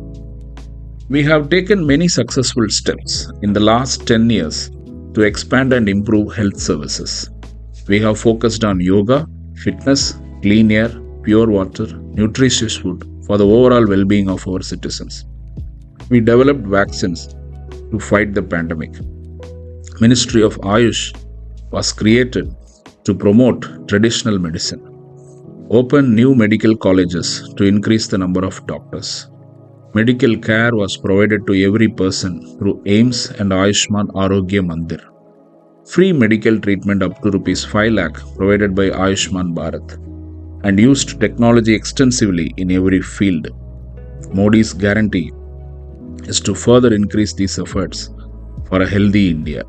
We have taken many successful steps in the last 10 years to expand and improve health services. We have focused on yoga, fitness, clean air, pure water, nutritious food for the overall well-being of our citizens. We developed vaccines to fight the pandemic. Ministry of Ayush was created to promote traditional medicine. Open new medical colleges to increase the number of doctors. Medical care was provided to every person through AIMS and Ayushman Arogya Mandir. Free medical treatment up to ₹5 lakh provided by Ayushman Bharat and used technology extensively in every field. Modi's guarantee is to further increase these efforts for a healthy India.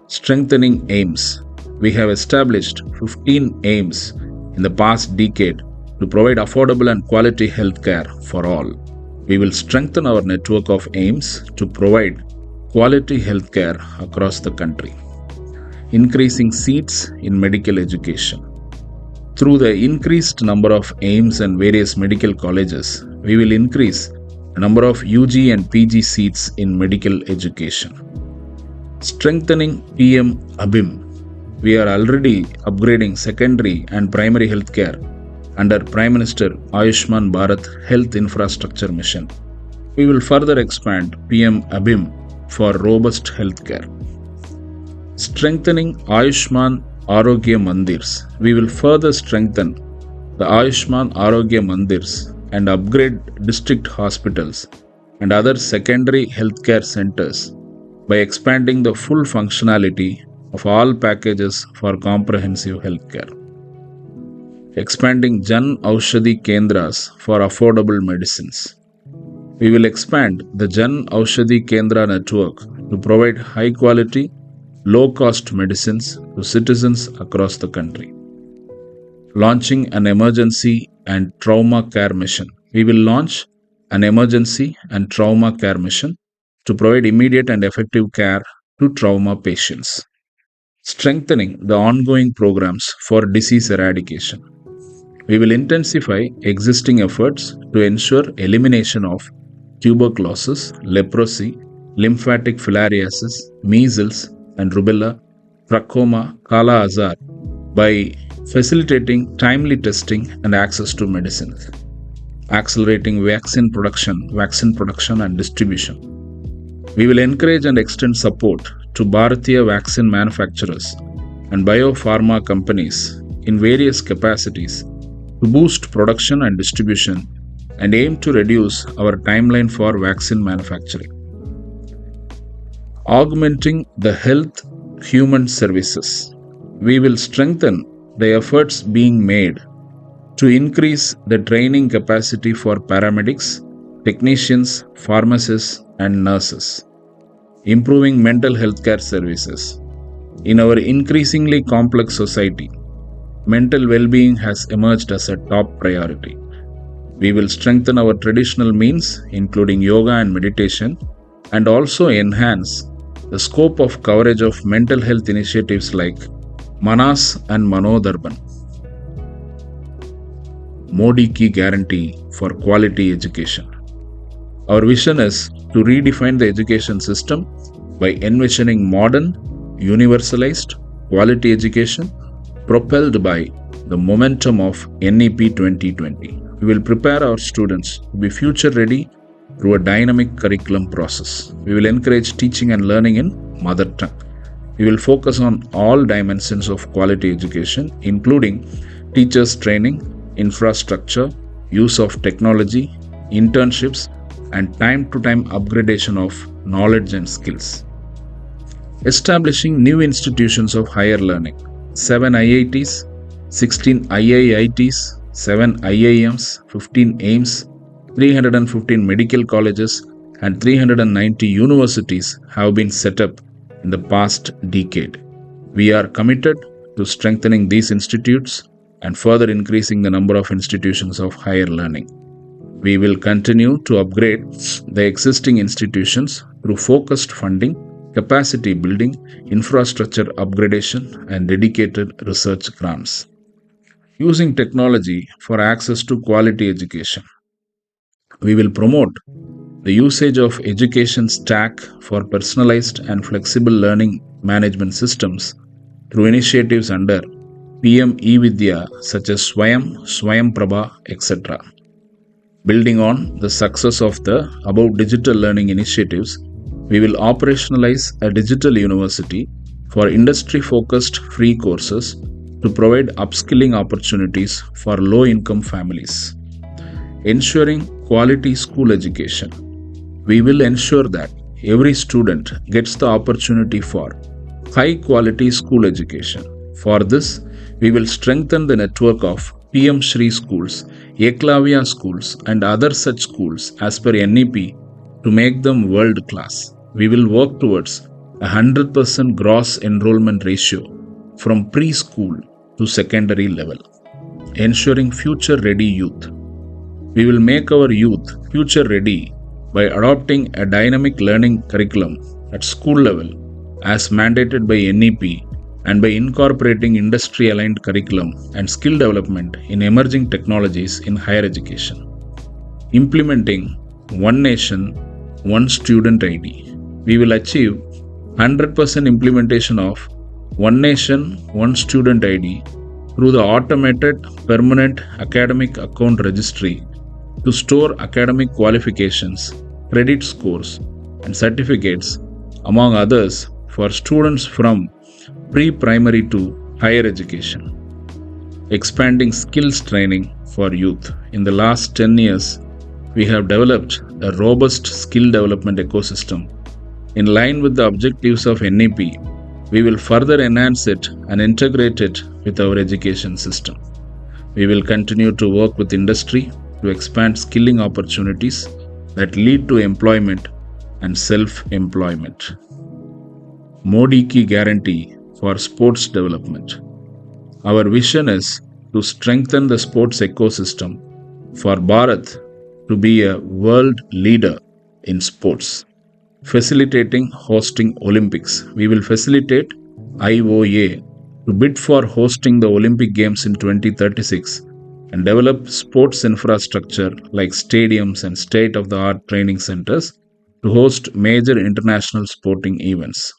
Strengthening AIMS. We have established 15 AIMS in the past decade to provide affordable and quality health care for all. We will strengthen our network of AIMS to provide quality health care across the country. Increasing seats in medical education. Through the increased number of AIMS and various medical colleges, we will increase the number of UG and PG seats in medical education. Strengthening PM ABHIM. We are already upgrading secondary and primary health care under Prime Minister Ayushman Bharat Health Infrastructure Mission. We will further expand PM ABHIM for robust health care. Strengthening Ayushman Arogya Mandirs. We will further strengthen the Ayushman Arogya Mandirs and upgrade district hospitals and other secondary healthcare centers by expanding the full functionality of all packages for comprehensive healthcare. Expanding Jan Aushadhi Kendras for affordable medicines. We will expand the Jan Aushadhi Kendra network to provide high quality, low-cost medicines to citizens across the country. Launching an emergency and trauma care mission. We will launch an emergency and trauma care mission to provide immediate and effective care to trauma patients. Strengthening the ongoing programs for disease eradication. We will intensify existing efforts to ensure elimination of tuberculosis, leprosy, lymphatic filariasis, measles and rubella, trachoma, kala azar by facilitating timely testing and access to medicines, accelerating vaccine production and distribution. We will encourage and extend support to Bharatiya vaccine manufacturers and biopharma companies in various capacities to boost production and distribution and aim to reduce our timeline for vaccine manufacturing. Augmenting the health human services. We will strengthen the efforts being made to increase the training capacity for paramedics, technicians, pharmacists, and nurses, improving mental health care services. In our increasingly complex society, mental well-being has emerged as a top priority. We will strengthen our traditional means, including yoga and meditation, and also enhance the scope of coverage of mental health initiatives like Manas and Manodarban. Modi Ki Guarantee for Quality Education. Our vision is to redefine the education system by envisioning modern, universalized, quality education propelled by the momentum of NEP 2020. We will prepare our students to be future ready through a dynamic curriculum process. We will encourage teaching and learning in mother tongue. We will focus on all dimensions of quality education, including teachers' training, infrastructure, use of technology, internships, and time-to-time upgradation of knowledge and skills. Establishing new institutions of higher learning. 7 IITs, 16 IIITs, 7 IIMs, 15 AIMS, 315 medical colleges, and 390 universities have been set up in the past decade. We are committed to strengthening these institutes and further increasing the number of institutions of higher learning. We will continue to upgrade the existing institutions through focused funding, capacity building, infrastructure upgradation, and dedicated research grants. Using technology for access to quality education. We will promote the usage of education stack for personalized and flexible learning management systems through initiatives under PM eVidya such as Swayam Prabha, etc. Building on the success of the above digital learning initiatives, we will operationalize a digital university for industry-focused free courses to provide upskilling opportunities for low-income families. Ensuring quality school education. We will ensure that every student gets the opportunity for high-quality school education. For this, we will strengthen the network of PM Shri schools, Eklavya schools, and other such schools as per NEP to make them world-class. We will work towards a 100% gross enrollment ratio from preschool to secondary level, ensuring future-ready youth. We will make our youth future-ready by adopting a dynamic learning curriculum at school level as mandated by NEP and by incorporating industry-aligned curriculum and skill development in emerging technologies in higher education. Implementing One Nation, One Student ID. We will achieve 100% implementation of One Nation, One Student ID through the automated permanent academic account registry to store academic qualifications, credit scores, and certificates, among others, for students from pre-primary to higher education. Expanding skills training for youth. In the last 10 years, we have developed a robust skill development ecosystem. In line with the objectives of NEP, we will further enhance it and integrate it with our education system. We will continue to work with industry to expand skilling opportunities that lead to employment and self-employment. Modi Ki Guarantee for Sports Development. Our vision is to strengthen the sports ecosystem for Bharat to be a world leader in sports, facilitating hosting Olympics. We will facilitate IOA to bid for hosting the Olympic Games in 2036 and develop sports infrastructure like stadiums and state of the art training centers to host major international sporting events.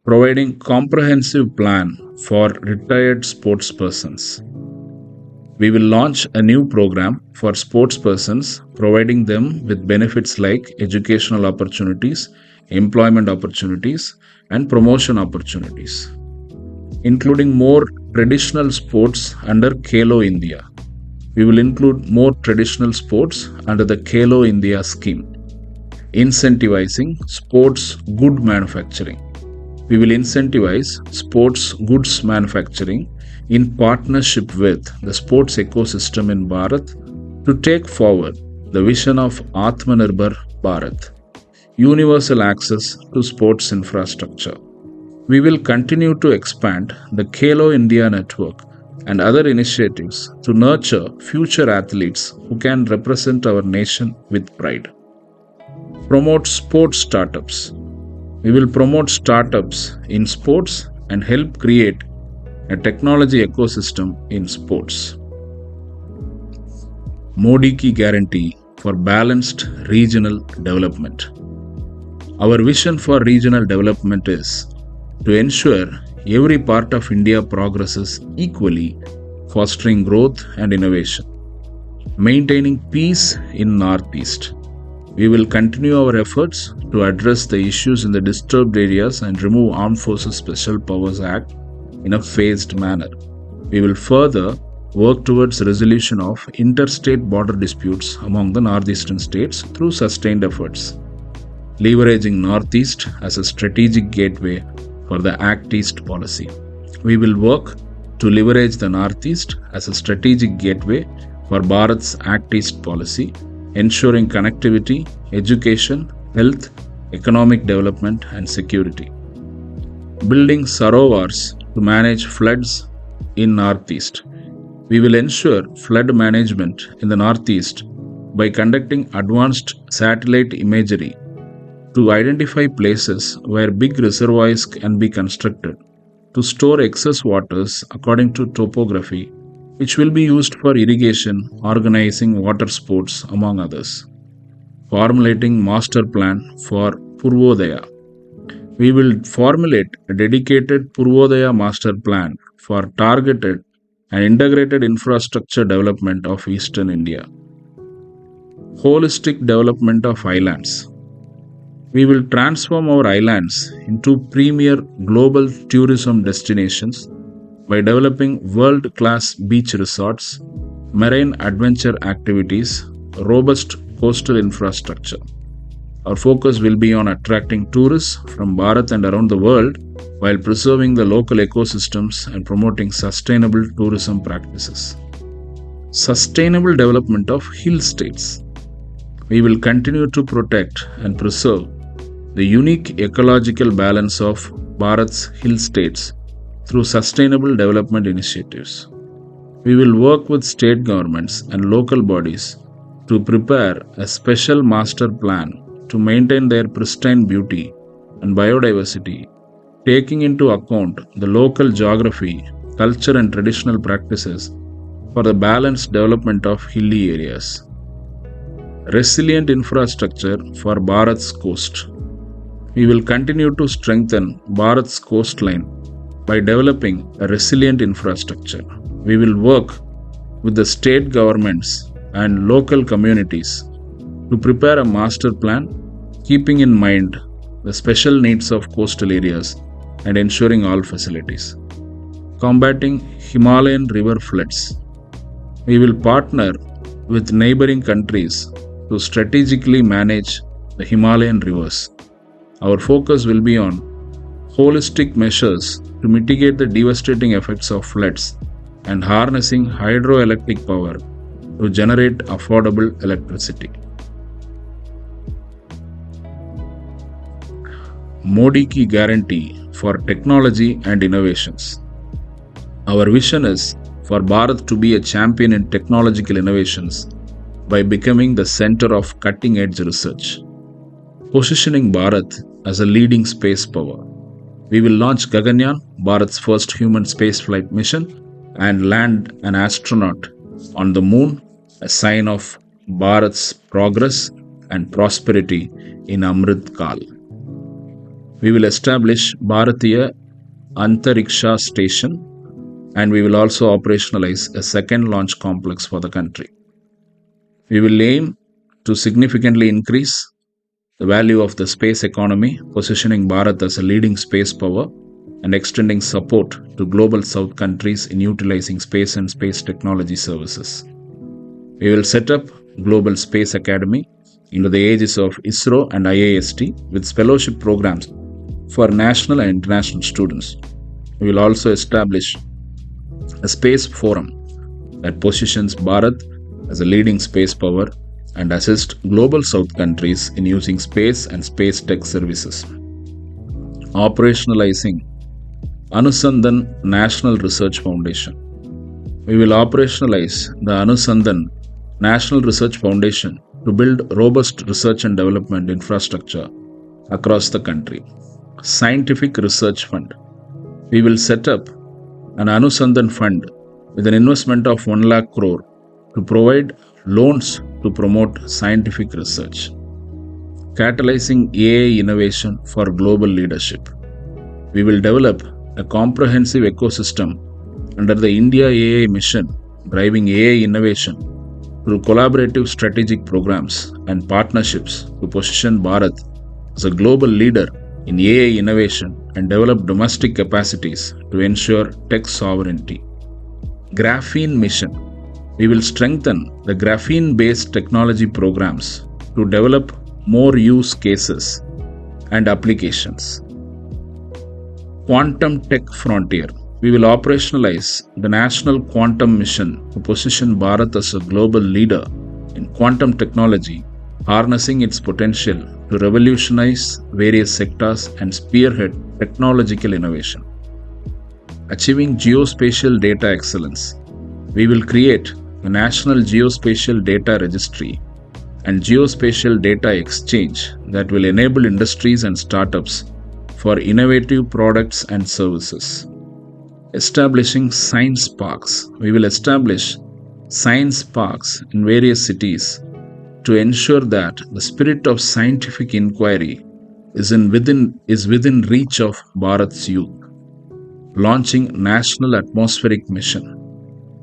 Providing comprehensive plan for retired sports persons. We will launch a new program for sports persons, providing them with benefits like educational opportunities, employment opportunities, and promotion opportunities, including more traditional sports under Khelo India. We will include more traditional sports under the Khelo India scheme, incentivizing sports good manufacturing. We will incentivize sports goods manufacturing in partnership with the sports ecosystem in Bharat to take forward the vision of Atmanirbhar Bharat, universal access to sports infrastructure. We will continue to expand the Khelo India network and other initiatives to nurture future athletes who can represent our nation with pride. Promote sports startups. We will promote startups in sports and help create a technology ecosystem in sports. Modi Ki Guarantee for Balanced Regional Development. Our vision for regional development is to ensure every part of India progresses equally, fostering growth and innovation. Maintaining peace in Northeast. We will continue our efforts to address the issues in the disturbed areas and remove Armed Forces Special Powers Act in a phased manner. We will further work towards resolution of interstate border disputes among the northeastern states through sustained efforts, leveraging Northeast as a strategic gateway for the Act East policy. We will work to leverage the Northeast as a strategic gateway for Bharat's Act East policy, ensuring connectivity, education, health, economic development, and security. Building sarovars to manage floods in Northeast. We will ensure flood management in the Northeast by conducting advanced satellite imagery to identify places where big reservoirs can be constructed to store excess waters according to topography, which will be used for irrigation, organizing water sports, among others. Formulating master plan for Purvodaya. We will formulate a dedicated Purvodaya master plan for targeted and integrated infrastructure development of Eastern India. Holistic development of islands. We will transform our islands into premier global tourism destinations by developing world-class beach resorts, marine adventure activities, robust coastal infrastructure. Our focus will be on attracting tourists from Bharat and around the world while preserving the local ecosystems and promoting sustainable tourism practices. Sustainable development of hill states. We will continue to protect and preserve the unique ecological balance of Bharat's hill states through sustainable development initiatives. We will work with state governments and local bodies to prepare a special master plan to maintain their pristine beauty and biodiversity, taking into account the local geography, culture, and traditional practices for the balanced development of hilly areas. Resilient infrastructure for Bharat's coast. We will continue to strengthen Bharat's coastline by developing a resilient infrastructure. We will work with the state governments and local communities to prepare a master plan, keeping in mind the special needs of coastal areas and ensuring all facilities. Combating Himalayan river floods. We will partner with neighboring countries to strategically manage the Himalayan rivers. Our focus will be on holistic measures to mitigate the devastating effects of floods and harnessing hydroelectric power to generate affordable electricity. Modi Ki Guarantee for Technology and Innovations. Our vision is for Bharat to be a champion in technological innovations by becoming the center of cutting-edge research, positioning Bharat as a leading space power. We will launch Gaganyaan, Bharat's first human spaceflight mission, and land an astronaut on the moon, a sign of Bharat's progress and prosperity in Amrit Kal. We will establish Bharatiya Antariksha Station, and we will also operationalize a second launch complex for the country. We will aim to significantly increase the value of the space economy, positioning Bharat as a leading space power and extending support to global south countries in utilizing space and space technology services. We will set up Global Space Academy under the aegis of ISRO and IIST with fellowship programs for national and international students. We will also establish a space forum that positions Bharat as a leading space power and assist global south countries in using space and space tech services. Operationalizing Anusandhan National Research Foundation. We will operationalize the Anusandhan National Research Foundation to build robust research and development infrastructure across the country. Scientific Research Fund. We will set up an Anusandhan Fund with an investment of 1 lakh crore to provide loans to promote scientific research. Catalyzing AI innovation for global leadership. We will develop a comprehensive ecosystem under the India AI mission, driving AI innovation through collaborative strategic programs and partnerships to position Bharat as a global leader in AI innovation and develop domestic capacities to ensure tech sovereignty. Graphene Mission. We will strengthen the graphene-based technology programs to develop more use cases and applications. Quantum Tech Frontier. We will operationalize the National Quantum Mission to position Bharat as a global leader in quantum technology, harnessing its potential to revolutionize various sectors and spearhead technological innovation. Achieving Geospatial Data Excellence. We will create a National Geospatial Data Registry and Geospatial Data Exchange that will enable industries and startups for innovative products and services. Establishing Science Parks. We will establish science parks in various cities to ensure that the spirit of scientific inquiry is within reach of Bharat's youth. Launching National Atmospheric Mission.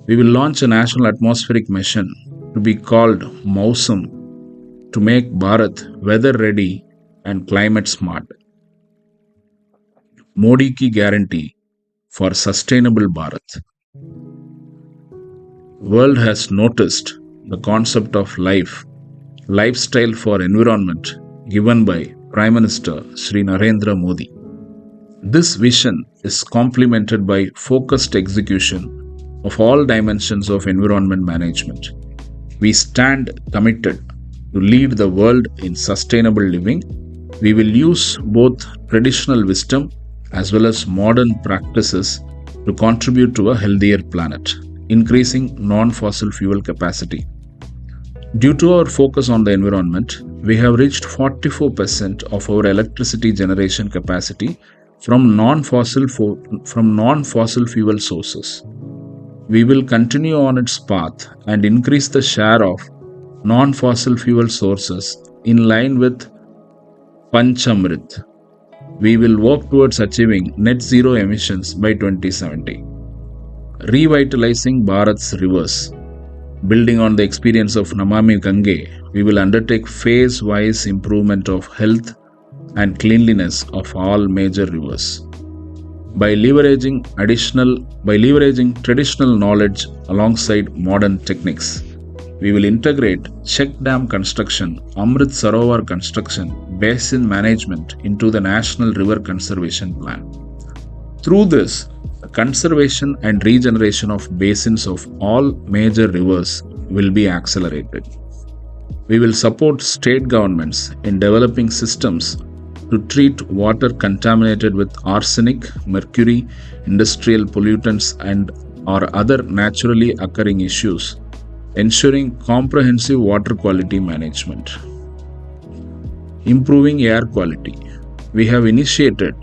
We will launch a national atmospheric mission to be called Mausam to make Bharat weather ready and climate smart. Modi Ki Guarantee for Sustainable Bharat. World has noticed the concept of lifestyle for environment given by Prime Minister Sri Narendra Modi. This vision is complemented by focused execution of all dimensions of environment management. We stand committed to lead the world in sustainable living. We will use both traditional wisdom as well as modern practices to contribute to a healthier planet, increasing non-fossil fuel capacity. Due to our focus on the environment, we have reached 44% of our electricity generation capacity from non-fossil fuel sources. We will continue on its path and increase the share of non-fossil fuel sources in line with Panchamrit. We will work towards achieving net zero emissions by 2070. Revitalizing Bharat's rivers. Building on the experience of Namami Gange, we will undertake phase-wise improvement of health and cleanliness of all major rivers. By leveraging traditional knowledge alongside modern techniques, we will integrate check dam construction, Amrit Sarovar construction, basin management into the National River Conservation Plan. Through this, the conservation and regeneration of basins of all major rivers will be accelerated. We will support state governments in developing systems to treat water contaminated with arsenic, mercury, industrial pollutants, and or other naturally occurring issues, ensuring comprehensive water quality management. Improving air quality. We have initiated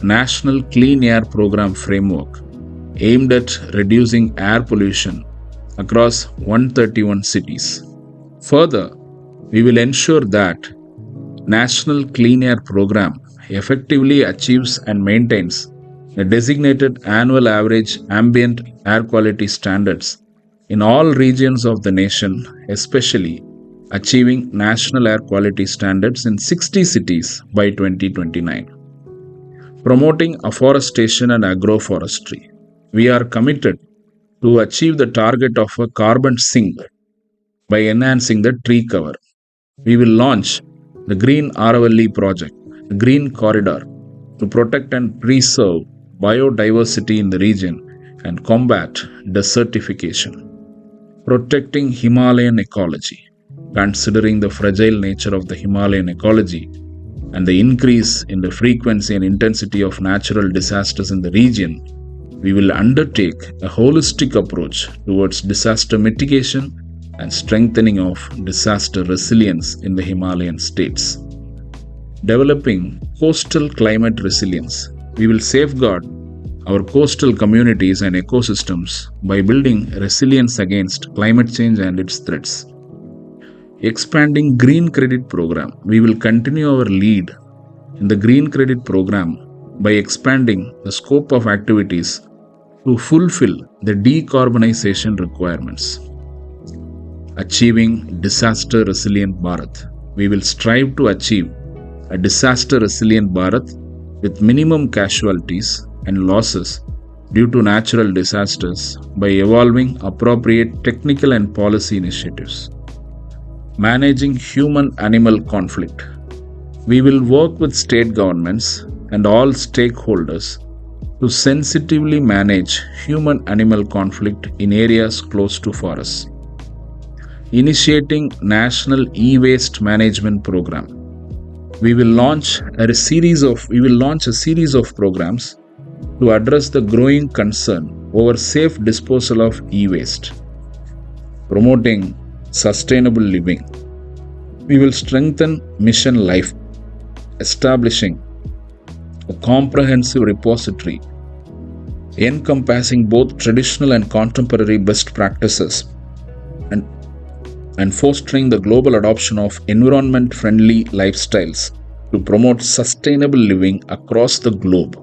National Clean Air Program framework aimed at reducing air pollution across 131 cities. Further, we will ensure that National Clean Air Program effectively achieves and maintains the designated annual average ambient air quality standards in all regions of the nation, especially achieving national air quality standards in 60 cities by 2029. Promoting afforestation and agroforestry. We are committed to achieve the target of a carbon sink by enhancing the tree cover. We will launch the Green Aravalli project, the Green Corridor, to protect and preserve biodiversity in the region and combat desertification. Protecting Himalayan ecology. Considering the fragile nature of the Himalayan ecology and the increase in the frequency and intensity of natural disasters in the region, we will undertake a holistic approach towards disaster mitigation and strengthening of disaster resilience in the Himalayan states. Developing coastal climate resilience. We will safeguard our coastal communities and ecosystems by building resilience against climate change and its threats. Expanding Green Credit Program. We will continue our lead in the Green Credit Program by expanding the scope of activities to fulfill the decarbonization requirements. Achieving Disaster Resilient Bharat. We will strive to achieve a disaster resilient Bharat with minimum casualties and losses due to natural disasters by evolving appropriate technical and policy initiatives. Managing human-animal conflict. We will work with state governments and all stakeholders to sensitively manage human-animal conflict in areas close to forests. Initiating National E-Waste Management Program. We will launch a series of programs to address the growing concern over safe disposal of e-waste. Promoting sustainable living. We will strengthen Mission Life, establishing a comprehensive repository encompassing both traditional and contemporary best practices and fostering the global adoption of environment-friendly lifestyles to promote sustainable living across the globe.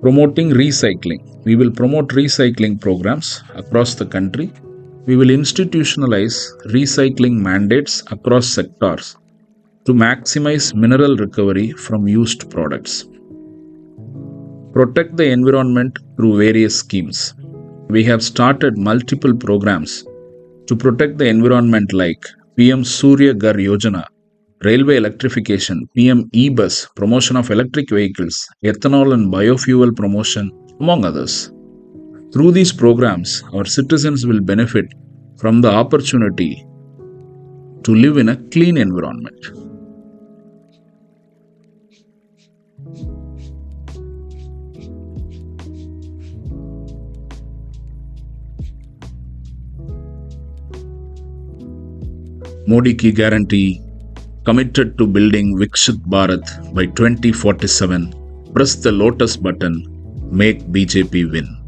Promoting recycling. We will promote recycling programs across the country. We will institutionalize recycling mandates across sectors to maximize mineral recovery from used products. Protect the environment through various schemes. We have started multiple programs to protect the environment like PM Surya Ghar Yojana, railway electrification, PM E-Bus, promotion of electric vehicles, ethanol and biofuel promotion, among others. Through these programs, our citizens will benefit from the opportunity to live in a clean environment. Modi ki guarantee, committed to building Viksit Bharat by 2047. Press the lotus button, make BJP win.